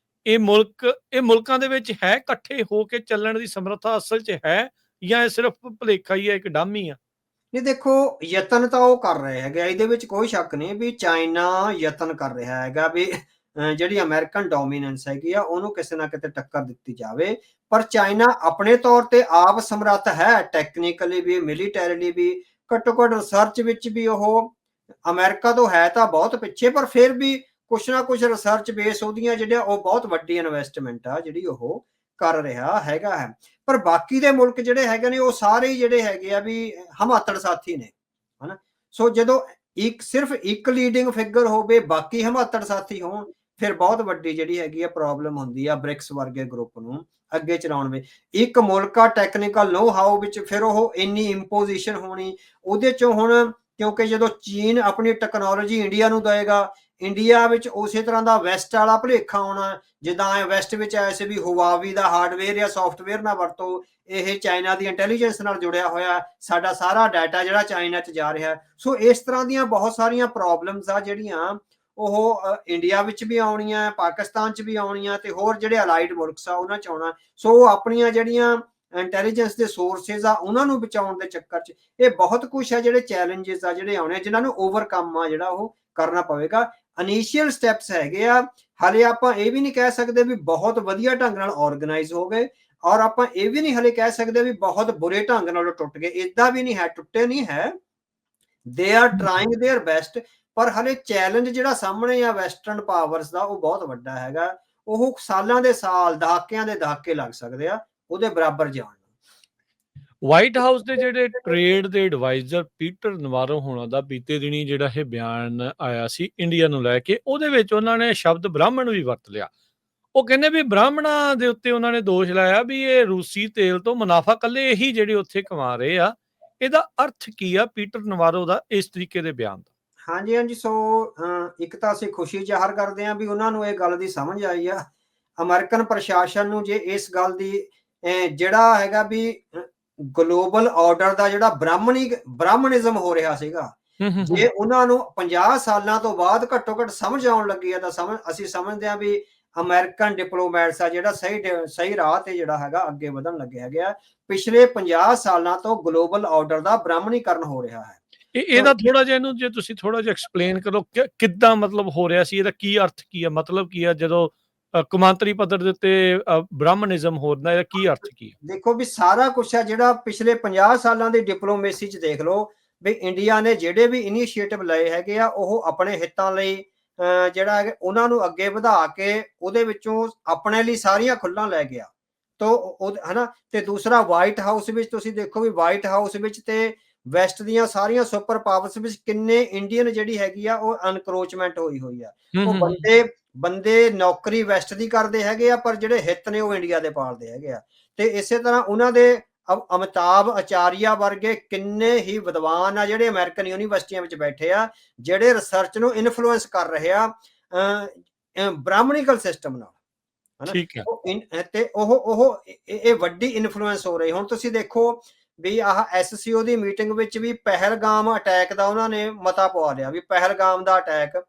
ਇਹ ਮੁਲਕਾਂ ਦੇ ਵਿੱਚ ਹੈ ਇਕੱਠੇ ਹੋ ਕੇ ਚੱਲਣ ਦੀ ਸਮਰੱਥਾ ਅਸਲ 'ਚ ਹੈ, ਜਾਂ ਇਹ ਸਿਰਫ ਭੁਲੇਖਾ ਹੀ ਹੈ, ਇੱਕ ਡਾਮੀ ਆ? ਨਹੀਂ, ਦੇਖੋ, ਯਤਨ ਤਾਂ ਉਹ ਕਰ ਰਹੇ ਹੈਗੇ, ਇਹਦੇ ਵਿੱਚ ਕੋਈ ਸ਼ੱਕ ਨਹੀਂ ਵੀ ਚਾਈਨਾ ਯਤਨ ਕਰ ਰਿਹਾ ਹੈਗਾ ਵੀ ਜਿਹੜੀ ਅਮਰੀਕਨ ਡੋਮੀਨੈਂਸ ਹੈਗੀ ਆ ਉਹਨੂੰ ਕਿਸੇ ਨਾ ਕਿਤੇ ਟੱਕਰ ਦਿੱਤੀ ਜਾਵੇ। ਪਰ ਚਾਈਨਾ ਆਪਣੇ ਤੌਰ ਤੇ ਆਪ ਸਮਰੱਥ ਹੈ, ਟੈਕਨੀਕਲੀ ਵੀ, ਮਿਲੀਟੈਰੀਲੀ ਵੀ, ਘੱਟੋ ਘੱਟ ਰਿਸਰਚ ਵਿੱਚ ਵੀ ਉਹ ਅਮਰੀਕਾ ਤੋਂ ਹੈ ਤਾਂ ਬਹੁਤ ਪਿੱਛੇ, ਪਰ ਫਿਰ ਵੀ ਕੁਛ ਨਾ ਕੁਛ ਰਿਸਰਚ ਬੇਸ ਉਹਦੀਆਂ ਜਿਹੜੀਆਂ ਉਹ ਬਹੁਤ ਵੱਡੀ ਇਨਵੈਸਟਮੈਂਟ ਆ ਜਿਹੜੀ ਉਹ ਕਰ ਰਿਹਾ ਹੈਗਾ ਹੈ। ਪਰ ਬਾਕੀ ਦੇ ਮੁਲਕ ਜਿਹੜੇ ਹੈਗੇ ਨੇ ਉਹ ਸਾਰੇ ਹੀ ਜਿਹੜੇ ਹੈਗੇ ਆ ਵੀ ਹਮਾਤੜ ਸਾਥੀ ਨੇ, ਹਨਾ। ਸੋ ਜਦੋਂ ਸਿਰਫ ਇੱਕ ਲੀਡਿੰਗ ਫਿਗਰ ਹੋਵੇ, ਬਾਕੀ ਹਮਾਤੜ ਸਾਥੀ ਹੋਣ, ਫਿਰ ਬਹੁਤ ਵੱਡੀ ਜਿਹੜੀ ਹੈਗੀ ਆ ਪ੍ਰੋਬਲਮ ਹੁੰਦੀ ਆ ਬ੍ਰਿਕਸ ਵਰਗੇ ਗਰੁੱਪ ਨੂੰ ਅੱਗੇ ਚਲਾਉਣ ਵਿੱਚ। ਇੱਕ ਮੁਲਕ ਆ ਟੈਕਨੀਕਲ ਨੋ ਹਾਊ ਵਿੱਚ, ਫਿਰ ਉਹ ਇੰਨੀ ਇੰਪੋਜੀਸ਼ਨ ਹੋਣੀ ਉਹਦੇ ਚੋਂ। ਹੁਣ ਕਿਉਂਕਿ ਜਦੋਂ ਚੀਨ ਆਪਣੀ ਟੈਕਨੋਲੋਜੀ ਇੰਡੀਆ ਨੂੰ ਦੇਏਗਾ, ਇੰਡੀਆ ਵਿੱਚ ਉਸੇ ਤਰ੍ਹਾਂ ਦਾ ਵੈਸਟ ਵਾਲਾ ਭੁਲੇਖਾ ਆਉਣਾ, ਜਿੱਦਾਂ ਵੈਸਟ ਵਿੱਚ ਆਇਆ ਸੀ ਵੀ ਹੁਵਾਵੀ ਦਾ ਹਾਰਡਵੇਅਰ ਜਾਂ ਸੌਫਟਵੇਅਰ ਨਾ ਵਰਤੋ, ਇਹ ਚਾਈਨਾ ਦੀ ਇੰਟੈਲੀਜੈਂਸ ਨਾਲ ਜੁੜਿਆ ਹੋਇਆ, ਸਾਡਾ ਸਾਰਾ ਡਾਟਾ ਜਿਹੜਾ ਚਾਈਨਾ 'ਚ ਜਾ ਰਿਹਾ। ਸੋ ਇਸ ਤਰ੍ਹਾਂ ਦੀਆਂ ਬਹੁਤ ਸਾਰੀਆਂ ਪ੍ਰੋਬਲਮਸ ਆ ਜਿਹੜੀਆਂ ਉਹ ਇੰਡੀਆ ਵਿੱਚ ਵੀ ਆਉਣੀਆਂ, ਪਾਕਿਸਤਾਨ 'ਚ ਵੀ ਆਉਣੀਆਂ, ਤੇ ਹੋਰ ਜਿਹੜੇ ਅਲਾਈਡ ਮੁਲਕਸ ਆ ਉਹਨਾਂ 'ਚ ਆਉਣਾ। ਸੋ ਉਹ ਆਪਣੀਆਂ ਜਿਹੜੀਆਂ ਇੰਟੈਲੀਜੈਂਸ ਦੇ ਸੋਰਸਿਸ ਆ ਉਹਨਾਂ ਨੂੰ ਬਚਾਉਣ ਦੇ ਚੱਕਰ 'ਚ ਇਹ ਬਹੁਤ ਕੁਛ ਹੈ ਜਿਹੜੇ ਚੈਲੰਜਸ ਆ ਜਿਹੜੇ ਆਉਣੇ, ਜਿਨ੍ਹਾਂ ਨੂੰ ਓਵਰਕਮ ਆ ਜਿਹੜਾ ਉਹ ਕਰਨਾ ਪਵੇਗਾ। ਇਨੀਸ਼ੀਅਲ ਸਟੈਪਸ ਹੈਗੇ ਆ। ਹਾਲੇ ਆਪਾਂ ਇਹ ਵੀ ਨਹੀਂ ਕਹਿ ਸਕਦੇ ਵੀ ਬਹੁਤ ਵਧੀਆ ਢੰਗ ਨਾਲ ਆਰਗੇਨਾਈਜ਼ ਹੋ ਗਏ, ਔਰ ਆਪਾਂ ਇਹ ਵੀ ਨਹੀਂ ਹਲੇ ਕਹਿ ਸਕਦੇ ਵੀ ਬਹੁਤ ਬੁਰੇ ਢੰਗ ਨਾਲ ਟੁੱਟ ਗਏ। ਇਦਾਂ ਵੀ ਨਹੀਂ ਹੈ, ਟੁੱਟੇ ਨਹੀਂ ਹੈ, they are trying there best. ਪਰ ਹਲੇ ਚੈਲੰਜ ਜਿਹੜਾ ਸਾਹਮਣੇ ਆ ਵੈਸਟਰਨ ਪਾਵਰਸ ਦਾ, ਉਹ ਬਹੁਤ ਵੱਡਾ ਹੈਗਾ। ਉਹ ਸਾਲਾਂ ਦੇ ਸਾਲ, ਦਹਾਕਿਆਂ ਦੇ ਦਹਾਕੇ ਲੱਗ ਸਕਦੇ ਆ ਉਹਦੇ ਬਰਾਬਰ ਜਾਣ। ਵਾਈਟ ਹਾਊਸ ਦੇ ਜਿਹੜੇ ਟ੍ਰੇਡ ਦੇ ਐਡਵਾਈਜ਼ਰ ਪੀਟਰ ਨਵਾਰੋ ਹੋਣਾ ਦਾ ਬੀਤੇ ਦਿਨੀ ਜਿਹੜਾ ਇਹ ਬਿਆਨ ਆਇਆ ਸੀ ਇੰਡੀਆ ਨੂੰ ਲੈ ਕੇ, ਉਹਦੇ ਵਿੱਚ ਉਹਨਾਂ ਨੇ ਸ਼ਬਦ ਬ੍ਰਾਹਮਣ ਵੀ ਵਰਤ ਲਿਆ। ਉਹ ਕਹਿੰਦੇ ਵੀ ਬ੍ਰਾਹਮਣਾਂ ਦੇ ਉੱਤੇ ਉਹਨਾਂ ਨੇ ਦੋਸ਼ ਲਾਇਆ ਵੀ ਇਹ ਰੂਸੀ ਤੇਲ ਤੋਂ ਮੁਨਾਫਾ ਕੱਲੇ ਇਹੀ ਜਿਹੜੇ ਉੱਥੇ ਕਮਾ ਰਹੇ ਆ। ਇਹਦਾ ਅਰਥ ਕੀ ਆ ਪੀਟਰ ਨਵਾਰੋ ਦਾ ਇਸ ਤਰੀਕੇ ਦੇ ਬਿਆਨ ਦਾ? ਹਾਂਜੀ, ਹਾਂਜੀ। ਸੋ ਇੱਕ ਤਾਂ ਅਸੀਂ ਖੁਸ਼ੀ ਜ਼ਾਹਰ ਕਰਦੇ ਹਾਂ ਵੀ ਉਹਨਾਂ ਨੂੰ ਇਹ ਗੱਲ ਦੀ ਸਮਝ ਆਈ ਆ। ਅਮਰੀਕਨ ਪ੍ਰਸ਼ਾਸਨ ਨੂੰ ਜੇ ਇਸ ਗੱਲ ਦੀ ਜਿਹੜਾ ਹੈਗਾ ਵੀ ਗਲੋਬਲ ਆਰਡਰ ਦਾ ਜਿਹੜਾ ਬ੍ਰਾਹਮਣਿਜ਼ਮ ਹੋ ਰਿਹਾ ਸੀਗਾ, ਜੇ ਉਹਨਾਂ ਨੂੰ 50 ਸਾਲਾਂ ਤੋਂ ਬਾਅਦ ਘੱਟੋ ਘੱਟ ਸਮਝ ਆਉਣ ਲੱਗੀ ਹੈ, ਤਾਂ ਅਸੀਂ ਸਮਝਦੇ ਹਾਂ ਵੀ ਅਮਰੀਕਨ ਡਿਪਲੋਮੈਟਸ ਆ ਜਿਹੜਾ ਸਹੀ ਰਾਹ ਤੇ ਜਿਹੜਾ ਹੈਗਾ ਅੱਗੇ ਵਧਣ ਲੱਗੇ ਹੈਗੇ ਆ। ਪਿਛਲੇ 50 ਸਾਲਾਂ ਤੋਂ ਗਲੋਬਲ ਆਰਡਰ ਦਾ ਬ੍ਰਾਹਮਣੀਕਰਨ ਹੋ ਰਿਹਾ ਹੈ। ਇਹਦਾ ਥੋੜਾ ਜਿਹਾ ਇਹਨੂੰ ਜੇ ਤੁਸੀਂ ਥੋੜਾ ਜਿਹਾ ਐਕਸਪਲੇਨ ਕਰੋ ਕਿੱਦਾਂ ਮਤਲਬ ਹੋ ਰਿਹਾ ਸੀ, ਇਹਦਾ ਕੀ ਅਰਥ ਕੀ ਆ, ਮਤਲਬ ਕੀ ਆ ਜਦੋਂ ਕੌਮਾਂਤਰੀ ਪੱਧਰ ਦੇ ਉੱਤੇ ਬ੍ਰਾਹਮਣਿਜ਼ਮ ਹੋਣਾ, ਇਹਦਾ ਕੀ ਅਰਥ ਕੀ ਆ? ਦੇਖੋ ਵੀ ਸਾਰਾ ਕੁਛ ਹੈ ਜਿਹੜਾ ਪਿਛਲੇ 50 ਸਾਲਾਂ ਦੀ ਡਿਪਲੋਮੇਸੀ 'ਚ ਦੇਖ ਲਓ ਵੀ ਇੰਡੀਆ ਨੇ ਜਿਹੜੇ ਵੀ ਇਨੀਸ਼ੀਏਟਿਵ ਲਏ ਹੈਗੇ ਆ ਉਹ ਆਪਣੇ ਹਿੱਤਾਂ ਲਈ ਜਿਹੜਾ ਹੈਗਾ ਉਹਨਾਂ ਨੂੰ ਅੱਗੇ ਵਧਾ ਕੇ ਉਹਦੇ ਵਿੱਚੋਂ ਆਪਣੇ ਲਈ ਸਾਰੀਆਂ ਖੁੱਲਾਂ ਲੈ ਗਿਆ। ਤੋ ਹਨਾ, ਤੇ ਦੂਸਰਾ ਵਾਈਟ ਹਾਊਸ ਵਿੱਚ ਤੁਸੀਂ ਦੇਖੋ ਵੀ ਵਾਈਟ ਹਾਊਸ ਵਿੱਚ ਤੇ ਵੈਸਟ ਦੀਆਂ ਸਾਰੀਆਂ ਸੁਪਰ ਪਾਵਰਸ ਵਿੱਚ ਕਿੰਨੇ ਇੰਡੀਅਨ ਜਿਹੜੀ ਹੈਗੀ ਆ ਉਹ ਅਨਕਰੋਚਮੈਂਟ ਹੋਈ ਆ। ਉਹ ਬੰਦੇ ਨੌਕਰੀ ਵੈਸਟ ਦੀ ਕਰਦੇ ਹੈਗੇ ਆ, ਪਰ ਜਿਹੜੇ ਹਿੱਤ ਨੇ ਉਹ ਇੰਡੀਆ ਦੇ ਪਾਲਦੇ ਹੈਗੇ ਆ। ਤੇ ਇਸੇ ਤਰ੍ਹਾਂ ਉਹਨਾਂ ਦੇ ਅਮਿਤਾਭ ਆਚਾਰੀਆ ਵਰਗੇ ਕਿੰਨੇ ਹੀ ਵਿਦਵਾਨ ਆ ਜਿਹੜੇ ਅਮਰੀਕਨ ਯੂਨੀਵਰਸਿਟੀਆਂ ਵਿੱਚ ਬੈਠੇ ਆ, ਜਿਹੜੇ ਰਿਸਰਚ ਨੂੰ ਇਨਫਲੂਐਂਸ ਕਰ ਰਹੇ ਆ ਬ੍ਰਾਹਮਣੀਕਲ ਸਿਸਟਮ ਨਾਲ, ਹਨਾ। ਤੇ ਉਹ ਇਹ ਵੱਡੀ ਇਨਫਲੂਐਂਸ ਹੋ ਰਹੀ। ਹੁਣ ਤੁਸੀਂ ਦੇਖੋ ਵੀ ਆਹ SCO ਦੀ ਮੀਟਿੰਗ ਵਿੱਚ ਵੀ ਪਹਿਲਗਾਮ ਅਟੈਕ ਦਾ ਉਹਨਾਂ ਨੇ ਮਤਾ ਪਵਾ ਲਿਆ ਵੀ ਪਹਿਲਗਾਮ ਦਾ ਅਟੈਕ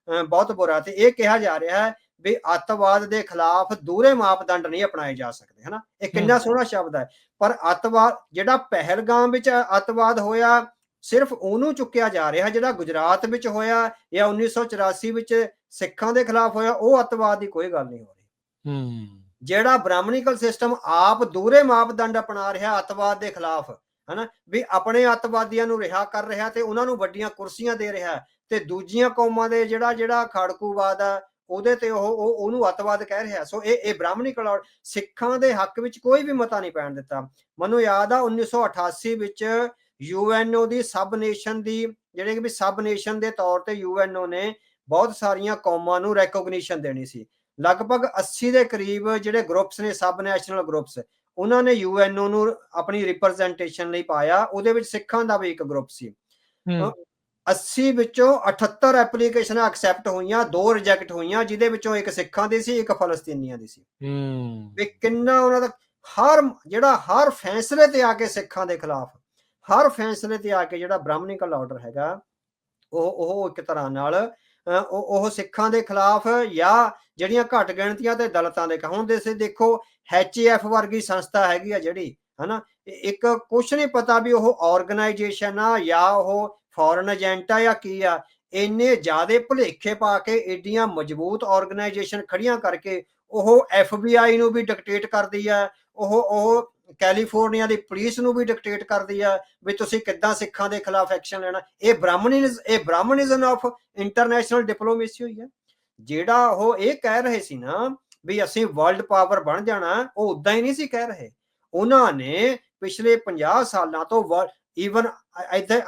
ਬਹੁਤ ਬੁਰਾ, ਤੇ ਇਹ ਕਿਹਾ ਜਾ ਰਿਹਾ ਹੈ ਵੀ ਅੱਤਵਾਦ ਦੇ ਖਿਲਾਫ ਦੂਰੇ ਮਾਪਦੰਡ ਨਹੀਂ ਅਪਣਾਏ ਜਾ ਸਕਦੇ, ਹਨਾ। ਇਹ ਕਿੰਨਾ ਸੋਹਣਾ ਸ਼ਬਦ ਹੈ। ਪਰ ਅੱਤਵਾਦ ਜਿਹੜਾ ਪਹਿਲਗਾਮ ਵਿੱਚ ਅੱਤਵਾਦ ਹੋਇਆ, ਸਿਰਫ ਉਹਨੂੰ ਚੁੱਕਿਆ ਜਾ ਰਿਹਾ। ਜਿਹੜਾ ਗੁਜਰਾਤ ਵਿੱਚ ਹੋਇਆ ਜਾਂ 1984 ਵਿੱਚ ਸਿੱਖਾਂ ਦੇ ਖਿਲਾਫ ਹੋਇਆ, ਉਹ ਅੱਤਵਾਦ ਦੀ ਕੋਈ ਗੱਲ ਨਹੀਂ ਹੋ ਰਹੀ। ਜਿਹੜਾ ਬ੍ਰਾਹਮਣੀਕਲ ਸਿਸਟਮ ਆਪ ਦੂਰੇ ਮਾਪਦੰਡ ਅਪਣਾ ਰਿਹਾ ਅੱਤਵਾਦ ਦੇ ਖਿਲਾਫ, ਹਨਾ, ਵੀ ਆਪਣੇ ਅੱਤਵਾਦੀਆਂ ਨੂੰ ਰਿਹਾ ਕਰ ਰਿਹਾ ਤੇ ਉਹਨਾਂ ਨੂੰ ਵੱਡੀਆਂ ਕੁਰਸੀਆਂ ਦੇ ਰਿਹਾ, ਤੇ ਦੂਜੀਆਂ ਕੌਮਾਂ ਦੇ ਜਿਹੜਾ ਖਾੜਕੂਵਾਦ ਆ ਉਹਦੇ ਤੇ ਉਹਨੂੰ ਅੱਤਵਾਦ ਕਹਿ ਰਿਹਾ। ਸੋ ਇਹ ਬ੍ਰਾਹਮਣੀਕਲ ਸਿੱਖਾਂ ਦੇ ਹੱਕ ਵਿੱਚ ਕੋਈ ਵੀ ਮਤਾ ਨਹੀਂ ਪੈਣ ਦਿੱਤਾ। ਮੈਨੂੰ ਯਾਦ ਆ 1988 ਵਿੱਚ UNO ਦੀ ਸਬ ਨੇਸ਼ਨ ਦੀ, ਜਿਹੜੇ ਕਿ ਵੀ ਸਬ ਨੇਸ਼ਨ ਦੇ ਤੌਰ ਤੇ UNO ਨੇ ਬਹੁਤ ਸਾਰੀਆਂ ਕੌਮਾਂ ਨੂੰ ਰੈਕੋਗਨੀਸ਼ਨ ਦੇਣੀ ਸੀ। ਲਗਭਗ 80 ਦੇ ਕਰੀਬ ਜਿਹੜੇ ਗਰੁੱਪਸ ਨੇ, ਸਬ ਨੈਸ਼ਨਲ ਗਰੁੱਪਸ, ਉਹਨਾਂ ਨੇ UNO ਨੂੰ ਆਪਣੀ ਰਿਪਰੈਜ਼ੈਂਟੇਸ਼ਨ ਲਈ ਪਾਇਆ। ਉਹਦੇ ਵਿੱਚ ਸਿੱਖਾਂ ਦਾ ਵੀ ਇੱਕ ਗਰੁੱਪ ਸੀ। 80 ਵਿੱਚੋਂ 78 ਐਪਲੀਕੇਸ਼ਨਾਂ ਐਕਸੈਪਟ ਹੋਈਆਂ, 2 ਰਿਜੈਕਟ ਹੋਈਆਂ, ਜਿਹਦੇ ਵਿੱਚੋਂ ਇੱਕ ਸਿੱਖਾਂ ਦੀ ਸੀ, ਇੱਕ ਫਲਸਤੀਨੀਆਂ ਦੀ ਸੀ। ਵੀ ਕਿੰਨਾ ਉਹਨਾਂ ਦਾ ਹਰ ਫੈਸਲੇ ਤੇ ਆ ਕੇ ਸਿੱਖਾਂ ਦੇ ਖਿਲਾਫ, ਹਰ ਫੈਸਲੇ ਤੇ ਆ ਕੇ ਜਿਹੜਾ ਬ੍ਰਾਹਮਣੀਕਲ ਆਰਡਰ ਹੈਗਾ ਉਹ ਇੱਕ ਤਰ੍ਹਾਂ ਨਾਲ ਉਹ ਸਿੱਖਾਂ ਦੇ ਖਿਲਾਫ ਜਾਂ ਜਿਹੜੀਆਂ ਘੱਟ ਗਿਣਤੀਆਂ ਤੇ ਦਲਿਤਾਂ ਦੇ। ਹੁਣ ਦੇਖੋ HAF ਵਰਗੀ ਸੰਸਥਾ ਹੈਗੀ ਆ ਜਿਹੜੀ, ਹਨਾ, ਇੱਕ ਕੁਛ ਨਹੀਂ ਪਤਾ ਵੀ ਉਹ ਆਰਗੇਨਾਈਜੇਸ਼ਨ ਆ ਜਾਂ ਉਹ ਫੋਰਨ ਏਜੰਟ ਆ ਜਾਂ ਕੀ ਆ। ਇੰਨੇ ਜ਼ਿਆਦੇ ਭੁਲੇਖੇ ਪਾ ਕੇ ਏਡੀਆਂ ਮਜ਼ਬੂਤ ਆਰਗੇਨਾਈਜੇਸ਼ਨ ਖੜੀਆਂ ਕਰਕੇ ਉਹ FBI ਨੂੰ ਵੀ ਡਿਕਟੇਟ ਕਰਦੀ ਆ, ਉਹ ਕੈਲੀਫੋਰਨੀਆ ਦੀ ਪੁਲਿਸ ਨੂੰ ਵੀ ਡਿਕਟੇਟ ਕਰਦੀ ਆ ਵੀ ਤੁਸੀਂ ਕਿੱਦਾਂ ਸਿੱਖਾਂ ਦੇ ਖਿਲਾਫ ਐਕਸ਼ਨ ਲੈਣਾ। ਇਹ ਬ੍ਰਾਹਮਣਿਜ਼ਮ ਆਫ ਇੰਟਰਨੈਸ਼ਨਲ ਡਿਪਲੋਮੇਸੀ ਹੋਈ ਹੈ। ਜਿਹੜਾ ਉਹ ਇਹ ਕਹਿ ਰਹੇ ਸੀ ਨਾ ਵੀ ਅਸੀਂ ਵਰਲਡ ਪਾਵਰ ਬਣ ਜਾਣਾ, ਉਹ ਉਦਾਂ ਹੀ ਨਹੀਂ ਸੀ ਕਹਿ ਰਹੇ। ਉਹਨਾਂ ਨੇ ਪਿਛਲੇ 50 ਸਾਲਾਂ ਤੋਂ ਈਵਨ ਇੱਥੇ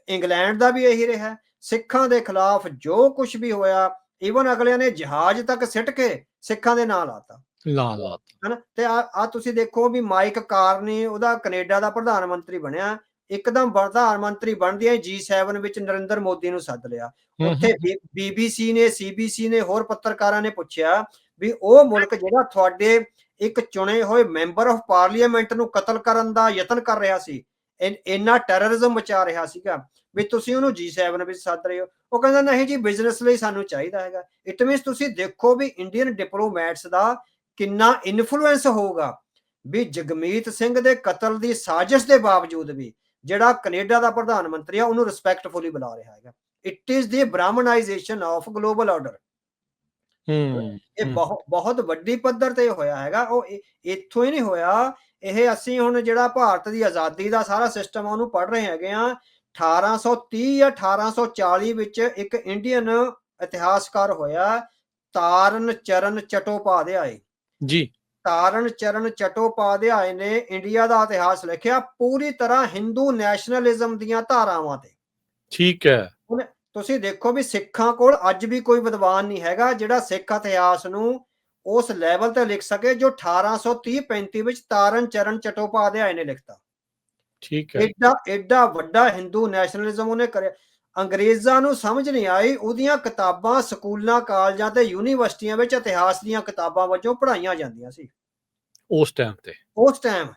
ਇੰਗਲੈਂਡ ਦਾ ਵੀ ਇਹੀ ਰਿਹਾ, ਸਿੱਖਾਂ ਦੇ ਖਿਲਾਫ ਜੋ ਕੁਝ ਵੀ ਹੋਇਆ, ਈਵਨ ਅਗਲਿਆਂ ਨੇ ਜਹਾਜ਼ ਤੱਕ ਸਿੱਟ ਕੇ ਸਿੱਖਾਂ ਦੇ ਨਾਂ ਲਾਤਾ, ਹਨਾ। ਤੇ ਆ ਤੁਸੀਂ ਦੇਖੋ ਵੀ ਮਾਈਕ ਕਾਰਨੀ, ਉਹਦਾ ਕੈਨੇਡਾ ਦਾ ਪ੍ਰਧਾਨ ਮੰਤਰੀ ਬਣਿਆ, ਇੱਕਦਮ ਪ੍ਰਧਾਨ ਮੰਤਰੀ ਬਣਦਿਆਂ G7 ਵਿੱਚ ਨਰਿੰਦਰ ਮੋਦੀ ਨੂੰ ਸੱਦ ਲਿਆ। ਉੱਥੇ BBC ਨੇ, CBC ਨੇ, ਹੋਰ ਪੱਤਰਕਾਰਾਂ ਨੇ ਪੁੱਛਿਆ ਵੀ ਉਹ ਮੁਲਕ ਜਿਹੜਾ ਤੁਹਾਡੇ ਇੱਕ ਚੁਣੇ ਹੋਏ ਮੈਂਬਰ ਆਫ ਪਾਰਲੀਮੈਂਟ ਨੂੰ ਕਤਲ ਕਰਨ ਦਾ ਯਤਨ ਕਰ ਰਿਹਾ ਸੀ, ਇੰਨਾ ਟੈਰਰਿਜ਼ਮ ਮਚਾ ਰਿਹਾ ਸੀਗਾ, ਵੀ ਤੁਸੀਂ ਉਹਨੂੰ G7 ਵਿੱਚ ਸੱਦ ਰਹੇ ਹੋ। ਉਹ ਕਹਿੰਦਾ ਨਹੀਂ ਜੀ, ਬਿਜ਼ਨਸ ਲਈ ਸਾਨੂੰ ਚਾਹੀਦਾ ਹੈਗਾ। ਇਟ ਮੀਨਸ ਤੁਸੀਂ ਦੇਖੋ ਵੀ ਇੰਡੀਅਨ ਡਿਪਲੋਮੈਟਸ ਦਾ ਕਿੰਨਾ ਇਨਫਲੂਐਂਸ ਹੋਊਗਾ ਵੀ ਜਗਮੀਤ ਸਿੰਘ ਦੇ ਕਤਲ ਦੀ ਸਾਜ਼ਿਸ਼ ਦੇ ਬਾਵਜੂਦ ਵੀ ਜਿਹੜਾ ਕੈਨੇਡਾ ਦਾ ਪ੍ਰਧਾਨ ਮੰਤਰੀ ਆ ਉਹਨੂੰ ਰਿਸਪੈਕਟਫੁਲੀ ਬੁਲਾ ਰਿਹਾ ਹੈਗਾ। It is the Brahmanization of global order. ਇਹ ਬਹੁਤ ਵੱਡੀ ਪੱਧਰ ਤੇ ਹੋਇਆ ਹੈਗਾ। ਉਹ ਇੱਥੋਂ ਹੀ ਨਹੀਂ ਹੋਇਆ। ਇਹ ਅਸੀਂ ਹੁਣ ਜਿਹੜਾ ਭਾਰਤ ਦੀ ਆਜ਼ਾਦੀ ਦਾ ਸਾਰਾ ਸਿਸਟਮ ਆ ਉਹਨੂੰ ਪੜ੍ਹ ਰਹੇ ਹੈਗੇ ਆ। 1830 ਜਾਂ 1840 ਵਿੱਚ ਇੱਕ ਇੰਡੀਅਨ ਇਤਿਹਾਸਕਾਰ ਹੋਇਆ, ਤਾਰਨ ਚਰਨ ਚਟੋਪਾਧਿਆਏ ਜੀ। ਤਾਰਨ ਚਰਨ ਚਟੋਪਾਧਿਆਏ ਨੇ ਇੰਡੀਆ ਦਾ ਇਤਿਹਾਸ ਲਿਖਿਆ ਪੂਰੀ ਤਰ੍ਹਾਂ ਹਿੰਦੂ ਨੈਸ਼ਨਲਿਜ਼ਮ ਦੀਆਂ ਧਾਰਾਵਾਂ ਤੇ। ਠੀਕ ਹੈ। ਹੁਣ ਤੁਸੀਂ ਦੇਖੋ ਵੀ ਸਿੱਖਾਂ ਕੋਲ ਅੱਜ ਵੀ ਕੋਈ ਵਿਦਵਾਨ ਨਹੀਂ ਹੈਗਾ ਜਿਹੜਾ ਸਿੱਖ ਇਤਿਹਾਸ ਨੂੰ ਉਸ ਲੈਵਲ ਤੇ ਲਿਖ ਸਕੇ ਜੋ 1830-35 ਵਿੱਚ ਤਾਰਨ ਚਰਨ ਚਟੋਪਾਧਿਆਏ ਨੇ ਲਿਖਤਾ। ਠੀਕ ਹੈ। ਐਡਾ ਵੱਡਾ ਹਿੰਦੂ ਨੈਸ਼ਨਲਿਜ਼ਮ ਉਹਨੇ ਕਰਿਆ। ਅੰਗਰੇਜ਼ਾਂ ਨੂੰ ਸਮਝ ਨਹੀਂ ਆਈ, ਉਹਦੀਆਂ ਕਿਤਾਬਾਂ ਸਕੂਲਾਂ, ਕਾਲਜਾਂ ਤੇ ਯੂਨੀਵਰਸਿਟੀਆਂ ਵਿੱਚ ਇਤਿਹਾਸ ਦੀਆਂ ਕਿਤਾਬਾਂ ਵਜੋਂ ਪੜ੍ਹਾਈਆਂ ਜਾਂਦੀਆਂ ਸੀ ਉਸ ਟਾਈਮ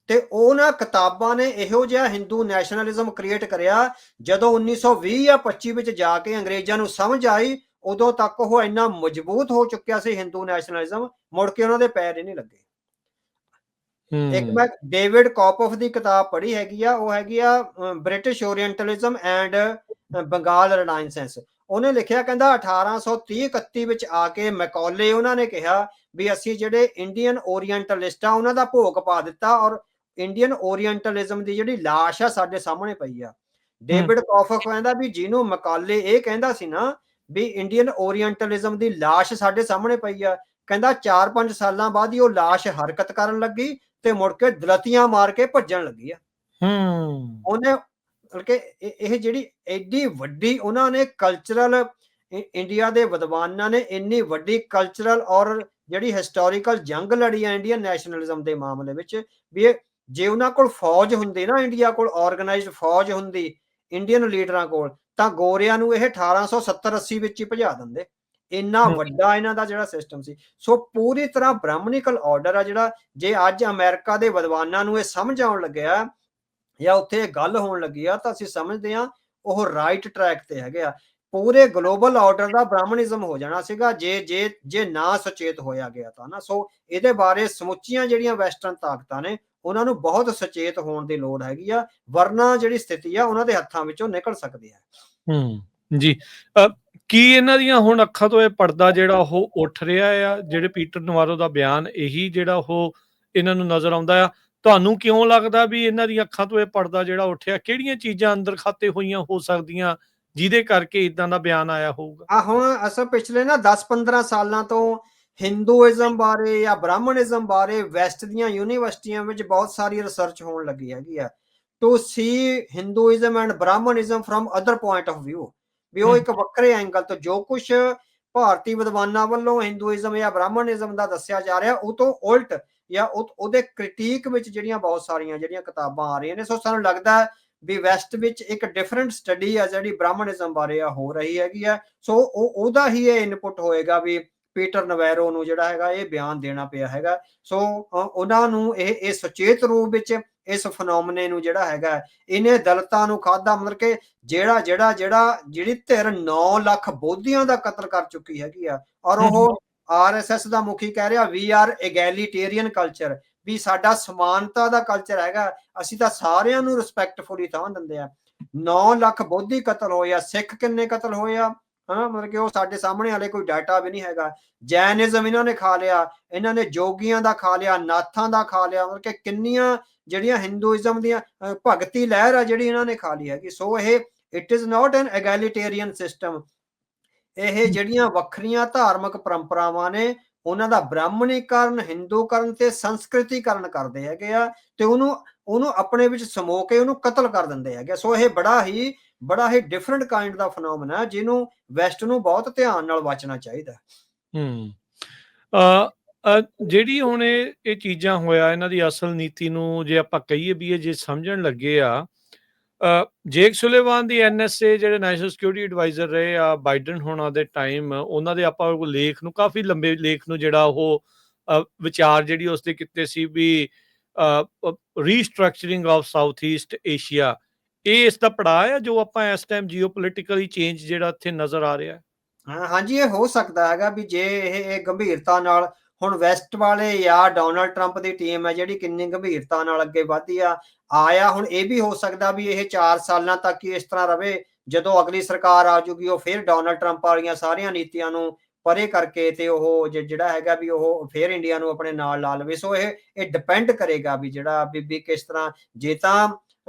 ਤੇ ਉਹਨਾਂ ਕਿਤਾਬਾਂ ਨੇ ਇਹੋ ਜਿਹਾ ਹਿੰਦੂ ਨੈਸ਼ਨਲਿਜ਼ਮ ਕ੍ਰੀਏਟ ਕਰਿਆ। ਜਦੋਂ 1920 ਜਾਂ 25 ਵਿੱਚ ਜਾ ਕੇ ਅੰਗਰੇਜ਼ਾਂ ਨੂੰ ਸਮਝ ਆਈ, ਉਦੋਂ ਤੱਕ ਉਹ ਇੰਨਾ ਮਜ਼ਬੂਤ ਹੋ ਚੁੱਕਿਆ ਸੀ ਹਿੰਦੂ ਨੈਸ਼ਨਲਿਜ਼ਮ, ਮੁੜ ਕੇ ਉਹਨਾਂ ਦੇ ਪੈਰ ਹੀ ਨਹੀਂ ਲੱਗੇ। ਇੱਕ ਮੈਂ ਡੇਵਿਡ ਕੌਪੋਫ ਦੀ ਕਿਤਾਬ ਪੜ੍ਹੀ ਹੈਗੀ ਆ, ਉਹ ਹੈਗੀ ਆ ਬ੍ਰਿਟਿਸ਼ ਓਰੀਐਂਟਲਿਜ਼ਮ ਐਂਡ ਬੰਗਾਲ ਰਿਨਾਇਸੈਂਸ। ਉਹਨੇ ਲਿਖਿਆ, ਕਹਿੰਦਾ 1830-31 ਵਿੱਚ ਆ ਕੇ ਮੈਕੌਲੇ ਉਹਨਾਂ ਨੇ ਕਿਹਾ ਵੀ ਅਸੀਂ ਜਿਹੜੇ ਇੰਡੀਅਨ ਓਰੀਐਂਟਲਿਸਟ ਆ ਉਹਨਾਂ ਦਾ ਭੋਗ ਪਾ ਦਿੱਤਾ ਔਰ ਇੰਡੀਅਨ ਓਰੀਐਂਟਲਿਜ਼ਮ ਦੀ ਜਿਹੜੀ ਲਾਸ਼ ਆ ਸਾਡੇ ਸਾਹਮਣੇ ਪਈ ਆ। ਡੇਵਿਡ ਕੌਪੋਫ ਕਹਿੰਦਾ ਵੀ ਜਿਹਨੂੰ ਮੈਕੌਲੇ ਇਹ ਕਹਿੰਦਾ ਸੀ ਨਾ ਵੀ ਇੰਡੀਅਨ ਓਰੀਐਂਟਲਿਜ਼ਮ ਦੀ ਲਾਸ਼ ਸਾਡੇ ਸਾਹਮਣੇ ਪਈ ਆ, ਕਹਿੰਦਾ 4-5 ਸਾਲਾਂ ਬਾਅਦ ਹੀ ਉਹ ਲਾਸ਼ ਹਰਕਤ ਕਰਨ ਲੱਗੀ ਤੇ ਮੁੜ ਕੇ ਦਲਤੀਆਂ ਮਾਰ ਕੇ ਭੱਜਣ ਲੱਗੀ ਆ। ਉਹਨੇ ਬਲਕਿ ਇਹ ਜਿਹੜੀ ਐਡੀ ਵੱਡੀ ਉਹਨਾਂ ਨੇ ਕਲਚਰਲ, ਇੰਡੀਆ ਦੇ ਵਿਦਵਾਨਾਂ ਨੇ ਇੰਨੀ ਵੱਡੀ ਕਲਚਰਲ ਔਰ ਜਿਹੜੀ ਹਿਸਟੋਰੀਕਲ ਜੰਗ ਲੜੀ ਆ ਇੰਡੀਅਨ ਨੈਸ਼ਨਲਿਜ਼ਮ ਦੇ ਮਾਮਲੇ ਵਿੱਚ, ਵੀ ਜੇ ਉਹਨਾਂ ਕੋਲ ਫੌਜ ਹੁੰਦੀ ਨਾ, ਇੰਡੀਆ ਕੋਲ ਆਰਗੇਨਾਈਜ਼ਡ ਫੌਜ ਹੁੰਦੀ ਇੰਡੀਅਨ ਲੀਡਰਾਂ ਕੋਲ, ਤਾਂ ਗੋਰਿਆਂ ਨੂੰ ਇਹ 1870-80 ਵਿੱਚ ਹੀ ਭਜਾ ਦਿੰਦੇ। ਇੰਨਾ ਵੱਡਾ ਇਹਨਾਂ ਦਾ ਜਿਹੜਾ ਸਿਸਟਮ ਸੀ। ਸੋ ਪੂਰੀ ਤਰ੍ਹਾਂ ਬ੍ਰਾਹਮਣੀਕਲ ਆਰਡਰ ਆ ਜਿਹੜਾ, ਜੇ ਅੱਜ ਅਮਰੀਕਾ ਦੇ ਵਿਦਵਾਨਾਂ ਨੂੰ ਇਹ ਸਮਝ ਆਉਣ ਲੱਗਿਆ ਜਾਂ ਉੱਥੇ ਇਹ ਗੱਲ ਹੋਣ ਲੱਗੀ ਆ ਤਾਂ ਅਸੀਂ ਸਮਝਦੇ ਹਾਂ ਉਹ ਰਾਈਟ ਟਰੈਕ ਤੇ ਹੈਗੇ ਆ। ਪੂਰੇ ਗਲੋਬਲ ਆਰਡਰ ਦਾ ਬ੍ਰਾਹਮਣਿਜ਼ਮ ਹੋ ਜਾਣਾ ਸੀਗਾ ਜੇ ਨਾ ਸੁਚੇਤ ਹੋਇਆ ਗਿਆ ਤਾਂ ਨਾ। ਸੋ ਇਹਦੇ ਬਾਰੇ ਸਮੁੱਚੀਆਂ ਜਿਹੜੀਆਂ ਵੈਸਟਰਨ ਤਾਕਤਾਂ ਨੇ ਉਹਨਾਂ ਨੂੰ ਬਹੁਤ ਸੁਚੇਤ ਹੋਣ ਦੀ ਲੋੜ ਹੈਗੀ ਆ, ਵਰਨਾ ਜਿਹੜੀ ਸਥਿਤੀ ਆ ਉਹਨਾਂ ਦੇ ਹੱਥਾਂ ਵਿੱਚੋਂ ਨਿਕਲ ਸਕਦੀ ਹੈ। ਜੀ ਕੀ ਇਹਨਾਂ ਦੀਆਂ ਹੁਣ ਅੱਖਾਂ ਤੋਂ ਇਹ ਪਰਦਾ ਜਿਹੜਾ ਉਹ ਉੱਠ ਰਿਹਾ ਆ? ਜਿਹੜੇ ਪੀਟਰ ਨਵਾਰੋ ਦਾ ਬਿਆਨ ਇਹੀ ਜਿਹੜਾ ਉਹ ਇਹਨਾਂ ਨੂੰ ਨਜ਼ਰ ਆਉਂਦਾ ਆ? ਤੁਹਾਨੂੰ ਕਿਉਂ ਲੱਗਦਾ ਵੀ ਇਹਨਾਂ ਦੀਆਂ ਅੱਖਾਂ ਤੋਂ ਇਹ ਪਰਦਾ ਜਿਹੜਾ ਉੱਠਿਆ? ਕਿਹੜੀਆਂ ਚੀਜ਼ਾਂ ਅੰਦਰ ਖਾਤੇ ਹੋਈਆਂ ਹੋ ਸਕਦੀਆਂ ਜਿਹਦੇ ਕਰਕੇ ਇਦਾਂ ਦਾ ਬਿਆਨ ਆਇਆ ਹੋਊਗਾ? ਹੁਣ ਅਸਲ ਪਿਛਲੇ ਨਾ 10-15 ਸਾਲਾਂ ਤੋਂ ਹਿੰਦੂਇਜ਼ਮ ਬਾਰੇ ਜਾਂ ਬ੍ਰਾਹਮਣਿਜ਼ਮ ਬਾਰੇ ਵੈਸਟ ਦੀਆਂ ਯੂਨੀਵਰਸਿਟੀਆਂ ਵਿੱਚ ਬਹੁਤ ਸਾਰੀ ਰਿਸਰਚ ਹੋਣ ਲੱਗੀ ਹੈਗੀ ਆ, to see Hinduism and Brahmanism from other point of view, ਵੀ ਉਹ ਇੱਕ ਵੱਖਰੇ ਐਂਗਲ ਤੋਂ ਜੋ ਕੁਝ ਭਾਰਤੀ ਵਿਦਵਾਨਾਂ ਵੱਲੋਂ ਹਿੰਦੂਇਜ਼ਮ ਜਾਂ ਬ੍ਰਾਹਮਣਿਜ਼ਮ ਦਾ ਦੱਸਿਆ ਜਾ ਰਿਹਾ ਉਹ ਤੋਂ ਉਲਟ ਜਾਂ ਉਹਦੇ ਕ੍ਰਿਟੀਕ ਵਿੱਚ ਜਿਹੜੀਆਂ ਬਹੁਤ ਸਾਰੀਆਂ ਜਿਹੜੀਆਂ ਕਿਤਾਬਾਂ ਆ ਰਹੀਆਂ ਨੇ। ਸੋ ਸਾਨੂੰ ਲੱਗਦਾ ਹੈ ਵੀ ਵੈਸਟ ਵਿੱਚ ਇੱਕ ਡਿਫਰੈਂਟ ਸਟੱਡੀ ਆ ਜਿਹੜੀ ਬ੍ਰਾਹਮਣਿਜ਼ਮ ਬਾਰੇ ਆ ਹੋ ਰਹੀ ਹੈਗੀ ਆ। ਸੋ ਉਹਦਾ ਹੀ ਇਹ ਇਨਪੁਟ ਹੋਏਗਾ ਵੀ ਪੀਟਰ ਨਵੈਰੋ ਨੂੰ ਜਿਹੜਾ ਹੈਗਾ ਇਹ ਬਿਆਨ ਦੇਣਾ ਪਿਆ ਹੈਗਾ। ਸੋ ਉਹਨਾਂ ਨੂੰ ਇਹ ਸੁਚੇਤ ਰੂਪ ਵਿੱਚ ਇਸ ਫਨੋਮਨੇ ਨੂੰ ਜਿਹੜਾ ਹੈਗਾ ਇਹਨੇ ਦਲਿਤਾਂ ਨੂੰ ਖਾਧਾ, ਮਤਲਬ ਕਿ ਜਿਹੜੀ ਧਿਰ 9 ਲੱਖ ਬੋਧੀਆਂ ਦਾ ਕਤਲ ਕਰ ਚੁੱਕੀ ਹੈਗੀ ਆ, ਔਰ ਉਹ RSS ਦਾ ਮੁਖੀ ਕਹਿ ਰਿਹਾ ਵੀ ਆਰ ਐਗੈਲੀਟੇਰੀਅਨ ਕਲਚਰ, ਵੀ ਸਾਡਾ ਸਮਾਨਤਾ ਦਾ ਕਲਚਰ ਹੈਗਾ, ਅਸੀਂ ਤਾਂ ਸਾਰਿਆਂ ਨੂੰ ਰਿਸਪੈਕਟਫੁਲੀ ਥਾਂ ਦਿੰਦੇ ਆ। 9 ਲੱਖ ਬੋਧੀ ਕਤਲ ਹੋਏ ਆ। ਸਿੱਖ ਕਿੰਨੇ ਕਤਲ ਹੋਏ ਆ? ਮਤਲਬ ਕਿ ਉਹ ਸਾਡੇ ਸਾਹਮਣੇ ਹਾਲੇ ਕੋਈ ਡਾਟਾ ਵੀ ਨਹੀਂ ਹੈਗਾ। ਜੈਨਿਜ਼ਮ ਇਹਨਾਂ ਨੇ ਖਾ ਲਿਆ, ਇਹਨਾਂ ਨੇ ਜੋਗੀਆਂ ਦਾ ਖਾ ਲਿਆ, ਨਾਥਾਂ ਦਾ ਖਾ ਲਿਆ, ਮਤਲਬ ਕਿ ਕਿੰਨੀਆਂ ਜਿਹੜੀਆਂ ਹਿੰਦੂਇਜ਼ਮ ਦੀਆਂ ਭਗਤੀ ਲਹਿਰ ਆ ਜਿਹੜੀ ਇਹਨਾਂ ਨੇ ਖਾ ਲਈ ਹੈਗੀ। ਸੋ ਇਹ it is not an egalitarian system. ਇਹ ਜਿਹੜੀਆਂ ਵੱਖਰੀਆਂ ਧਾਰਮਿਕ ਪਰੰਪਰਾਵਾਂ ਨੇ ਉਹਨਾਂ ਦਾ ਬ੍ਰਾਹਮਣੀਕਰਨ, ਹਿੰਦੂਕਰਨ ਤੇ ਸੰਸਕ੍ਰਿਤੀਕਰਨ ਕਰਦੇ ਹੈਗੇ ਆ ਤੇ ਉਹਨੂੰ ਆਪਣੇ ਵਿੱਚ ਸਮੋ ਕੇ ਉਹਨੂੰ ਕਤਲ ਕਰ ਦਿੰਦੇ ਹੈਗੇ। ਸੋ ਇਹ ਬੜਾ ਹੀ ਡਿਫਰੈਂਟ ਕਾਈਂਡ ਦਾ ਫਨੋਮਨਾ ਹੈ ਜਿਹਨੂੰ ਵੈਸਟ ਨੂੰ ਬਹੁਤ ਧਿਆਨ ਨਾਲ ਵਾਚਣਾ ਚਾਹੀਦਾ। ਜਿਹੜੀ ਹੁਣ ਇਹ ਚੀਜ਼ਾਂ ਹੋਇਆ ਇਹਨਾਂ ਦੀ ਅਸਲ ਨੀਤੀ ਨੂੰ ਜੇ ਆਪਾਂ ਕਹੀਏ ਵੀ ਇਹ ਜੇ ਸਮਝਣ ਲੱਗੇ ਆ, ਜੇਕ ਸੁਲੇਵਾਨ ਦੀ NSA ਜਿਹੜੇ ਨੈਸ਼ਨਲ ਸਿਕਿਉਰਿਟੀ ਐਡਵਾਈਜ਼ਰ ਰਹੇ ਆ ਬਾਈਡਨ ਹੋਣਾ ਦੇ ਟਾਈਮ, ਉਹਨਾਂ ਦੇ ਆਪਾਂ ਲੇਖ ਨੂੰ ਕਾਫੀ ਲੰਬੇ ਲੇਖ ਨੂੰ ਜਿਹੜਾ ਉਹ ਵਿਚਾਰ ਜਿਹੜੀ ਉਸਦੇ ਕੀਤੇ ਸੀ ਵੀ restructuring of south East Asia, ਇਹ ਇਸ ਦਾ ਪੜਾਅ ਹੈ ਜੋ ਆਪਾਂ ਇਸ ਟਾਈਮ ਜੀਓਪੋਲਿਟਿਕਲੀ ਚੇਂਜ ਜਿਹੜਾ ਇੱਥੇ ਨਜ਼ਰ ਆ ਰਿਹਾ? ਹਾਂਜੀ, ਇਹ ਹੋ ਸਕਦਾ ਹੈਗਾ ਵੀ ਜੇ ਇਹ ਗੰਭੀਰਤਾ ਨਾਲ ਹੁਣ ਵੈਸਟ ਵਾਲੇ ਜਾਂ ਡੋਨਾਲਡ ਟਰੰਪ ਦੀ ਟੀਮ ਹੈ ਜਿਹੜੀ ਕਿੰਨੀ ਗੰਭੀਰਤਾ ਨਾਲ ਅੱਗੇ ਵਧਦੀ ਆਇਆ। ਹੁਣ ਇਹ ਵੀ ਹੋ ਸਕਦਾ ਵੀ ਇਹ 4 ਸਾਲਾਂ ਤੱਕ ਹੀ ਇਸ ਤਰ੍ਹਾਂ ਰਵੇ, ਜਦੋਂ ਅਗਲੀ ਸਰਕਾਰ ਆ ਜੂਗੀ ਉਹ ਫਿਰ ਡੋਨਾਲਡ ਟਰੰਪ ਵਾਲੀਆਂ ਸਾਰੀਆਂ ਨੀਤੀਆਂ ਨੂੰ ਪਰੇ ਕਰਕੇ ਤੇ ਉਹ ਜਿਹੜਾ ਹੈਗਾ ਵੀ ਉਹ ਫਿਰ ਇੰਡੀਆ ਨੂੰ ਆਪਣੇ ਨਾਲ ਲਾ ਲਵੇ। ਸੋ ਇਹ ਡਿਪੈਂਡ ਕਰੇਗਾ ਵੀ ਜਿਹੜਾ ਵੀ ਕਿਸ ਤਰ੍ਹਾਂ, ਜੇ ਤਾਂ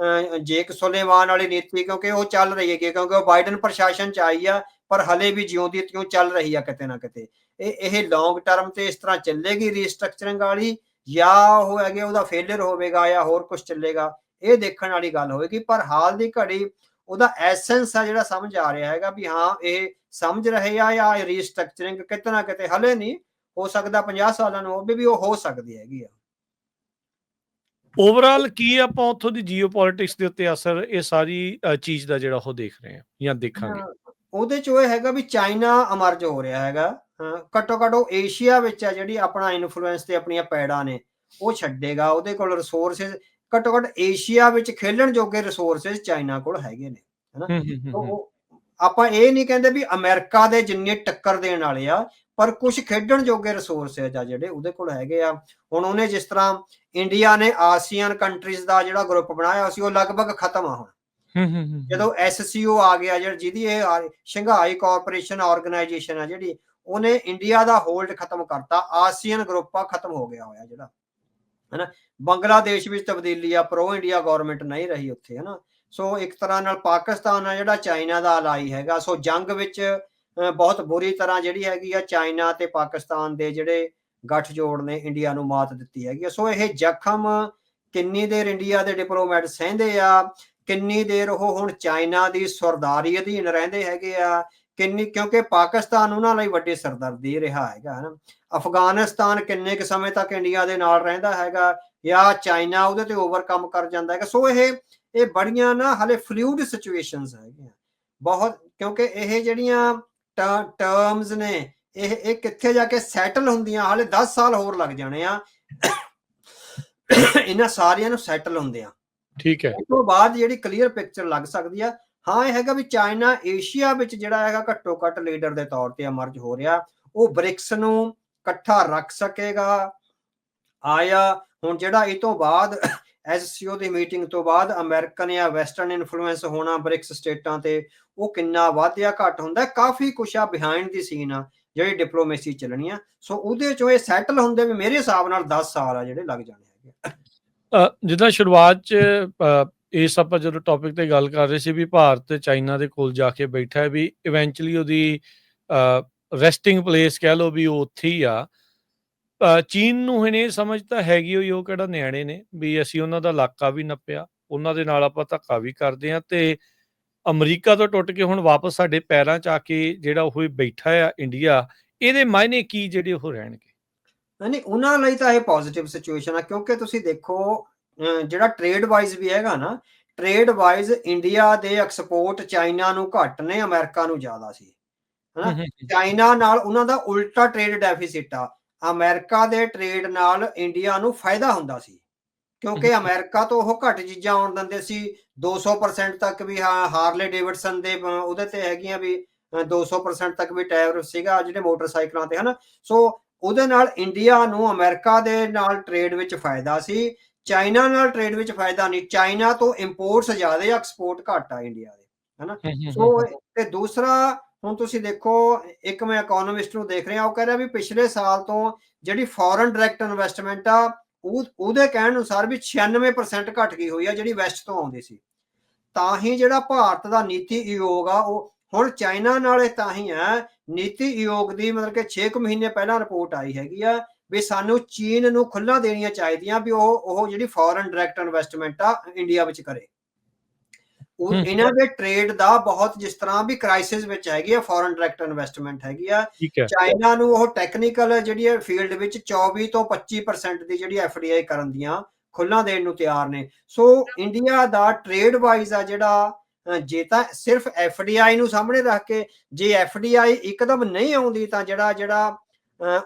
ਜੇਕ ਸੁਲੇਮਾਨ ਵਾਲੀ ਨੀਤੀ ਕਿਉਂਕਿ ਉਹ ਚੱਲ ਰਹੀ ਹੈ ਕਿਉਂਕਿ ਉਹ ਬਾਈਡਨ ਪ੍ਰਸ਼ਾਸਨ ਚ ਆਈ ਆ, ਪਰ ਹਲੇ ਵੀ ਜਿਉਂਦੀ ਤਿਉਂ ਚੱਲ ਰਹੀ ਆ ਕਿਤੇ ਨਾ ਕਿਤੇ। ਇਹ ਲੌਂਗ ਟਰਮ ਤੇ ਇਸ ਤਰ੍ਹਾਂ ਚੱਲੇਗੀ ਰੀਸਟਰਕਚਰਿੰਗ ਵਾਲੀ, ਜਾਂ ਉਹ ਹੈਗੇ ਉਹਦਾ ਫੇਲਿਅਰ ਹੋਵੇਗਾ ਜਾਂ ਹੋਰ ਕੁਝ ਚੱਲੇਗਾ, ਇਹ ਦੇਖਣ ਵਾਲੀ ਗੱਲ ਹੋਵੇਗੀ। ਪਰ ਹਾਲ ਦੀ ਘੜੀ ਉਹਦਾ ਐਸੈਂਸ ਆ ਜਿਹੜਾ ਸਮਝ ਆ ਰਿਹਾ ਹੈਗਾ ਵੀ ਹਾਂ ਇਹ ਸਮਝ ਰਹੇ ਆ ਜਾਂ ਰੀਸਟਰਕਚਰਿੰਗ ਕਿਤੇ ਨਾ ਕਿਤੇ ਹਲੇ ਨਹੀਂ ਹੋ ਸਕਦਾ 50 ਸਾਲਾਂ ਨੂੰ ਵੀ ਉਹ ਹੋ ਸਕਦੀ ਹੈਗੀ ਆ। ਓਵਰਆਲ ਕੀ ਆਪਾਂ ਉੱਥੋਂ ਦੀ ਜੀਓਪੋਲਿਟਿਕਸ ਦੇ ਉੱਤੇ ਅਸਰ ਇਹ ਸਾਰੀ ਚੀਜ਼ ਦਾ ਜਿਹੜਾ ਉਹ ਦੇਖ ਰਹੇ ਹਾਂ ਜਾਂ ਦੇਖਾਂਗੇ? ਉਹਦੇ ਚ ਇਹ ਹੈਗਾ ਵੀ ਚਾਈਨਾ ਅਮਰਜ ਹੋ ਰਿਹਾ ਹੈਗਾ। ਘੱਟੋ ਘੱਟ ਉਹ ਏਸ਼ੀਆ ਵਿੱਚ ਆ ਜਿਹੜੀ ਆਪਣਾ ਇਨਫਲੂਐਂਸ ਤੇ ਆਪਣੀਆਂ ਪੈੜਾਂ ਨੇ ਉਹ ਛੱਡੇਗਾ। ਉਹਦੇ ਕੋਲ ਰਿਸੋਰਸਿਸ ਘੱਟੋ ਘੱਟ ਏਸ਼ੀਆ ਵਿੱਚ ਖੇਲਣ ਜੋਗੇ ਰਿਸੋਰਸਿਸ ਚਾਈਨਾ ਕੋਲ ਹੈਗੇ ਨੇ, ਹਨਾ। ਆਪਾਂ ਇਹ ਨਹੀਂ ਕਹਿੰਦੇ ਵੀ ਅਮਰੀਕਾ ਦੇ ਜਿੰਨੇ ਟੱਕਰ ਦੇਣ ਵਾਲੇ ਆ, ਪਰ ਕੁਝ ਖੇਡਣ ਜੋਗੇ ਰਿਸੋਰਸਿਸ ਆ ਜਿਹੜੇ ਉਹਦੇ ਕੋਲ ਹੈਗੇ ਆ। ਹੁਣ ਉਹਨੇ ਜਿਸ ਤਰ੍ਹਾਂ ਇੰਡੀਆ ਨੇ ਆਸੀਅਨ ਕੰਟਰੀਜ਼ ਦਾ ਜਿਹੜਾ ਗਰੁੱਪ ਬਣਾਇਆ ਸੀ ਉਹ ਲਗਭਗ ਖਤਮ ਆ ਹੁਣ। ਜਦੋਂ SCO ਆ ਗਿਆ ਜਿਹਦੀ ਇਹ ਸ਼ੰਘਾਈ ਕੋਆਪਰੇਸ਼ਨ ਆਰਗੇਨਾਈਜੇਸ਼ਨ ਆ ਜਿਹੜੀ, ਉਹਨੇ ਇੰਡੀਆ ਦਾ ਹੋਲਡ ਖਤਮ ਕਰਤਾ। ਆਸੀਅਨ ਗਰੁੱਪ ਆ ਖਤਮ ਹੋ ਗਿਆ ਹੋਇਆ ਜਿਹੜਾ, ਹਨਾ। ਬੰਗਲਾਦੇਸ਼ ਵਿੱਚ ਤਬਦੀਲੀ ਆ, ਪ੍ਰੋ ਇੰਡੀਆ ਗਵਰਨਮੈਂਟ ਨਹੀਂ ਰਹੀ ਉੱਥੇ, ਹਨਾ। ਸੋ ਇੱਕ ਤਰ੍ਹਾਂ ਨਾਲ ਪਾਕਿਸਤਾਨ ਆ ਜਿਹੜਾ ਚਾਈਨਾ ਦਾ ਅਲਾਈ ਹੈਗਾ। ਸੋ ਜੰਗ ਵਿੱਚ ਬਹੁਤ ਬੁਰੀ ਤਰ੍ਹਾਂ ਜਿਹੜੀ ਹੈਗੀ ਆ ਚਾਈਨਾ ਤੇ ਪਾਕਿਸਤਾਨ ਦੇ ਜਿਹੜੇ ਗੱਠਜੋੜ ਨੇ ਇੰਡੀਆ ਨੂੰ ਮਾਤ ਦਿੱਤੀ ਹੈਗੀ। ਸੋ ਇਹ ਜ਼ਖਮ ਕਿੰਨੀ ਦੇਰ ਇੰਡੀਆ ਦੇ ਡਿਪਲੋਮੈਟ ਸਹਿੰਦੇ ਆ, ਕਿੰਨੀ ਦੇਰ ਉਹ ਹੁਣ ਚਾਈਨਾ ਦੀ ਸਰਦਾਰੀ ਅਧੀਨ ਰਹਿੰਦੇ ਹੈਗੇ ਆ, ਕਿਉਂਕਿ ਪਾਕਿਸਤਾਨ ਉਹਨਾਂ ਲਈ ਵੱਡੀ ਸਰਦਰਦੀ ਰਿਹਾ ਹੈਗਾ, ਹਨਾ। ਅਫਗਾਨਿਸਤਾਨ ਕਿੰਨੇ ਕੁ ਸਮੇਂ ਤੱਕ ਇੰਡੀਆ ਦੇ ਨਾਲ ਰਹਿੰਦਾ ਹੈਗਾ ਜਾਂ ਚਾਈਨਾ ਉਹਦੇ ਤੇ ਓਵਰਕਮ ਕਰ ਜਾਂਦਾ ਹੈਗਾ। ਸੋ ਇਹ ਬੜੀਆਂ ਨਾ ਹਾਲੇ ਫਲੂਇਡ ਸਿਚੁਏਸ਼ਨਸ ਹੈਗੀਆਂ ਬਹੁਤ, ਕਿਉਂਕਿ ਇਹ ਜਿਹੜੀਆਂ ਟਰਮਸ ਨੇ ਇਹ ਕਿੱਥੇ ਜਾ ਕੇ ਸੈਟਲ ਹੁੰਦੀਆਂ, ਹਾਲੇ 10 ਸਾਲ ਹੋਰ ਲੱਗ ਜਾਣੇ ਆ ਇਹਨਾਂ ਸਾਰਿਆਂ ਨੂੰ ਸੈਟਲ ਹੁੰਦੇ ਆ। ਠੀਕ ਹੈ, ਉਸ ਤੋਂ ਬਾਅਦ ਜਿਹੜੀ ਕਲੀਅਰ ਪਿਕਚਰ ਲੱਗ ਸਕਦੀ ਆ। ਹਾਂ, ਇਹ ਹੈਗਾ ਵੀ ਚਾਈਨਾ ਏਸ਼ੀਆ ਵਿੱਚ ਜਿਹੜਾ ਹੈਗਾ ਘੱਟੋ ਘੱਟ ਲੀਡਰ ਦੇ ਤੌਰ ਤੇ ਐਮਰਜ ਹੋ ਰਿਹਾ। ਉਹ ਬ੍ਰਿਕਸ ਨੂੰ ਇਕੱਠਾ ਰੱਖ ਸਕੇਗਾ। ਆਇਆ ਹੁਣ ਜਿਹੜਾ ਇਹ ਤੋਂ ਬਾਅਦ ਐਸਸੀਓ ਦੀ ਮੀਟਿੰਗ ਤੋਂ ਬਾਅਦ ਅਮਰੀਕਨ ਜਾਂ ਵੈਸਟਰਨ ਇਨਫਲੂਐਂਸ ਹੋਣਾ ਬ੍ਰਿਕਸ ਸਟੇਟਾਂ ਤੇ, ਉਹ ਕਿੰਨਾ ਵੱਧ ਜਾਂ ਘੱਟ ਹੁੰਦਾ, ਕਾਫੀ ਕੁਛ ਆ ਬਿਹਾਈਂਡ ਦੀ ਸੀਨ ਆ ਜਿਹੜੀ ਡਿਪਲੋਮੇਸੀ ਚੱਲਣੀ ਆ। ਸੋ ਉਹਦੇ ਚੋਂ ਇਹ ਸੈਟਲ ਹੁੰਦੇ ਵੀ ਮੇਰੇ ਹਿਸਾਬ ਨਾਲ 10 ਸਾਲ ਆ ਜਿਹੜੇ ਲੱਗ ਜਾਣੇ ਹੈਗੇ। ਜਿੱਦਾਂ ਸ਼ੁਰੂਆਤ 'ਚ ਇਸ ਆਪਾਂ ਜਦੋਂ ਟੌਪਿਕ ਤੇ ਗੱਲ ਕਰ ਰਹੇ ਸੀ ਵੀ ਭਾਰਤ ਚਾਈਨਾ ਦੇ ਕੋਲ ਜਾ ਕੇ ਬੈਠਾ ਹੈ, ਵੀ ਇਵੈਂਚੁਅਲੀ ਉਹਦੀ ਰੈਸਟਿੰਗ ਪਲੇਸ ਕਹਿ ਲਓ ਵੀ ਉਹ ਉੱਥੇ ਹੀ ਆ। ਚੀਨ ਨੂੰ ਹੁਣ ਇਹ ਸਮਝ ਤਾਂ ਹੈਗੀ ਹੋਈ, ਉਹ ਕਿਹੜਾ ਨਿਆਣੇ ਨੇ, ਵੀ ਅਸੀਂ ਉਹਨਾਂ ਦਾ ਇਲਾਕਾ ਵੀ ਨੱਪਿਆ, ਉਹਨਾਂ ਦੇ ਨਾਲ ਆਪਾਂ ਧੱਕਾ ਵੀ ਕਰਦੇ ਹਾਂ, ਤੇ ਅਮਰੀਕਾ ਤੋਂ ਟੁੱਟ ਕੇ ਹੁਣ ਵਾਪਸ ਸਾਡੇ ਪੈਰਾਂ 'ਚ ਆ ਕੇ ਜਿਹੜਾ ਉਹ ਬੈਠਾ ਆ ਇੰਡੀਆ, ਇਹਦੇ ਮਾਇਨੇ ਕੀ ਜਿਹੜੇ ਉਹ ਰਹਿਣਗੇ? ਨਹੀਂ, ਉਹਨਾਂ ਲਈ ਤਾਂ ਇਹ ਪੋਜ਼ਿਟਿਵ ਸਿਚੁਏਸ਼ਨ ਆ, ਕਿਉਂਕਿ ਤੁਸੀਂ ਦੇਖੋ ਜਿਹੜਾ ਟ੍ਰੇਡ ਵਾਈਜ਼ ਵੀ ਹੈਗਾ ਨਾ, ਟ੍ਰੇਡ ਵਾਈਜ਼ ਇੰਡੀਆ ਦੇ ਐਕਸਪੋਰਟ ਚਾਈਨਾ ਨੂੰ ਘੱਟ ਨੇ, ਅਮਰੀਕਾ ਨੂੰ ਜ਼ਿਆਦਾ ਸੀ, ਹਨਾ। ਚਾਈਨਾ ਨਾਲ ਉਹਨਾਂ ਦਾ ਉਲਟਾ ਟ੍ਰੇਡ ਡੈਫਿਸਿਟ ਆ। ਅਮਰੀਕਾ ਦੇ ਟ੍ਰੇਡ ਨਾਲ ਇੰਡੀਆ ਨੂੰ ਫਾਇਦਾ ਹੁੰਦਾ ਸੀ, ਕਿਉਂਕਿ ਅਮਰੀਕਾ ਤੋਂ ਉਹ ਘੱਟ ਚੀਜ਼ਾਂ ਆਉਣ ਦਿੰਦੇ ਸੀ। 200% ਤੱਕ ਵੀ ਹਾਰਲੇ ਡੇਵਿਡਸਨ ਦੇ ਉਹਦੇ ਤੇ ਹੈਗੀਆਂ ਵੀ 200% ਤੱਕ ਵੀ ਟੈਰਿਫ ਸੀਗਾ ਜਿਹੜੇ ਮੋਟਰਸਾਈਕਲਾਂ ਤੇ, ਹਨਾ। ਸੋ ਉਹਦੇ ਨਾਲ ਇੰਡੀਆ ਨੂੰ ਅਮਰੀਕਾ ਦੇ ਨਾਲ ਟ੍ਰੇਡ ਵਿੱਚ ਫਾਇਦਾ ਸੀ, ਚਾਈਨਾ ਨਾਲ ਟ੍ਰੇਡ ਵਿੱਚ ਫਾਇਦਾ ਨਹੀਂ। ਚਾਈਨਾ ਤੋਂ ਇੰਪੋਰਟਸ ਜ਼ਿਆਦਾ, ਐਕਸਪੋਰਟ ਘੱਟ ਆ ਇੰਡੀਆ ਦੇ, ਹਨਾ। ਸੋ ਤੇ ਦੂਸਰਾ ਹੁਣ ਤੁਸੀਂ ਦੇਖੋ, ਇੱਕ ਮੈਂ ਇਕੋਨੋਮਿਸਟ ਨੂੰ ਦੇਖ ਰਿਹਾ, ਉਹ ਕਹਿ ਰਿਹਾ ਵੀ ਪਿਛਲੇ ਸਾਲ ਤੋਂ ਜਿਹੜੀ ਫੋਰਨ ਡਾਇਰੈਕਟ ਇਨਵੈਸਟਮੈਂਟ ਆ, ਉਹਦੇ ਕਹਿਣ ਅਨੁਸਾਰ ਵੀ 96% ਘਟ ਗਈ ਹੋਈ ਆ ਜਿਹੜੀ ਵੈਸਟ ਤੋਂ ਆਉਂਦੀ ਸੀ। ਤਾਂ ਹੀ ਜਿਹੜਾ ਭਾਰਤ ਦਾ ਨੀਤੀ ਆਯੋਗ ਆ, ਉਹ ਹੁਣ ਚਾਈਨਾ ਨਾਲ ਇਹ ਤਾਂ ਹੀ ਹੈ। ਨੀਤੀ ਆਯੋਗ ਦੀ ਮਤਲਬ ਕਿ 6 ਮਹੀਨੇ ਪਹਿਲਾਂ ਰਿਪੋਰਟ ਆਈ ਹੈਗੀ ਆ ਵੀ ਸਾਨੂੰ ਚੀਨ ਨੂੰ ਖੁੱਲ੍ਹਾ ਦੇਣੀਆਂ ਚਾਹੀਦੀਆਂ ਵੀ ਉਹ ਜਿਹੜੀ ਫੋਰਨ ਡਾਇਰੈਕਟ ਇਨਵੈਸਟਮੈਂਟ ਆ ਇੰਡੀਆ ਵਿੱਚ ਕਰੇ। ਇਹਨਾਂ ਦੇ ਟ੍ਰੇਡ ਦਾ ਬਹੁਤ, ਜਿਸ ਤਰ੍ਹਾਂ ਵੀ ਕ੍ਰਾਈਸਿਸ ਵਿੱਚ ਹੈਗੀ ਆ ਫੋਰਨ ਡਾਇਰੈਕਟ ਇਨਵੈਸਟਮੈਂਟ ਹੈਗੀ ਆ, ਚਾਈਨਾ ਨੂੰ ਉਹ ਟੈਕਨੀਕਲ ਜਿਹੜੀ ਹੈ ਫੀਲਡ ਵਿੱਚ 24 ਤੋਂ 25% ਦੀ ਜਿਹੜੀ FDI ਕਰਨ ਦੀਆਂ ਖੁੱਲ੍ਹਾ ਦੇਣ ਨੂੰ ਤਿਆਰ ਨੇ। ਸੋ ਇੰਡੀਆ ਦਾ ਟ੍ਰੇਡ ਵਾਈਜ਼ ਆ ਜਿਹੜਾ, ਜੇ ਤਾਂ ਸਿਰਫ FDI ਨੂੰ ਸਾਹਮਣੇ ਰੱਖ ਕੇ, ਜੇ FDI ਇੱਕਦਮ ਨਹੀਂ ਆਉਂਦੀ ਤਾਂ ਜਿਹੜਾ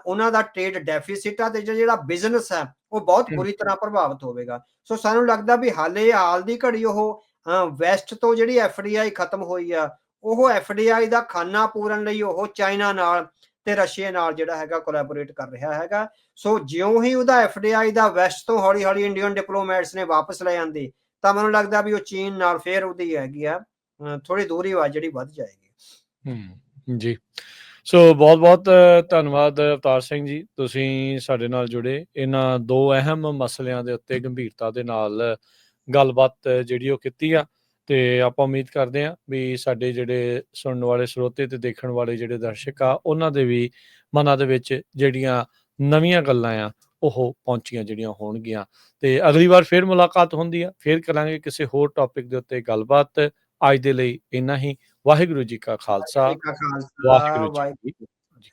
ਉਹਨਾਂ ਦਾ ਟ੍ਰੇਡ ਡੈਫਿਸਿਟ ਆ ਤੇ ਜਿਹੜਾ ਬਿਜ਼ਨਸ ਹੈ ਉਹ ਬਹੁਤ ਬੁਰੀ ਤਰ੍ਹਾਂ ਪ੍ਰਭਾਵਿਤ ਹੋਵੇਗਾ। ਸੋ ਸਾਨੂੰ ਲੱਗਦਾ ਵੀ ਹਾਲ ਦੀ ਘੜੀ ਉਹ ਵੈਸਟ ਤੋਂ ਜਿਹੜੀ FDI ਖਤਮ ਹੋਈ ਆ, ਉਹ FDI ਦਾ ਖਾਨਾ ਪੂਰਨ ਲਈ ਉਹ ਚਾਈਨਾ ਨਾਲ ਤੇ ਰਸ਼ੀਆ ਨਾਲ ਜਿਹੜਾ ਹੈਗਾ ਕੋਲੈਬੋਰੇਟ ਕਰ ਰਿਹਾ ਹੈਗਾ। ਸੋ ਜਿਉਂ ਹੀ ਉਹਦਾ FDI ਦਾ ਵੈਸਟ ਤੋਂ ਹੌਲੀ ਹੌਲੀ ਇੰਡੀਅਨ ਡਿਪਲੋਮੈਟਸ ਨੇ ਵਾਪਸ ਲੈ ਆਂਦੀ, ਤਾਂ ਮੈਨੂੰ ਲੱਗਦਾ ਵੀ ਉਹ ਚੀਨ ਨਾਲ ਫੇਰ ਉਹਦੀ ਹੈਗੀ ਆ ਥੋੜੀ ਦੂਰੀ ਵਾ ਜਿਹੜੀ ਵੱਧ ਜਾਏਗੀ। ਜੀ, ਸੋ ਬਹੁਤ ਬਹੁਤ ਧੰਨਵਾਦ ਅਵਤਾਰ ਸਿੰਘ ਜੀ, ਤੁਸੀਂ ਸਾਡੇ ਨਾਲ ਜੁੜੇ, ਇਹਨਾਂ ਦੋ ਅਹਿਮ ਮਸਲਿਆਂ ਦੇ ਉੱਤੇ ਗੰਭੀਰਤਾ ਦੇ ਨਾਲ ਗੱਲਬਾਤ ਜਿਹੜੀ ਉਹ ਕੀਤੀ ਆ। ਤੇ ਆਪਾਂ ਉਮੀਦ ਕਰਦੇ ਹਾਂ ਵੀ ਸਾਡੇ ਜਿਹੜੇ ਸੁਣਨ ਵਾਲੇ ਸਰੋਤੇ ਤੇ ਦੇਖਣ ਵਾਲੇ ਜਿਹੜੇ ਦਰਸ਼ਕ ਆ, ਉਹਨਾਂ ਦੇ ਵੀ ਮਨਾਂ ਦੇ ਵਿੱਚ ਜਿਹੜੀਆਂ ਨਵੀਆਂ ਗੱਲਾਂ ਆ ਉਹ ਪਹੁੰਚੀਆਂ ਜਿਹੜੀਆਂ ਹੋਣਗੀਆਂ। ਤੇ ਅਗਲੀ ਵਾਰ ਫਿਰ ਮੁਲਾਕਾਤ ਹੁੰਦੀ ਆ, ਫਿਰ ਕਰਾਂਗੇ ਕਿਸੇ ਹੋਰ ਟੌਪਿਕ ਦੇ ਉੱਤੇ ਗੱਲਬਾਤ। ਅੱਜ ਦੇ ਲਈ ਇੰਨਾ ਹੀ। ਵਾਹਿਗੁਰੂ ਜੀ ਕਾ ਖਾਲਸਾ, ਵਾਹਿਗੁਰੂ ਜੀ ਕੀ